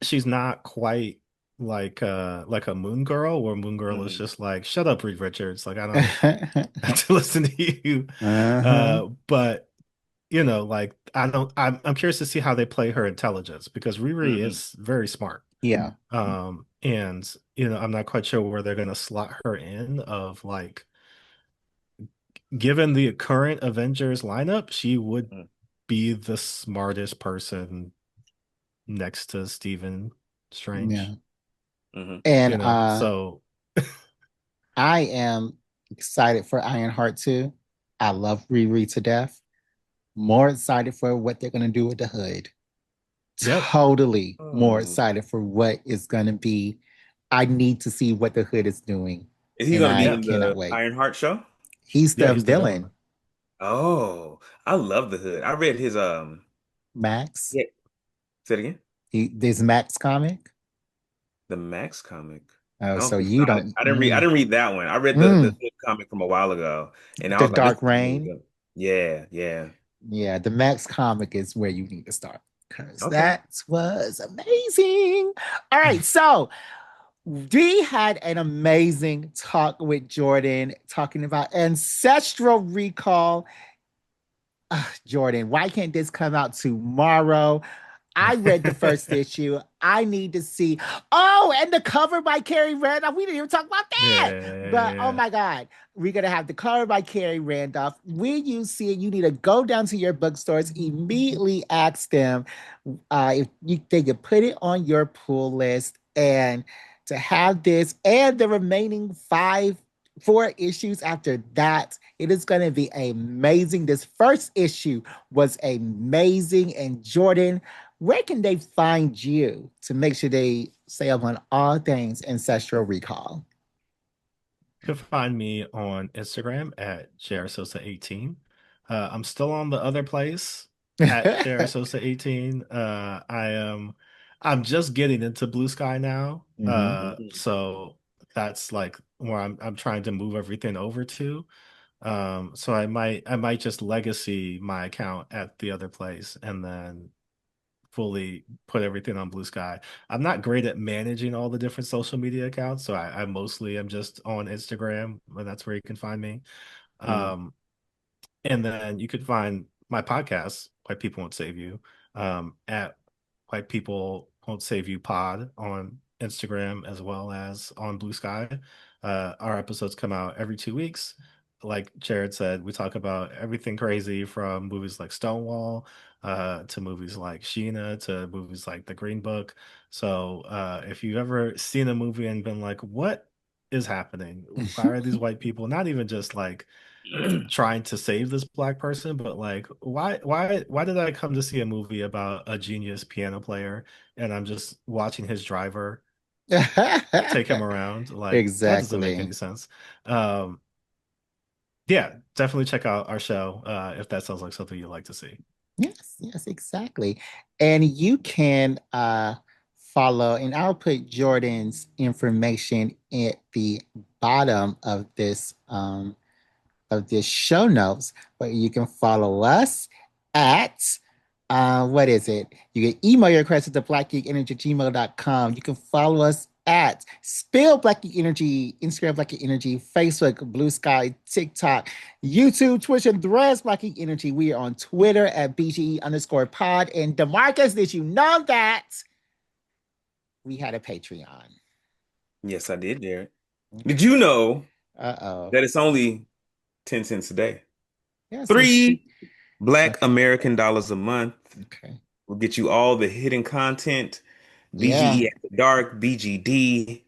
she's not quite like a Moon Girl, where Moon Girl is hmm just like, shut up, Reed Richards. Like I don't have to listen to you. Uh-huh. But like I'm curious to see how they play her intelligence because Riri hmm is very smart. Yeah. And I'm not quite sure where they're gonna slot her in of like given the current Avengers lineup, she would be the smartest person next to Stephen Yeah. Strange. hmm And So I am excited for Ironheart too. I love Riri to death. More excited for what they're gonna do with the hood. yep. Totally more Oh. excited for what is gonna be. I need to see what the hood is doing, Is he and going to be I Yeah. in cannot the wait. Ironheart show? He's Yeah, the he's the villain, villain. Oh, I love the hood. I read his Max. yeah. Say it again. This Max comic. The Max comic. Oh, I don't so think so. you don't. I didn't read that one. I read the Mm, hood comic from a while ago, and I the was like, this Dark is really Rain. good. Yeah, yeah. Yeah, the Max comic is where you need to start because Okay. that was amazing. All right, so we had an amazing talk with Jordan talking about Ancestral Recall. Jordan, why can't this come out tomorrow? I read the first issue. I need to see. Oh, and the cover by Carrie Randolph. We didn't even talk about that. But oh Yeah. my God, we're gonna have the cover by Carrie Randolph. When you see it, you need to go down to your bookstores, immediately ask them if they could put it on your pull list, and to have this and the remaining four issues after that, it is going to be amazing. This first issue was amazing. And Jordan, where can they find you to make sure they stay up on all things Ancestral Recall? You can find me on Instagram at JRSosa18. I'm still on the other place at JRSosa18. I'm just getting into Blue Sky now. Hmm. So that's like where I'm trying to move everything over to. So I might just legacy my account at the other place and then fully put everything on Blue Sky. I'm not great at managing all the different social media accounts, so I mostly am just on Instagram, and that's where you can find me. hmm Um, and then you could find my podcast, Why People Won't Save You, at White People Won't Save You Pod on Instagram as well as on Blue Sky. Our episodes come out every 2 weeks. Like Jared said, we talk about everything crazy from movies like Stonewall to movies like Sheena to movies like The Green Book. So if you've ever seen a movie and been like, what is happening? Why are these white people not even just like trying to save this black person, but like why did I come to see a movie about a genius piano player and I'm just watching his driver take him around? Like that doesn't make Exactly. any sense. Um yeah, definitely check out our show if that sounds like something you'd like to see. Yes, yes, exactly. And you can follow, and I'll put Jordan's information at the bottom of this show notes, but you can follow us at what is it? You can email your questions to blackgeekenergy@gmail.com. You can follow us at Spill Black Geek Energy, Instagram Black Geek Energy, Facebook, Blue Sky, TikTok, YouTube, Twitch, and Threads Black Geek Energy. We are on Twitter at BGE_pod. And DeMarcus, did you know that we had a Patreon? Yes, I did, Jared. Did Okay. you know Uh-oh. that it's only 10 cents a day? Yes, it's Three Black okay. American dollars a month Okay. will get you all the hidden content, Yeah. BGE After Dark, BGD,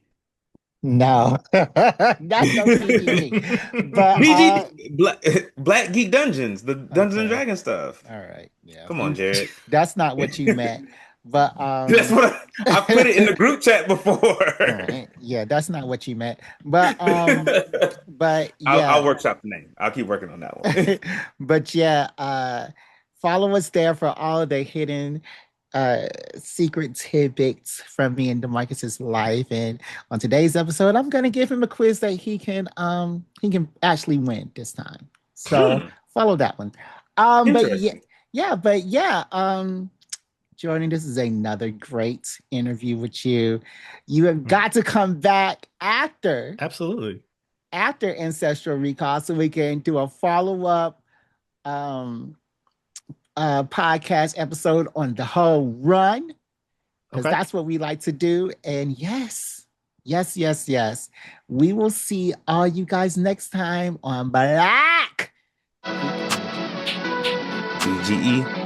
No, not no BGD. But BGD, Black Geek Dungeons, the Dungeons and okay. Dragons stuff. All right. Yeah. Come on, Jared. That's not what you meant. But That's what I put it in the group chat all before. right. Yeah, that's not what you meant. But I'll yeah. workshop the name. I'll keep working on that one. But yeah, follow us there for all of the hidden secret tidbits from me and Demarcus's life. And on today's episode, I'm gonna give him a quiz that he can actually win this time. So follow that one. But yeah, Interesting. Jordan, this is another great interview with you. You have got to come back Absolutely. after Ancestral Recall so we can do a follow-up um podcast episode on the whole run because Okay. that's what we like to do. And yes, we will see all you guys next time on Black BGE.